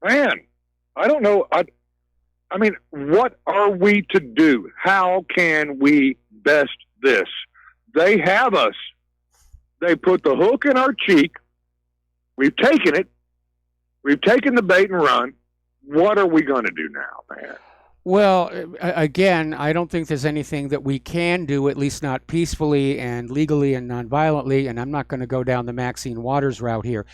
man, I don't know. I mean, what are we to do? How can we best this? They have us. They put the hook in our cheek. We've taken it. We've taken the bait and run. What are we going to do now, man? Well, again, I don't think there's anything that we can do, at least not peacefully and legally and nonviolently, and I'm not going to go down the Maxine Waters route here.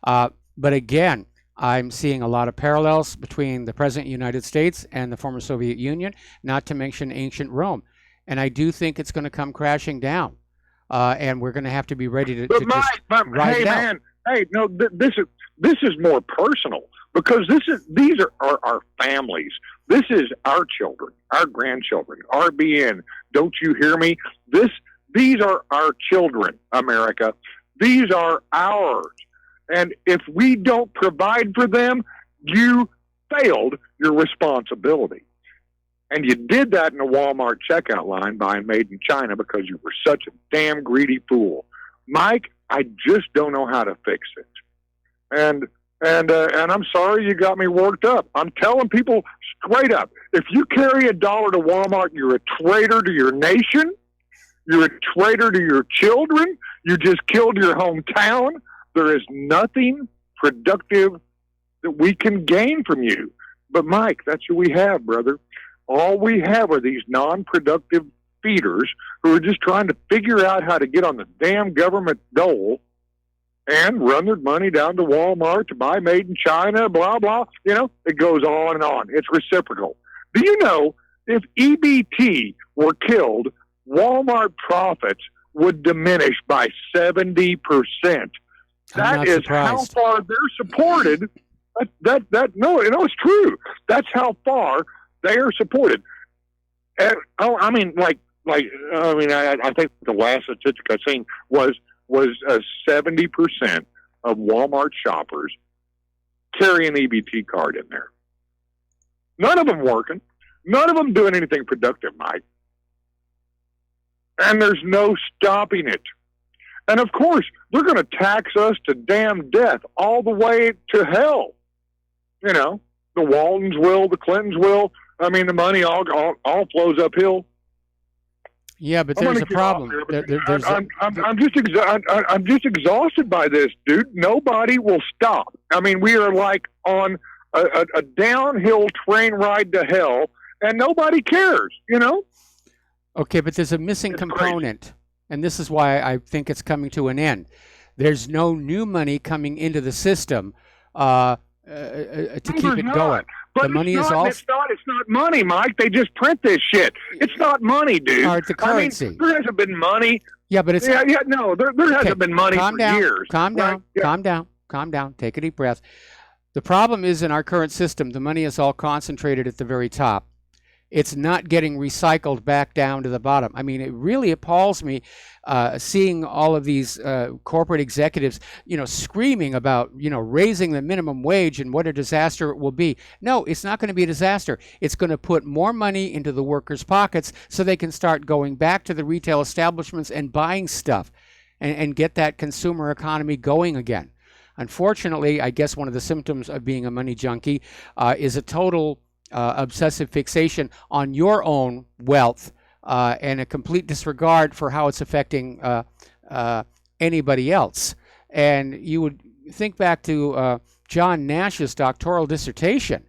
But again, I'm seeing a lot of parallels between the present United States and the former Soviet Union, not to mention ancient Rome. And I do think it's going to come crashing down, and we're going to have to be ready to just ride it out. Hey, no, this is more personal because these are our families. This is our children, our grandchildren, RBN. Don't you hear me? These are our children, America. These are ours. And if we don't provide for them, you failed your responsibility. And you did that in the Walmart checkout line buying Made in China because you were such a damn greedy fool. Mike, I just don't know how to fix it. And I'm sorry you got me worked up. I'm telling people straight up, if you carry $1 to Walmart, you're a traitor to your nation. You're a traitor to your children. You just killed your hometown. There is nothing productive that we can gain from you. But Mike, that's who we have, brother. All we have are these non-productive feeders who are just trying to figure out how to get on the damn government dole and run their money down to Walmart to buy made in China, blah, blah. You know, it goes on and on. It's reciprocal. Do you know if EBT were killed, Walmart profits would diminish by 70%? That is how far they're supported. No, it's true. That's how far they are supported. And, I think the last statistic I've seen was 70% of Walmart shoppers carry an EBT card in there. None of them working. None of them doing anything productive, Mike. And there's no stopping it. And of course, they're going to tax us to damn death all the way to hell. You know, the Waltons will, the Clintons will. I mean, the money all flows uphill. Yeah, but there's a problem. I'm just exhausted by this, dude. Nobody will stop. I mean, we are like on a downhill train ride to hell, and nobody cares, you know? Okay, but there's a missing component, and this is why I think it's coming to an end. There's no new money coming into the system to keep it going. But the money is all. It's not money, Mike. They just print this shit. It's not money, dude. It's the currency. I mean, there hasn't been money. Yeah, but it's. There hasn't been money for years. Calm down. Take a deep breath. The problem is in our current system, the money is all concentrated at the very top. It's not getting recycled back down to the bottom. I mean, it really appalls me seeing all of these corporate executives, screaming about, raising the minimum wage and what a disaster it will be. No, it's not going to be a disaster. It's going to put more money into the workers' pockets so they can start going back to the retail establishments and buying stuff and get that consumer economy going again. Unfortunately, I guess one of the symptoms of being a money junkie is a total obsessive fixation on your own wealth and a complete disregard for how it's affecting anybody else. And you would think back to John Nash's doctoral dissertation,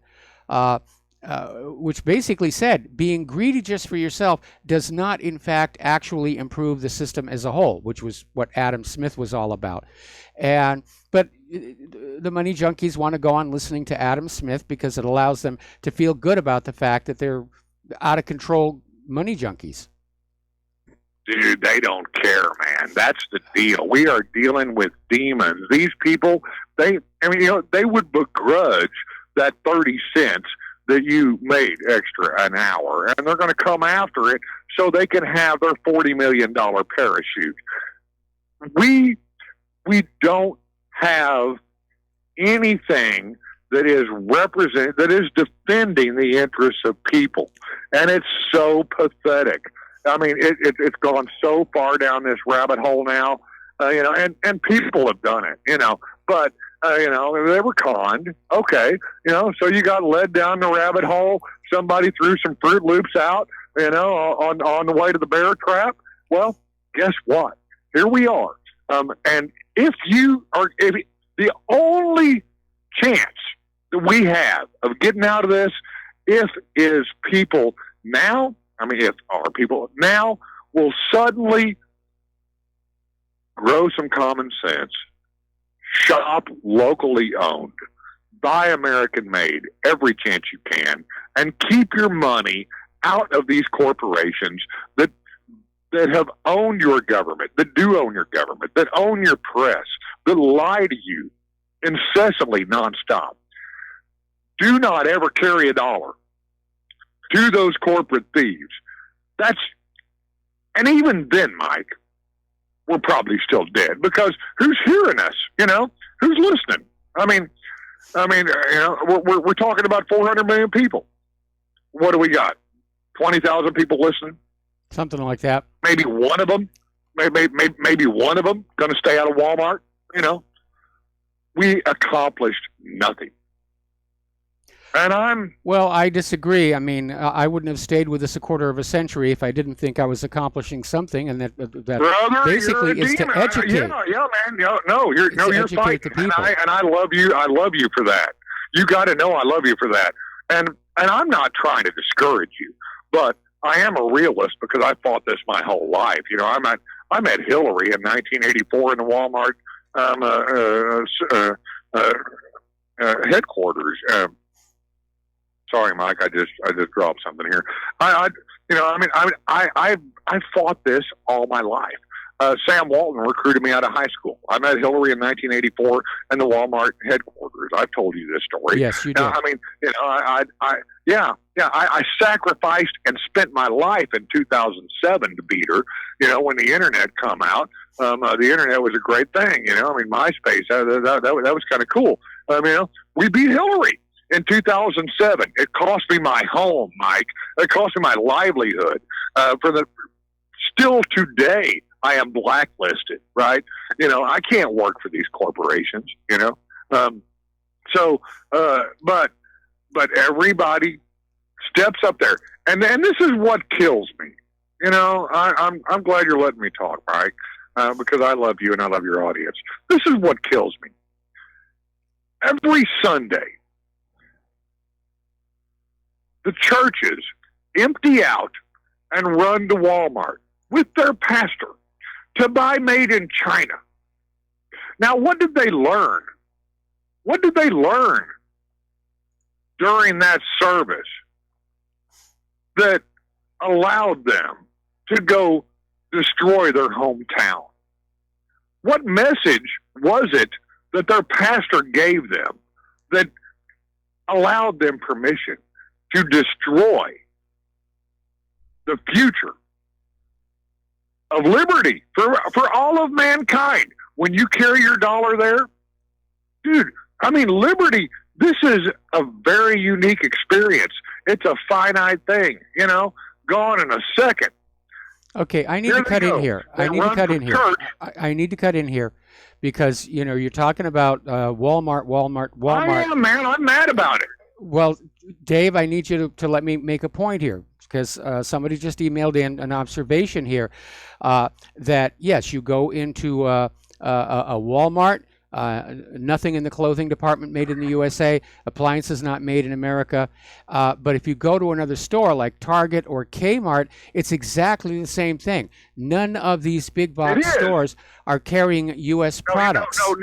which basically said being greedy just for yourself does not, in fact, actually improve the system as a whole, which was what Adam Smith was all about. But the money junkies want to go on listening to Adam Smith because it allows them to feel good about the fact that they're out of control money junkies. Dude, they don't care, man. That's the deal. We are dealing with demons. These people, they would begrudge that 30 cents that you made extra an hour, and they're going to come after it so they can have their $40 million parachute. We don't have anything that is defending the interests of people, and it's so pathetic. I mean, it's gone so far down this rabbit hole now, and people have done it, but they were conned. Okay, so you got led down the rabbit hole. Somebody threw some Fruit Loops out, on the way to the bear trap. Well, guess what? Here we are. And if the only chance that we have of getting out of this, if our people now will suddenly grow some common sense, shop locally owned, buy American made every chance you can, and keep your money out of these corporations that have owned your government, that do own your government, that own your press, that lie to you incessantly, nonstop. Do not ever carry $1 to those corporate thieves. And even then, Mike, we're probably still dead because who's hearing us? Who's listening? I mean, we're talking about 400 million people. What do we got? 20,000 people listening? Something like that. Maybe one of them, maybe one of them going to stay out of Walmart. we accomplished nothing. And well, I disagree. I mean, I wouldn't have stayed with us a quarter of a century if I didn't think I was accomplishing something, and that Brother, basically is to educate. Yeah, man. You're fighting, the people. and I love you. I love you for that. You got to know I love you for that. And I'm not trying to discourage you, but I am a realist because I fought this my whole life. You know, I met Hillary in 1984 in the Walmart headquarters. Sorry, Mike. I just dropped something here. I fought this all my life. Sam Walton recruited me out of high school. I met Hillary in 1984 in the Walmart headquarters. I've told you this story. Yes, you did. I mean, you know, I sacrificed and spent my life in 2007 to beat her. You know, when the internet come out, the internet was a great thing. You know, I mean, MySpace that was kind of cool. You know, we beat Hillary in 2007. It cost me my home, Mike. It cost me my livelihood. Still today, I am blacklisted, right? You know, I can't work for these corporations, you know? But everybody steps up there. And this is what kills me. You know, I'm glad you're letting me talk, Mike, because I love you and I love your audience. This is what kills me. Every Sunday, the churches empty out and run to Walmart with their pastor to buy made in China. Now, what did they learn? What did they learn during that service that allowed them to go destroy their hometown? What message was it that their pastor gave them that allowed them permission to destroy the future of liberty for all of mankind? When you carry your dollar there, dude, I mean, liberty, this is a very unique experience. It's a finite thing, you know, gone in a second. Okay, I need to cut in here. I need to cut in here because, you know, you're talking about Walmart. I am, man. I'm mad about it. Well, Dave, I need you to let me make a point here because somebody just emailed in an observation here that, yes, you go into a Walmart, nothing in the clothing department made in the USA, appliances not made in America. But if you go to another store like Target or Kmart, it's exactly the same thing. None of these big box stores are carrying U.S. products. No,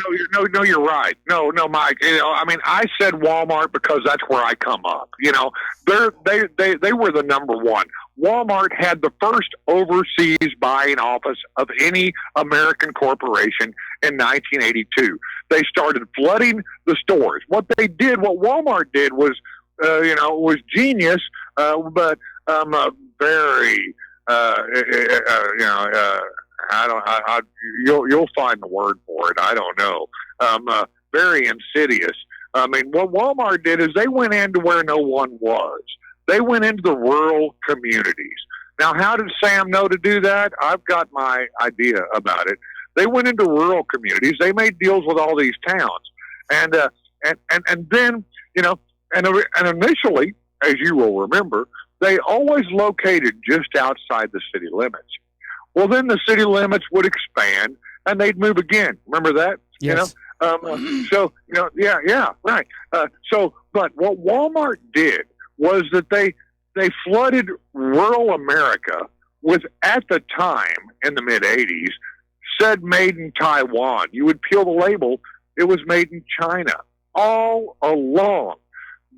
you're right. No, Mike. You know, I mean, I said Walmart because that's where I come up. You know, they were the number one. Walmart had the first overseas buying office of any American corporation in 1982. They started flooding the stores. What Walmart did was, was genius, but very, you'll find the word for it. I don't know. Very insidious. I mean, what Walmart did is they went into where no one was. They went into the rural communities. Now, how did Sam know to do that? I've got my idea about it. They went into rural communities. They made deals with all these towns, and then and initially, as you will remember, they always located just outside the city limits. Well, then the city limits would expand, and they'd move again. Remember that? Yes. Right. But what Walmart did was that they flooded rural America with, at the time in the mid-'80s, said made in Taiwan. You would peel the label, it was made in China all along.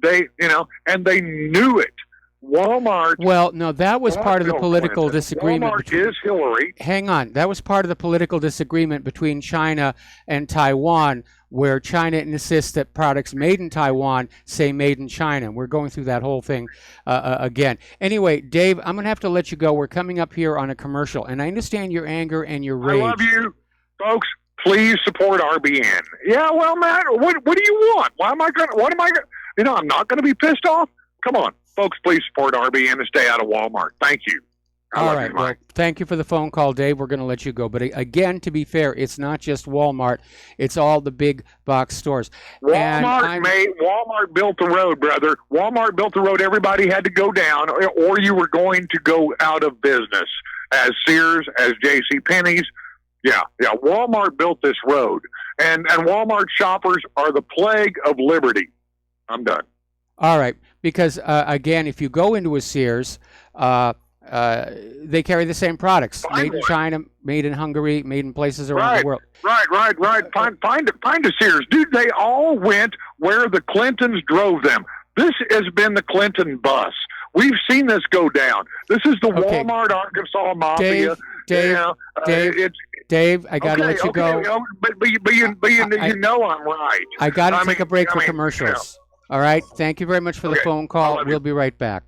And they knew it. Walmart. Well, no, that was part of the political disagreement. Walmart is Hillary. Hang on. That was part of the political disagreement between China and Taiwan, where China insists that products made in Taiwan say made in China. We're going through that whole thing again. Anyway, Dave, I'm going to have to let you go. We're coming up here on a commercial, and I understand your anger and your rage. I love you, folks. Please support RBN. Yeah, well, Matt, what do you want? I'm not going to be pissed off. Come on, folks, please support RBN and stay out of Walmart. Thank you. All love right. you, Well, Mike. thank you for the phone call, Dave. We're going to let you go. But again, to be fair, it's not just Walmart. It's all the big box stores. And Walmart built the road, brother. Walmart built the road. Everybody had to go down, or you were going to go out of business. As Sears, as J.C. Penney's. Yeah. Walmart built this road. And Walmart shoppers are the plague of liberty. I'm done. All right. Because, again, if you go into a Sears, they carry the same products. Made in China, made in Hungary, made in places around the world. Right. Find a Sears. Dude, they all went where the Clintons drove them. This has been the Clinton bus. We've seen this go down. This is the Walmart Arkansas mafia. Dave, I got to let you go. But you know I'm right. I got to take a break for commercials. All right. Thank you very much for the phone call. We'll be right back.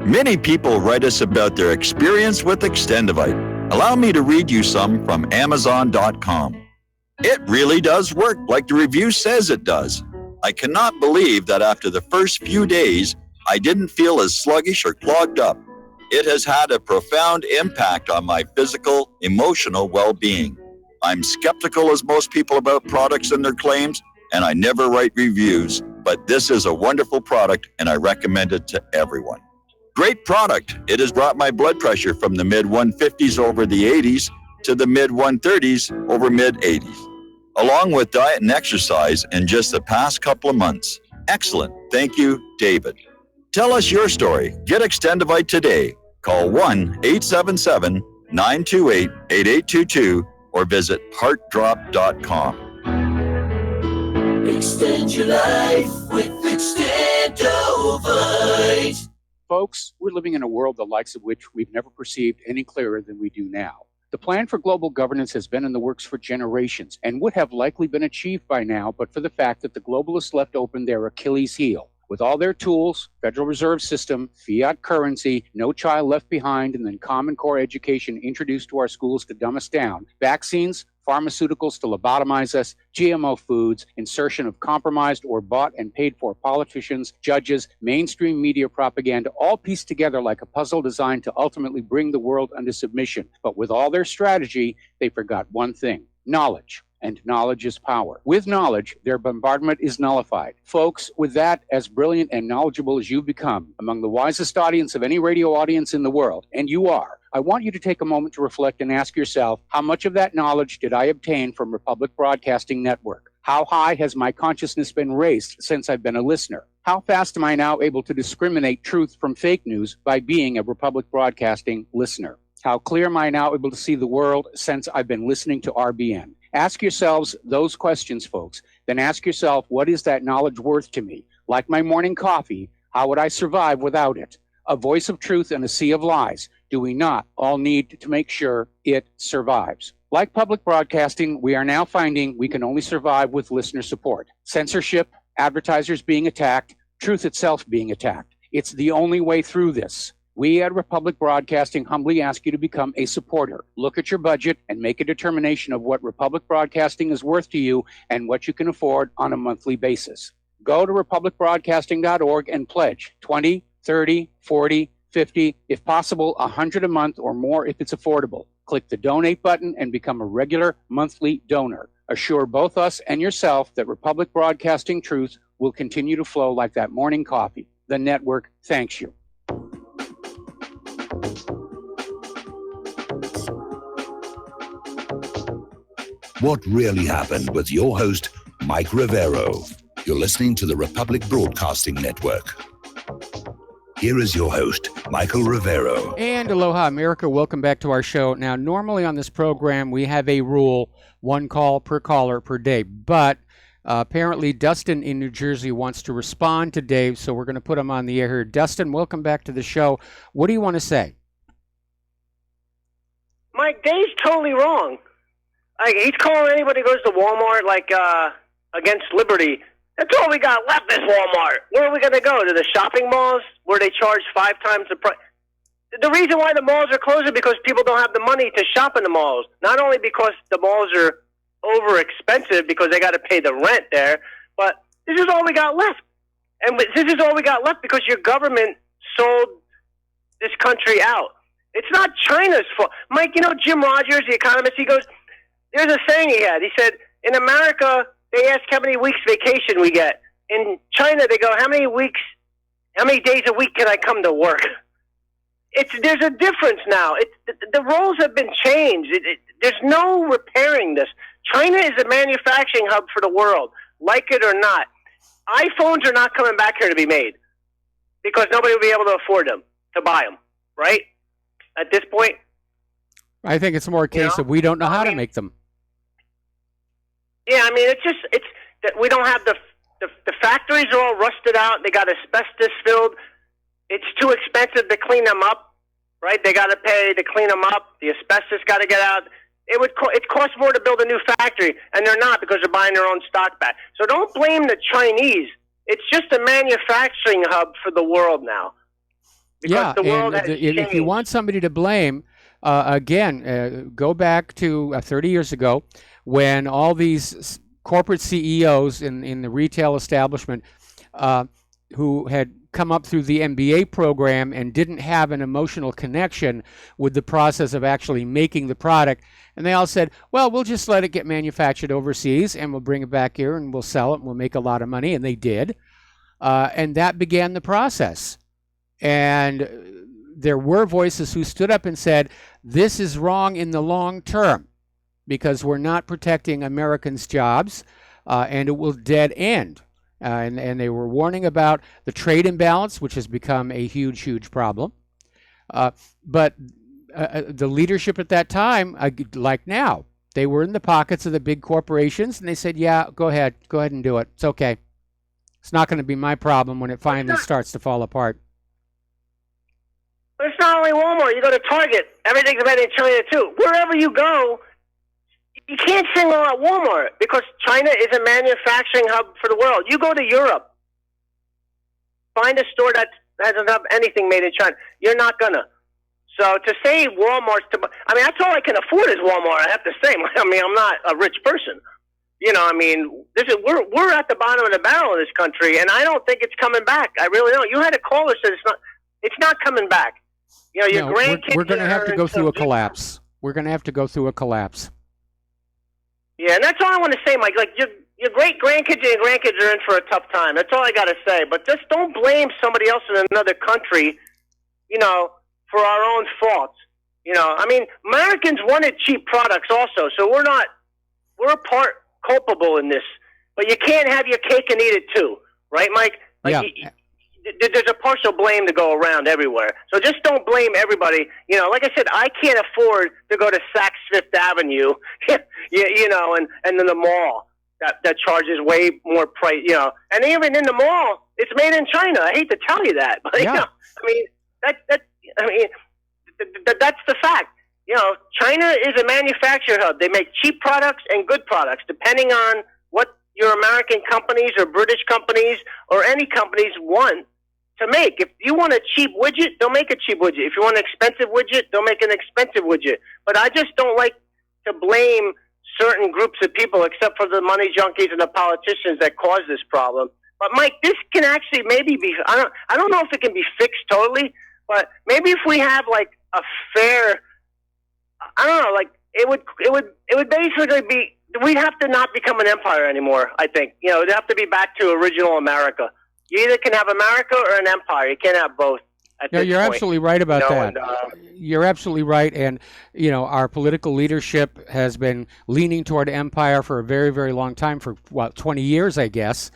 Many people write us about their experience with Extendivite. Allow me to read you some from Amazon.com. It really does work like the review says it does. I cannot believe that after the first few days, I didn't feel as sluggish or clogged up. It has had a profound impact on my physical, emotional well-being. I'm skeptical as most people about products and their claims, and I never write reviews, but this is a wonderful product and I recommend it to everyone. Great product. It has brought my blood pressure from the mid-150s over the 80s to the mid-130s over mid-80s, along with diet and exercise in just the past couple of months. Excellent. Thank you, David. Tell us your story. Get Extendivite today. Call 1-877-928-8822 or visit heartdrop.com. Extend your life with Extendovite. Folks, we're living in a world the likes of which we've never perceived any clearer than we do now. The plan for global governance has been in the works for generations and would have likely been achieved by now, but for the fact that the globalists left open their Achilles heel. With all their tools, Federal Reserve System, fiat currency, no child left behind, and then Common Core education introduced to our schools to dumb us down, vaccines, pharmaceuticals to lobotomize us, GMO foods, insertion of compromised or bought and paid for politicians, judges, mainstream media propaganda, all pieced together like a puzzle designed to ultimately bring the world under submission. But with all their strategy, they forgot one thing: knowledge. And knowledge is power. With knowledge, their bombardment is nullified. Folks, with that, as brilliant and knowledgeable as you've become, among the wisest audience of any radio audience in the world, and you are, I want you to take a moment to reflect and ask yourself, how much of that knowledge did I obtain from Republic Broadcasting Network? How high has my consciousness been raised since I've been a listener? How fast am I now able to discriminate truth from fake news by being a Republic Broadcasting listener? How clear am I now able to see the world since I've been listening to RBN? Ask yourselves those questions, folks. Then ask yourself, what is that knowledge worth to me? Like my morning coffee, how would I survive without it? A voice of truth in a sea of lies. Do we not all need to make sure it survives? Like public broadcasting, we are now finding we can only survive with listener support. Censorship, advertisers being attacked, truth itself being attacked. It's the only way through this. We at Republic Broadcasting humbly ask you to become a supporter. Look at your budget and make a determination of what Republic Broadcasting is worth to you and what you can afford on a monthly basis. Go to republicbroadcasting.org and pledge 20, 30, 40, 50, if possible, 100 a month or more if it's affordable. Click the donate button and become a regular monthly donor. Assure both us and yourself that Republic Broadcasting truth will continue to flow like that morning coffee. The network thanks you. What really happened with your host, Mike Rivero. You're listening to the Republic Broadcasting Network. Here is your host, Michael Rivero. And aloha, America. Welcome back to our show. Now, normally on this program, we have a rule, one call per caller per day. But apparently, Dustin in New Jersey wants to respond to Dave, so we're going to put him on the air here. Dustin, welcome back to the show. What do you want to say? Mike, Dave's totally wrong. Like, he's calling anybody who goes to Walmart like against liberty. That's all we got left is Walmart. Where are we going to go? To the shopping malls where they charge 5 times the price? The reason why the malls are closing is because people don't have the money to shop in the malls. Not only because the malls are over expensive because they got to pay the rent there, but this is all we got left. And this is all we got left because your government sold this country out. It's not China's fault. Mike, you know Jim Rogers, the economist, he goes, there's a saying he had. He said, in America, they ask how many weeks vacation we get. In China, they go, how many days a week can I come to work? There's a difference now. The roles have been changed. There's no repairing this. China is a manufacturing hub for the world, like it or not. iPhones are not coming back here to be made because nobody will be able to afford them, to buy them, right? At this point. I think it's more a case of we don't know how to make them. Yeah, I mean, it's that we don't have the factories are all rusted out. They got asbestos filled. It's too expensive to clean them up, right? They got to pay to clean them up. The asbestos got to get out. It costs more to build a new factory, and they're not because they're buying their own stock back. So don't blame the Chinese. It's just a manufacturing hub for the world now. Because the world has if you want somebody to blame, go back to 30 years ago when all these corporate CEOs in the retail establishment who had come up through the MBA program and didn't have an emotional connection with the process of actually making the product. And they all said, well, we'll just let it get manufactured overseas and we'll bring it back here and we'll sell it and we'll make a lot of money. And they did. And that began the process. And there were voices who stood up and said, this is wrong in the long term because we're not protecting Americans' jobs and it will dead end. And they were warning about the trade imbalance, which has become a huge, huge problem. But the leadership at that time, like now, they were in the pockets of the big corporations, and they said, yeah, go ahead and do it. It's okay. It's not going to be my problem when it finally starts to fall apart. But it's not only Walmart. You go to Target, everything's made in China too. Wherever you go, you can't single out Walmart because China is a manufacturing hub for the world. You go to Europe, find a store that doesn't have anything made in China. You're not gonna. So to say Walmart's, that's all I can afford is Walmart. I have to say. I mean, I'm not a rich person. You know, I mean, we're at the bottom of the barrel in this country, and I don't think it's coming back. I really don't. You had a caller said it's not coming back. You know, your grandkids. We're going to have to go through a collapse. We're going to have to go through a collapse. Yeah, and that's all I want to say, Mike. Like your great grandkids and your grandkids are in for a tough time. That's all I got to say. But just don't blame somebody else in another country, you know, for our own faults. You know, I mean, Americans wanted cheap products also, so we're part culpable in this. But you can't have your cake and eat it too, right, Mike? Like, yeah. There's a partial blame to go around everywhere. So just don't blame everybody. You know, like I said, I can't afford to go to Saks Fifth Avenue, you know, and then the mall that charges way more price, you know. And even in the mall, it's made in China. I hate to tell you that, but you know, that's the fact. You know, China is a manufacturing hub. They make cheap products and good products, depending on what your American companies or British companies or any companies want to make. If you want a cheap widget, they'll make a cheap widget. If you want an expensive widget, they'll make an expensive widget. But I just don't like to blame certain groups of people, except for the money junkies and the politicians that cause this problem. But Mike, this can actually maybe be. I don't know if it can be fixed totally, but maybe if we have like a fair, I don't know, like it would basically be. We'd have to not become an empire anymore, I think. You know, it'd have to be back to original America. You either can have America or an empire. You can't have both. No, you're absolutely right about that. You're absolutely right. And, you know, our political leadership has been leaning toward empire for a very, very long time, for, 20 years, I guess.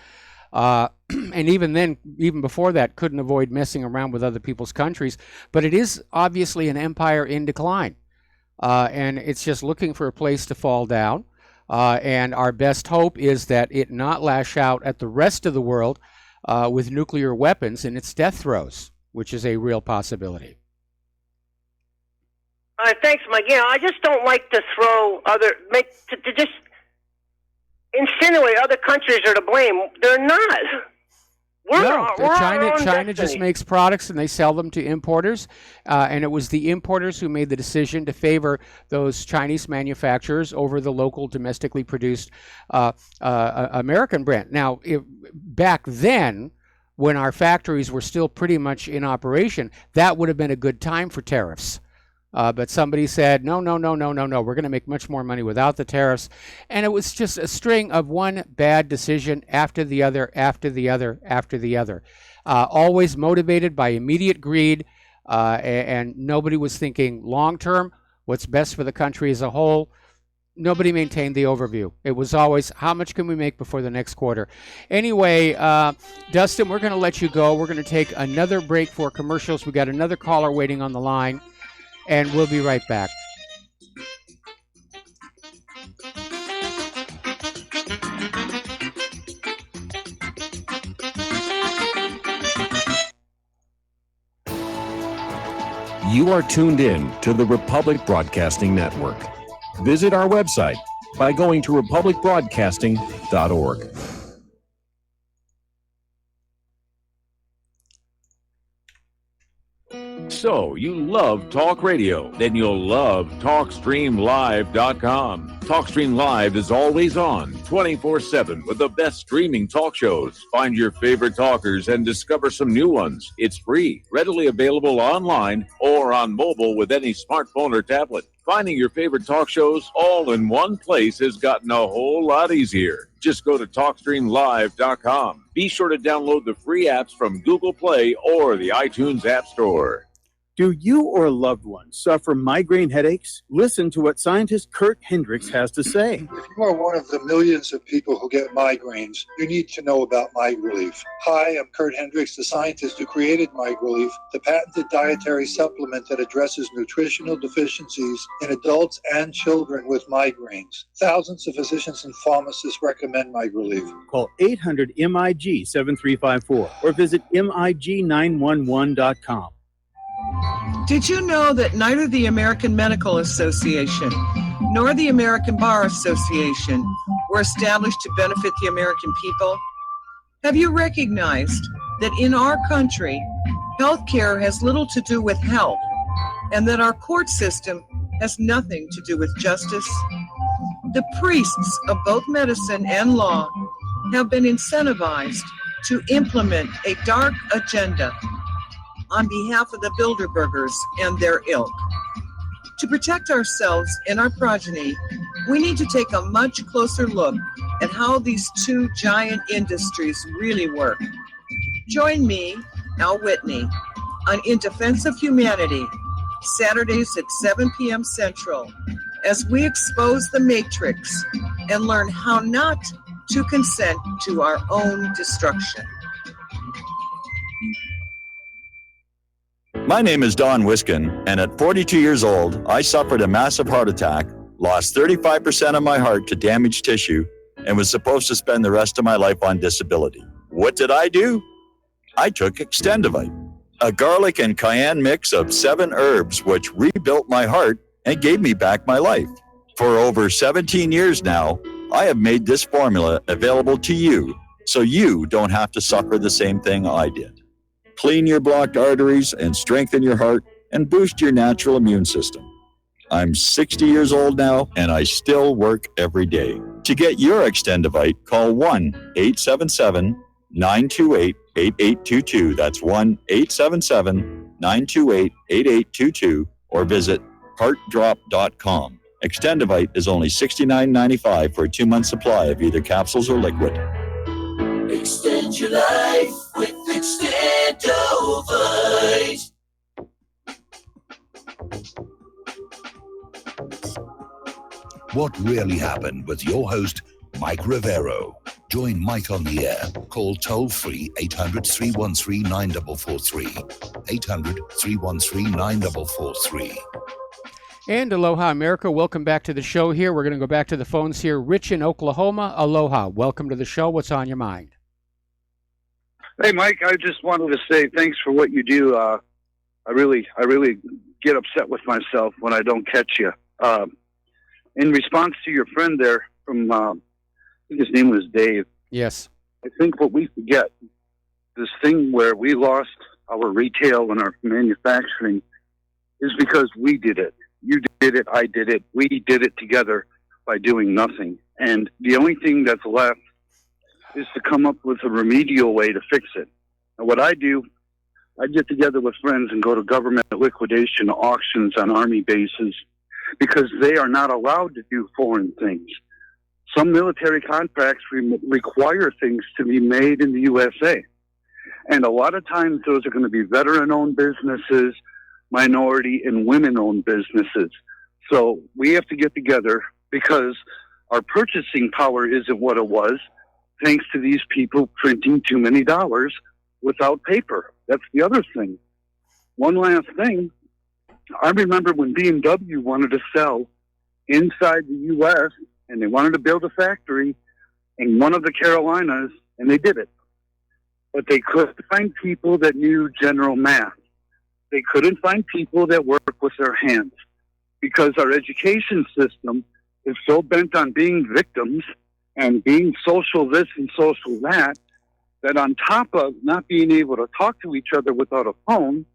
And even then, even before that, couldn't avoid messing around with other people's countries. But it is obviously an empire in decline. And it's just looking for a place to fall down. And our best hope is that it not lash out at the rest of the world with nuclear weapons in its death throes, which is a real possibility. Thanks, Mike. I just don't like to to just insinuate other countries are to blame. They're not. China just makes products and they sell them to importers, and it was the importers who made the decision to favor those Chinese manufacturers over the local domestically produced American brand. Now, back then, when our factories were still pretty much in operation, that would have been a good time for tariffs. But somebody said, no, we're going to make much more money without the tariffs. And it was just a string of one bad decision after the other, after the other, after the other. Always motivated by immediate greed, and nobody was thinking long-term, what's best for the country as a whole. Nobody maintained the overview. It was always, how much can we make before the next quarter? Anyway, Dustin, we're going to let you go. We're going to take another break for commercials. We got another caller waiting on the line. And we'll be right back. You are tuned in to the Republic Broadcasting Network. Visit our website by going to republicbroadcasting.org. So, you love talk radio? Then you'll love TalkStreamLive.com. TalkStream Live is always on, 24/7, with the best streaming talk shows. Find your favorite talkers and discover some new ones. It's free, readily available online or on mobile with any smartphone or tablet. Finding your favorite talk shows all in one place has gotten a whole lot easier. Just go to TalkStreamLive.com. Be sure to download the free apps from Google Play or the iTunes App Store. Do you or a loved one suffer migraine headaches? Listen to what scientist Kurt Hendricks has to say. If you are one of the millions of people who get migraines, you need to know about MiGrelief. Hi, I'm Kurt Hendricks, the scientist who created MiGrelief, the patented dietary supplement that addresses nutritional deficiencies in adults and children with migraines. Thousands of physicians and pharmacists recommend MiGrelief. Call 800-MIG-7354 or visit MIG911.com. Did you know that neither the American Medical Association nor the American Bar Association were established to benefit the American people? Have you recognized that in our country, healthcare has little to do with health, and that our court system has nothing to do with justice? The priests of both medicine and law have been incentivized to implement a dark agenda on behalf of the Bilderbergers and their ilk. To protect ourselves and our progeny, we need to take a much closer look at how these two giant industries really work. Join me, Al Whitney, on In Defense of Humanity, Saturdays at 7 p.m. Central, as we expose the matrix and learn how not to consent to our own destruction. My name is Don Wiskin, and at 42 years old, I suffered a massive heart attack, lost 35% of my heart to damaged tissue, and was supposed to spend the rest of my life on disability. What did I do? I took Extendivite, a garlic and cayenne mix of 7 herbs which rebuilt my heart and gave me back my life. For over 17 years now, I have made this formula available to you so you don't have to suffer the same thing I did. Clean your blocked arteries and strengthen your heart and boost your natural immune system. I'm 60 years old now and I still work every day. To get your Extendivite, call 1-877-928-8822. That's 1-877-928-8822 or visit heartdrop.com. Extendivite is only $69.95 for a 2-month supply of either capsules or liquid. Extend your life with Extendovite. What really happened with your host, Mike Rivero. Join Mike on the air. Call toll-free 800-313-9443. 800-313-9443. And aloha, America. Welcome back to the show here. We're going to go back to the phones here. Rich in Oklahoma. Aloha. Welcome to the show. What's on your mind? Hey, Mike, I just wanted to say thanks for what you do. I really get upset with myself when I don't catch you. In response to your friend there from, I think his name was Dave. Yes. I think what we forget, this thing where we lost our retail and our manufacturing, is because we did it. You did it, I did it. We did it together by doing nothing. And the only thing that's left is to come up with a remedial way to fix it. And what I do, I get together with friends and go to government liquidation auctions on Army bases because they are not allowed to do foreign things. Some military contracts require things to be made in the USA. And a lot of times those are going to be veteran-owned businesses, minority and women-owned businesses. So we have to get together because our purchasing power isn't what it was, thanks to these people printing too many dollars without paper. That's the other thing. One last thing. I remember when BMW wanted to sell inside the U.S., and they wanted to build a factory in one of the Carolinas, and they did it. But they couldn't find people that knew general math. They couldn't find people that work with their hands because our education system is so bent on being victims and being social this and social that, that on top of not being able to talk to each other without a phone,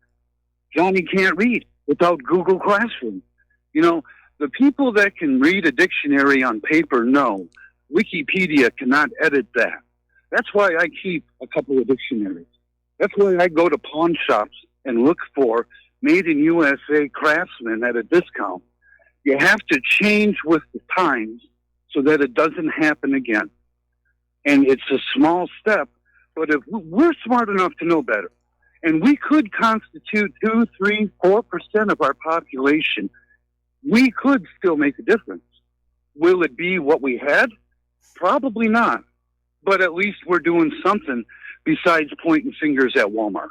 Johnny can't read without Google Classroom. You know, the people that can read a dictionary on paper know. Wikipedia cannot edit that. That's why I keep a couple of dictionaries. That's why I go to pawn shops and look for made in USA craftsmen at a discount. You have to change with the times so that it doesn't happen again. And it's a small step, but if we're smart enough to know better, and we could constitute 2, 3, 4% of our population, we could still make a difference. Will it be what we had? Probably not. But at least we're doing something besides pointing fingers at Walmart.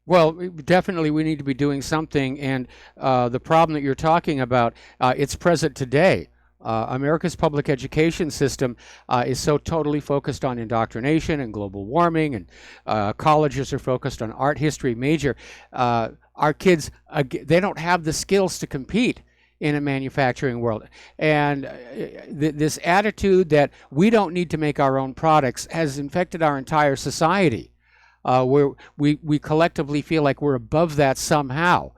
Well, definitely we need to be doing something, and the problem that you're talking about, it's present today. America's public education system is so totally focused on indoctrination and global warming, and colleges are focused on art history major. Our kids, they don't have the skills to compete in a manufacturing world. And this attitude that we don't need to make our own products has infected our entire society, where we collectively feel like we're above that somehow.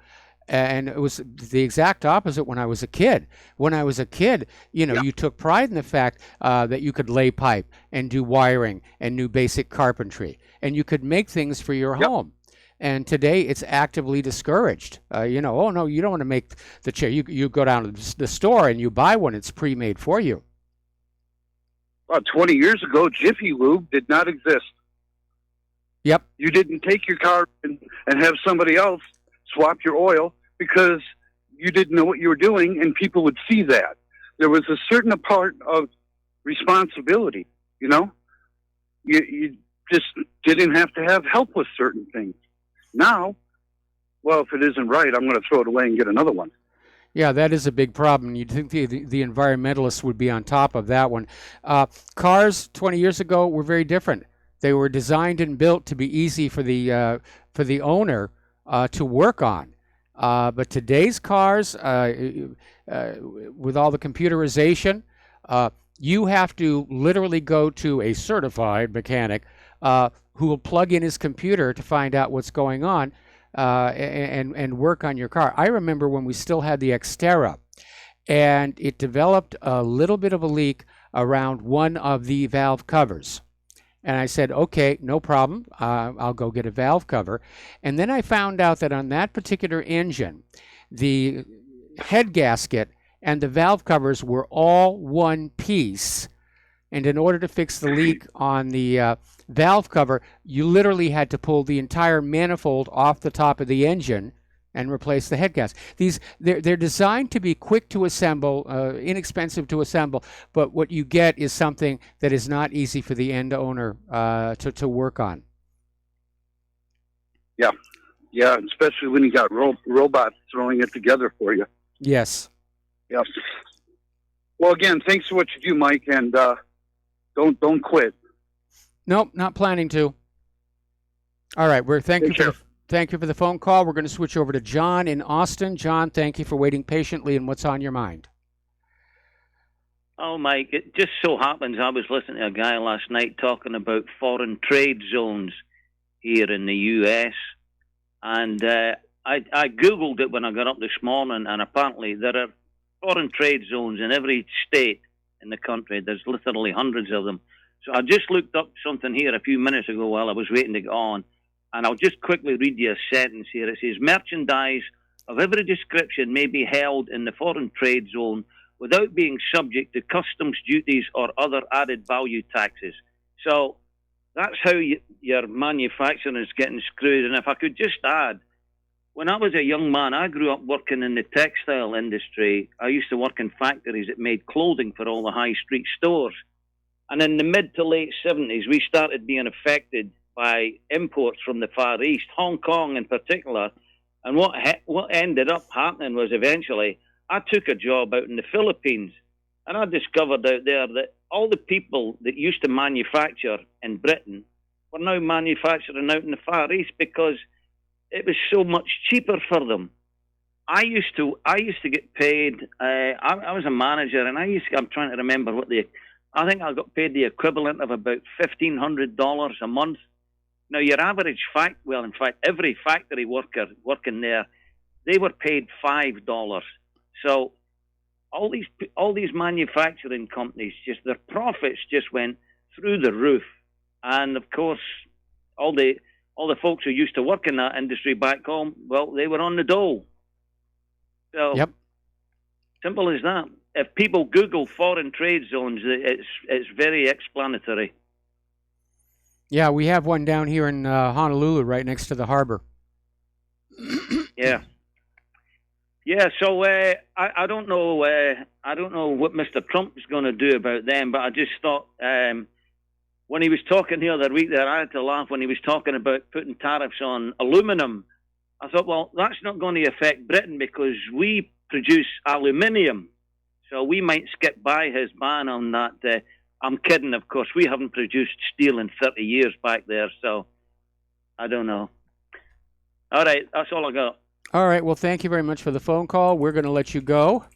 And it was the exact opposite when I was a kid. When I was a kid, you know, you took pride in the fact that you could lay pipe and do wiring and do basic carpentry, and you could make things for your home. And today it's actively discouraged. You know, oh no, you don't want to make the chair. You go down to the store and you buy one. It's pre-made for you. About 20 years ago, Jiffy Lube did not exist. Yep. You didn't take your car and have somebody else swap your oil because you didn't know what you were doing, and people would see that. There was a certain part of responsibility, you know? You just didn't have to have help with certain things. Now, well, if it isn't right, I'm going to throw it away and get another one. Yeah, that is a big problem. You'd think the environmentalists would be on top of that one. Cars 20 years ago were very different. They were designed and built to be easy for the owner to work on. But today's cars, with all the computerization, you have to literally go to a certified mechanic who will plug in his computer to find out what's going on and work on your car. I remember when we still had the Xterra, and it developed a little bit of a leak around one of the valve covers. And I said, okay, no problem. I'll go get a valve cover. And then I found out that on that particular engine, the head gasket and the valve covers were all one piece. And in order to fix the leak on the valve cover, you literally had to pull the entire manifold off the top of the engine and replace the head gasket. They're designed to be quick to assemble, inexpensive to assemble, but what you get is something that is not easy for the end owner to work on. Yeah, especially when you got robots throwing it together for you. Yes. Yeah. Well, again, thanks for what you do, Mike, and don't quit. Nope, not planning to. All right, thank you Thank you for the phone call. We're going to switch over to John in Austin. John, thank you for waiting patiently, and what's on your mind? Oh, Mike, it just so happens I was listening to a guy last night talking about foreign trade zones here in the U.S., and I Googled it when I got up this morning, and apparently there are foreign trade zones in every state in the country. There's literally hundreds of them. So I just looked up something here a few minutes ago while I was waiting to get on, and I'll just quickly read you a sentence here. It says, merchandise of every description may be held in the foreign trade zone without being subject to customs duties or other added value taxes. So that's how your manufacturing is getting screwed. And if I could just add, when I was a young man, I grew up working in the textile industry. I used to work in factories that made clothing for all the high street stores. And in the mid to late 70s, we started being affected by imports from the Far East, Hong Kong in particular. And what ended up happening was eventually I took a job out in the Philippines, and I discovered out there that all the people that used to manufacture in Britain were now manufacturing out in the Far East because it was so much cheaper for them. I used to get paid. I was a manager, and I'm trying to remember I think I got paid the equivalent of about $1,500 a month. Now, your average in fact, every factory worker working there, they were paid $5. So all these manufacturing companies, their profits just went through the roof, and of course, all the folks who used to work in that industry back home, well, they were on the dole. So, yep. Simple as that. If people Google foreign trade zones, it's very explanatory. Yeah, we have one down here in Honolulu, right next to the harbor. Yeah. Yeah, so I don't know what Mr. Trump is going to do about them, but I just thought when he was talking the other week there, I had to laugh when he was talking about putting tariffs on aluminum. I thought, well, that's not going to affect Britain because we produce aluminium, so we might skip by his ban on that. I'm kidding, of course. We haven't produced steel in 30 years back there, so I don't know. All right, that's all I got. All right, well, thank you very much for the phone call. We're going to let you go.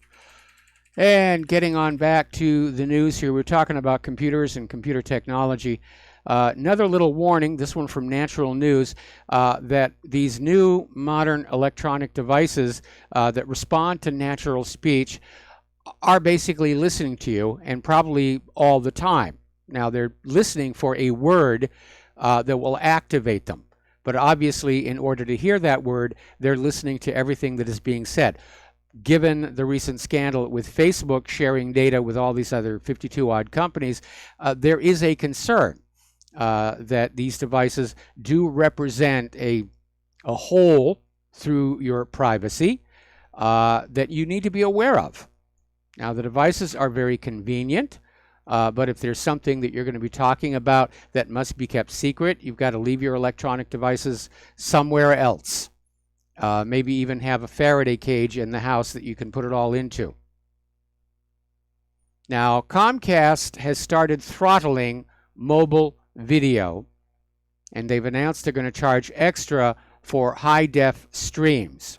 And getting on back to the news here, we're talking about computers and computer technology. Another little warning, this one from Natural News, that these new modern electronic devices that respond to natural speech are basically listening to you, and probably all the time. Now, they're listening for a word that will activate them. But obviously, in order to hear that word, they're listening to everything that is being said. Given the recent scandal with Facebook sharing data with all these other 52-odd companies, there is a concern that these devices do represent a hole through your privacy that you need to be aware of. Now, the devices are very convenient. But if there's something that you're going to be talking about that must be kept secret, you've got to leave your electronic devices somewhere else. Maybe even have a Faraday cage in the house that you can put it all into. Now, Comcast has started throttling mobile video, and they've announced they're going to charge extra for high-def streams.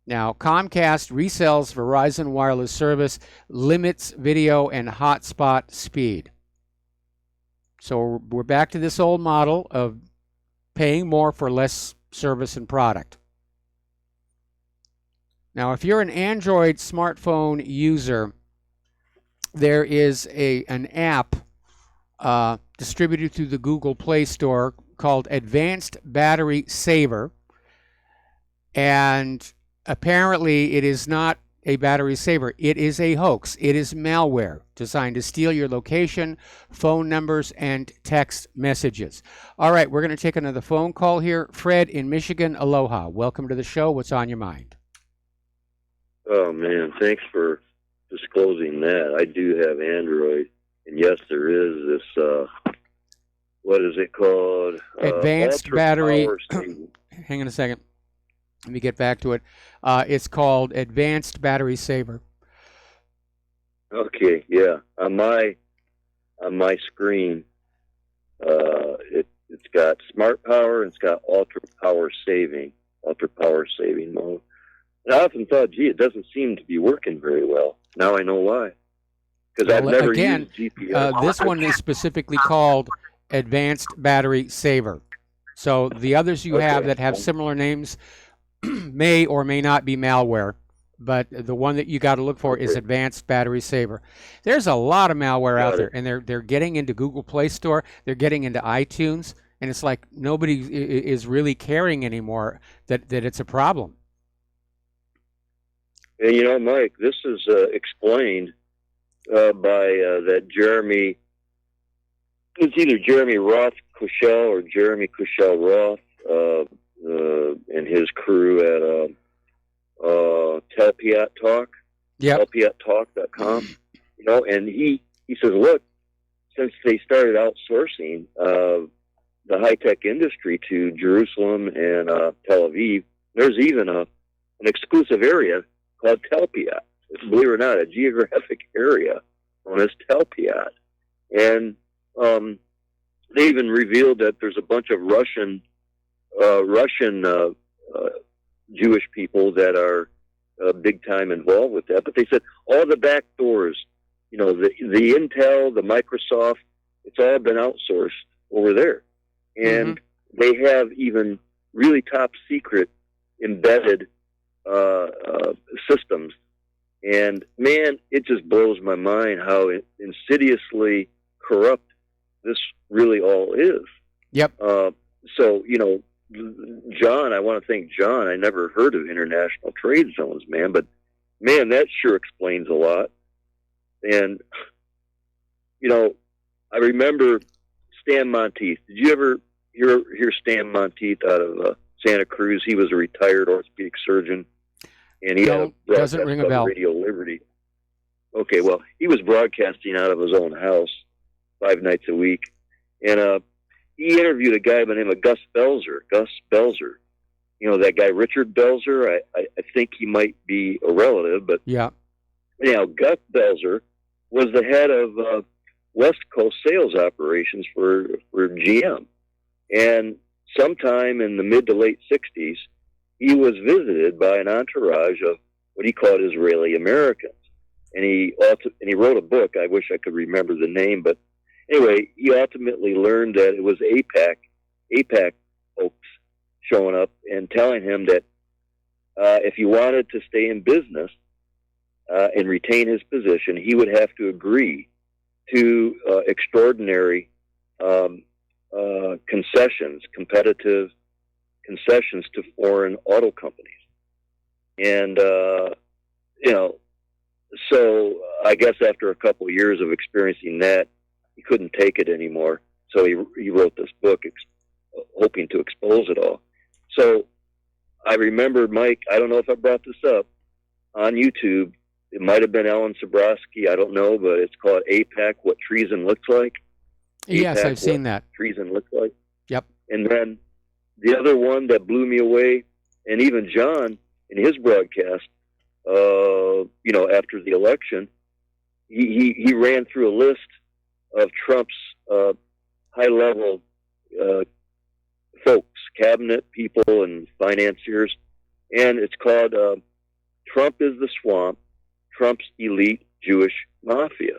Now, Comcast resells Verizon wireless service, limits video and hotspot speed. So we're back to this old model of paying more for less service and product. Now, if you're an Android smartphone user, there is an app distributed through the Google Play Store called Advanced Battery Saver. And apparently, it is not a battery saver. It is a hoax. It is malware designed to steal your location, phone numbers, and text messages. All right, we're going to take another phone call here. Fred in Michigan, aloha. Welcome to the show. What's on your mind? Oh, man, thanks for disclosing that. I do have Android, and yes, there is this, what is it called? Advanced battery. Hang on a second. Let me get back to it. It's called Advanced Battery Saver. Okay, yeah. On my screen, It's got smart power, and it's got ultra power saving mode. And I often thought, gee, it doesn't seem to be working very well. Now I know why. Because I've never Again, used GPS. this one is specifically called Advanced Battery Saver. So the others you have that have similar names may or may not be malware, but the one that you got to look for is Advanced Battery Saver. There's a lot of malware out there, and they're getting into Google Play Store, they're getting into iTunes, and it's like nobody is really caring anymore that it's a problem. And you know, Mike, this is explained by that Jeremy. It's either Jeremy Roth Kushel or Jeremy Kushel Roth and his crew at Telpiat Talk. Yep. TelpiatTalk.com. You know, and he says, look, since they started outsourcing the high tech industry to Jerusalem and Tel Aviv, there's even an exclusive area called Telpiat. Believe it or not, a geographic area known as Telpiat. And they even revealed that there's a bunch of Russian Jewish people that are big time involved with that. But they said all the back doors, you know, the Intel, the Microsoft, it's all been outsourced over there. And they have even really top secret embedded systems. And man, it just blows my mind how insidiously corrupt this really all is. Yep. So, you know, John, I want to thank John. I never heard of international trade zones, man, but man, that sure explains a lot. And, you know, I remember Stan Monteith. Did you ever hear Stan Monteith out of Santa Cruz? He was a retired orthopedic surgeon, and he doesn't ring a bell. Radio Liberty. Okay, well, he was broadcasting out of his own house 5 nights a week, and he interviewed a guy by the name of Gus Belzer. Gus Belzer, you know that guy Richard Belzer. I think he might be a relative, but yeah. Anyhow, Gus Belzer was the head of West Coast sales operations for GM, and sometime in the mid to late '60s, he was visited by an entourage of what he called Israeli Americans, and he wrote a book. I wish I could remember the name, but anyway, he ultimately learned that it was AIPAC folks showing up and telling him that if he wanted to stay in business and retain his position, he would have to agree to extraordinary concessions, competitive concessions to foreign auto companies. And, you know, so I guess after a couple of years of experiencing that, he couldn't take it anymore. So he wrote this book hoping to expose it all. So I remember, Mike, I don't know if I brought this up, on YouTube, it might have been Alan Sabrowski, I don't know, but it's called AIPAC, What Treason Looks Like. Yes, AIPAC, I've seen that. Treason Looks Like. Yep. And then the other one that blew me away, and even John in his broadcast, you know, after the election, he ran through a list of Trump's high-level folks, cabinet people and financiers, and it's called Trump is the Swamp, Trump's Elite Jewish Mafia.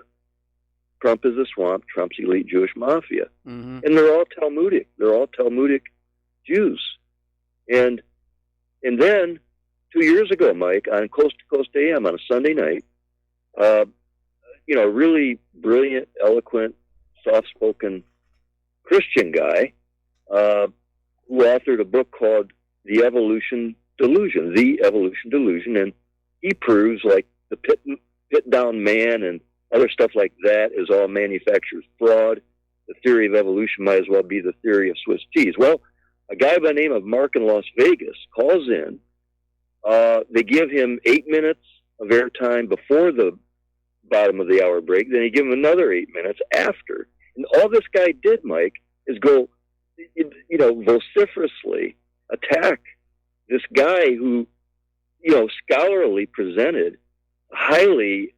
Trump is the Swamp, Trump's Elite Jewish Mafia. Mm-hmm. And they're all Talmudic. They're all Talmudic Jews. And then 2 years ago, Mike, on Coast to Coast AM on a Sunday night, you know, really brilliant, eloquent, soft-spoken Christian guy who authored a book called The Evolution Delusion, and he proves like the pit down man and other stuff like that is all manufactured fraud. The theory of evolution might as well be the theory of Swiss cheese. Well, a guy by the name of Mark in Las Vegas calls in. They give him 8 minutes of airtime before the bottom of the hour break. Then he give him another 8 minutes after. And all this guy did, Mike, is go, you know, vociferously attack this guy who, you know, scholarly presented highly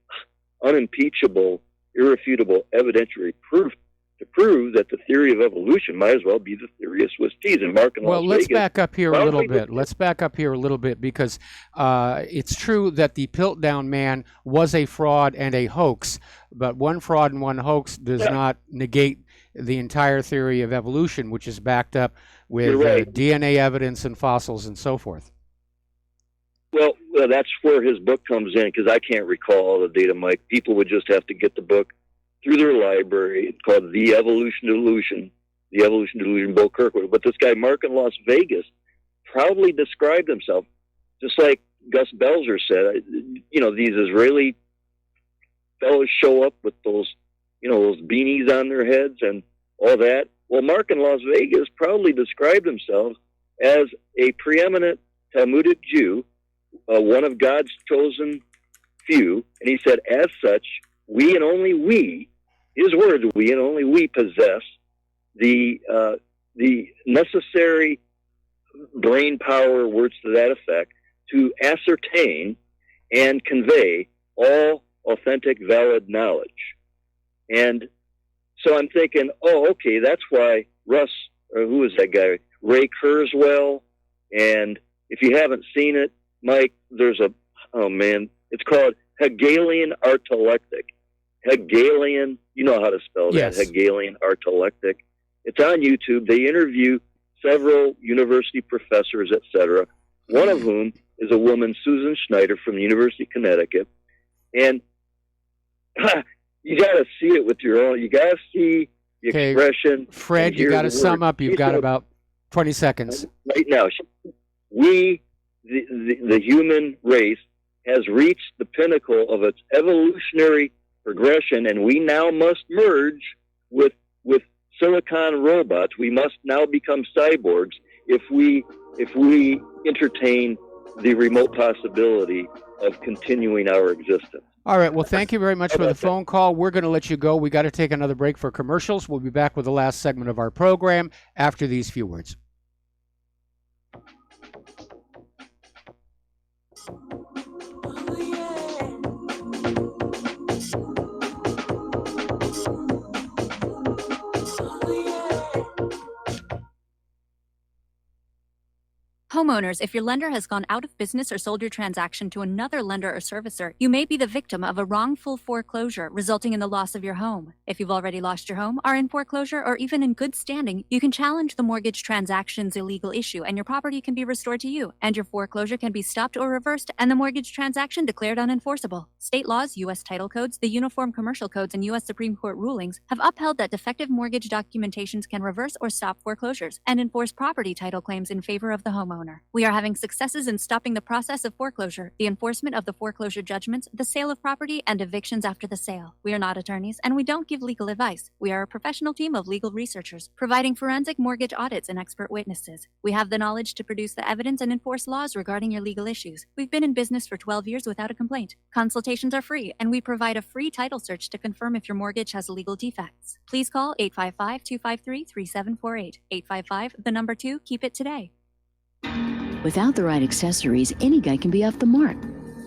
unimpeachable, irrefutable evidentiary proof to prove that the theory of evolution might as well be the theory of Swiss cheese. And Mark in Well, Las let's Vegas back up here a little proudly bit. Let's back up here a little bit because it's true that the Piltdown Man was a fraud and a hoax, but one fraud and one hoax does not negate the entire theory of evolution, which is backed up with You're right. DNA evidence and fossils and so forth. Well, that's where his book comes in, because I can't recall all the data, Mike. People would just have to get the book through their library. It's called The Evolution Delusion, Bill Kirkwood. But this guy, Mark in Las Vegas, proudly described himself, just like Gus Belzer said. You know, these Israeli fellows show up with those, you know, those beanies on their heads and all that. Well, Mark in Las Vegas proudly described himself as a preeminent Talmudic Jew, one of God's chosen few, and he said, as such, we and only we, his words, we and only we possess the necessary brain power, words to that effect, to ascertain and convey all authentic, valid knowledge. And so I'm thinking, oh, okay, that's why Russ, or who is that guy, Ray Kurzweil, and if you haven't seen it, Mike, there's it's called Hegelian Artalectic. Hegelian, you know how to spell that, Yes. Hegelian Artalectic. It's on YouTube. They interview several university professors, etc., one of whom is a woman, Susan Schneider, from the University of Connecticut. And you got to see it with your own, you got to see the Okay, expression. Fred, and you hear got to the sum word. up. You've She got said, about 20 seconds. right now, the human race has reached the pinnacle of its evolutionary progression, and we now must merge with silicon robots. We must now become cyborgs if we entertain the remote possibility of continuing our existence. All right. Well, thank you very much for the phone call. We're going to let you go. We got to take another break for commercials. We'll be back with the last segment of our program after these few words. Homeowners, if your lender has gone out of business or sold your transaction to another lender or servicer, you may be the victim of a wrongful foreclosure, resulting in the loss of your home. If you've already lost your home, are in foreclosure, or even in good standing, you can challenge the mortgage transaction's illegal issue, and your property can be restored to you, and your foreclosure can be stopped or reversed, and the mortgage transaction declared unenforceable. State laws, U.S. title codes, the Uniform Commercial Codes, and U.S. Supreme Court rulings have upheld that defective mortgage documentations can reverse or stop foreclosures and enforce property title claims in favor of the homeowner. We are having successes in stopping the process of foreclosure, the enforcement of the foreclosure judgments, the sale of property, and evictions after the sale. We are not attorneys, and we don't give legal advice. We are a professional team of legal researchers, providing forensic mortgage audits and expert witnesses. We have the knowledge to produce the evidence and enforce laws regarding your legal issues. We've been in business for 12 years without a complaint. Consultations are free, and we provide a free title search to confirm if your mortgage has legal defects. Please call 855-253-3748. 855, the number 2, keep it today. Without the right accessories, any guy can be off the mark.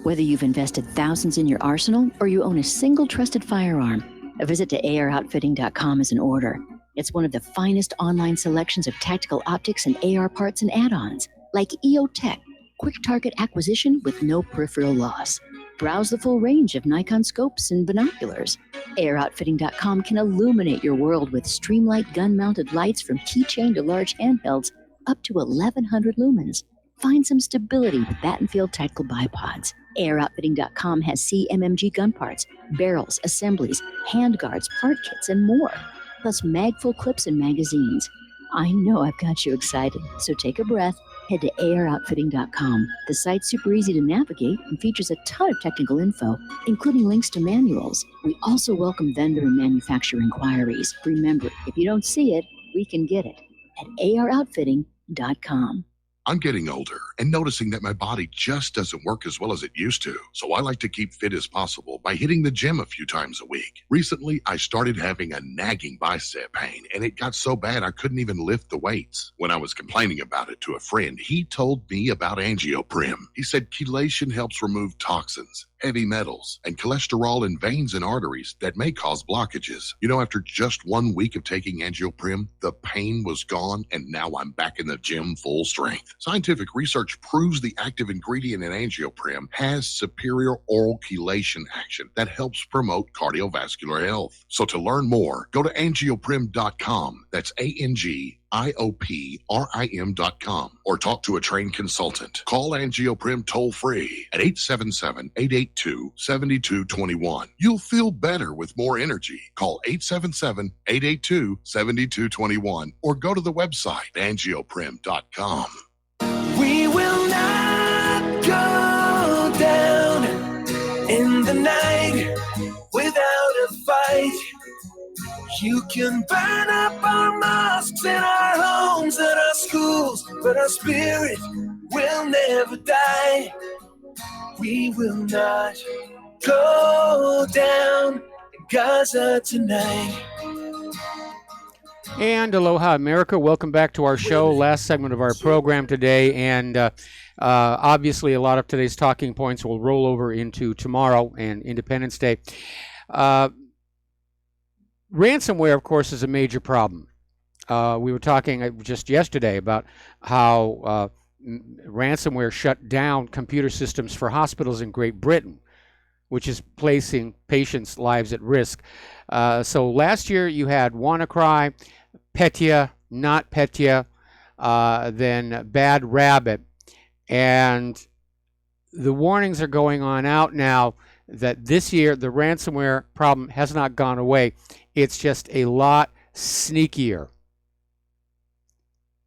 Whether you've invested thousands in your arsenal or you own a single trusted firearm, a visit to AROutfitting.com is in order. It's one of the finest online selections of tactical optics and AR parts and add-ons, like EOTech, quick target acquisition with no peripheral loss. Browse the full range of Nikon scopes and binoculars. AROutfitting.com can illuminate your world with Streamlight gun-mounted lights from keychain to large handhelds up to 1,100 lumens. Find some stability with Battenfield tactical bipods. AirOutfitting.com has CMMG gun parts, barrels, assemblies, handguards, part kits, and more, plus mag-full clips and magazines. I know I've got you excited, so take a breath. Head to AirOutfitting.com. The site's super easy to navigate and features a ton of technical info, including links to manuals. We also welcome vendor and manufacturer inquiries. Remember, if you don't see it, we can get it at AirOutfitting.com. I'm getting older and noticing that my body just doesn't work as well as it used to. So I like to keep fit as possible by hitting the gym a few times a week. Recently, I started having a nagging bicep pain, and it got so bad I couldn't even lift the weights. When I was complaining about it to a friend, he told me about Angioprim. He said chelation helps remove toxins, heavy metals, and cholesterol in veins and arteries that may cause blockages. You know, after just 1 week of taking Angioprim, the pain was gone, and now I'm back in the gym full strength. Scientific research proves the active ingredient in Angioprim has superior oral chelation action that helps promote cardiovascular health. So to learn more, go to angioprim.com. That's ANGIOPRIM.com, or talk to a trained consultant. Call Angioprim toll free at 877-882-7221. You'll feel better with more energy. Call 877-882-7221 or go to the website angioprim.com. We will not go down in the night without a fight. You can burn up our mosques and our homes and our schools, but our spirit will never die. We will not go down in Gaza tonight. And aloha, America. Welcome back to our show, last segment of our program today. And obviously, a lot of today's talking points will roll over into tomorrow and Independence Day. Ransomware, of course, is a major problem. We were talking just yesterday about how ransomware shut down computer systems for hospitals in Great Britain, which is placing patients' lives at risk. So last year you had WannaCry, Petya, NotPetya, then Bad Rabbit. And the warnings are going on out now that this year the ransomware problem has not gone away. It's just a lot sneakier.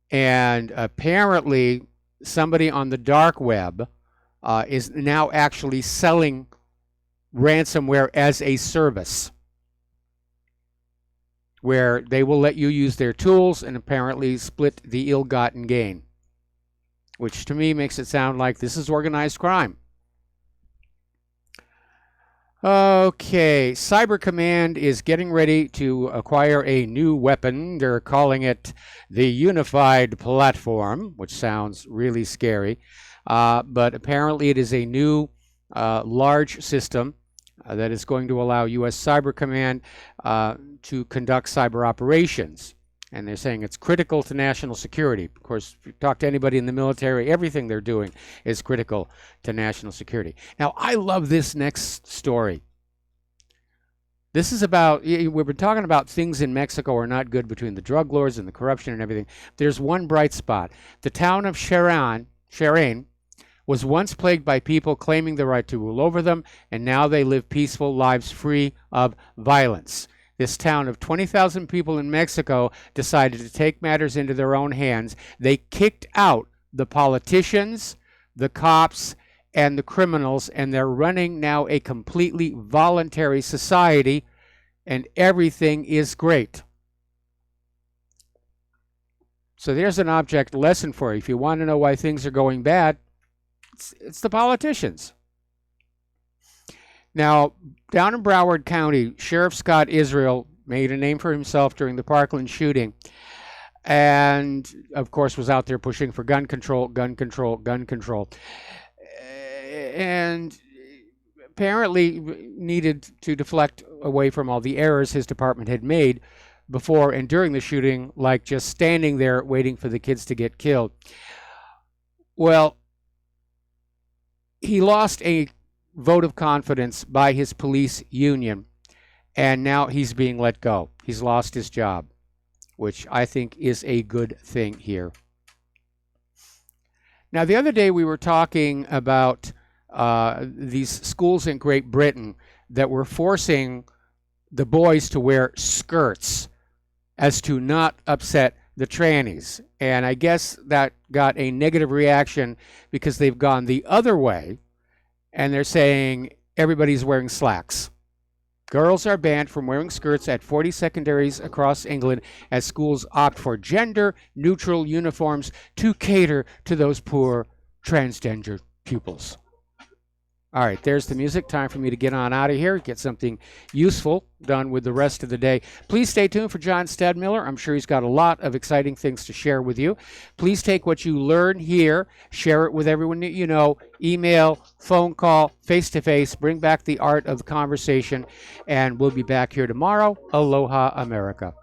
And apparently somebody on the dark web is now actually selling ransomware as a service, where they will let you use their tools and apparently split the ill-gotten gain, which to me makes it sound like this is organized crime. Okay, Cyber Command is getting ready to acquire a new weapon. They're calling it the Unified Platform, which sounds really scary. But apparently it is a new large system that is going to allow U.S. Cyber Command to conduct cyber operations. And they're saying it's critical to national security. Of course, if you talk to anybody in the military, everything they're doing is critical to national security. Now, I love this next story. This is about, we've been talking about things in Mexico are not good between the drug lords and the corruption and everything. There's one bright spot. The town of Cherán was once plagued by people claiming the right to rule over them, and now they live peaceful lives free of violence. This town of 20,000 people in Mexico decided to take matters into their own hands. They kicked out the politicians, the cops, and the criminals, and they're running now a completely voluntary society, and everything is great. So there's an object lesson for you. If you want to know why things are going bad, it's the politicians. Now, down in Broward County, Sheriff Scott Israel made a name for himself during the Parkland shooting, and, of course, was out there pushing for gun control, gun control, gun control. And apparently needed to deflect away from all the errors his department had made before and during the shooting, like just standing there waiting for the kids to get killed. Well, he lost a vote of confidence by his police union, and now he's being let go. He's lost his job, which I think is a good thing here. Now, the other day we were talking about these schools in Great Britain that were forcing the boys to wear skirts as to not upset the trannies. And I guess that got a negative reaction because they've gone the other way and they're saying everybody's wearing slacks. Girls are banned from wearing skirts at 40 secondaries across England as schools opt for gender-neutral uniforms to cater to those poor transgender pupils. All right, there's the music. Time for me to get on out of here, get something useful done with the rest of the day. Please stay tuned for John Stadmiller. I'm sure he's got a lot of exciting things to share with you. Please take what you learn here, share it with everyone that you know, email, phone call, face-to-face, bring back the art of the conversation, and we'll be back here tomorrow. Aloha, America.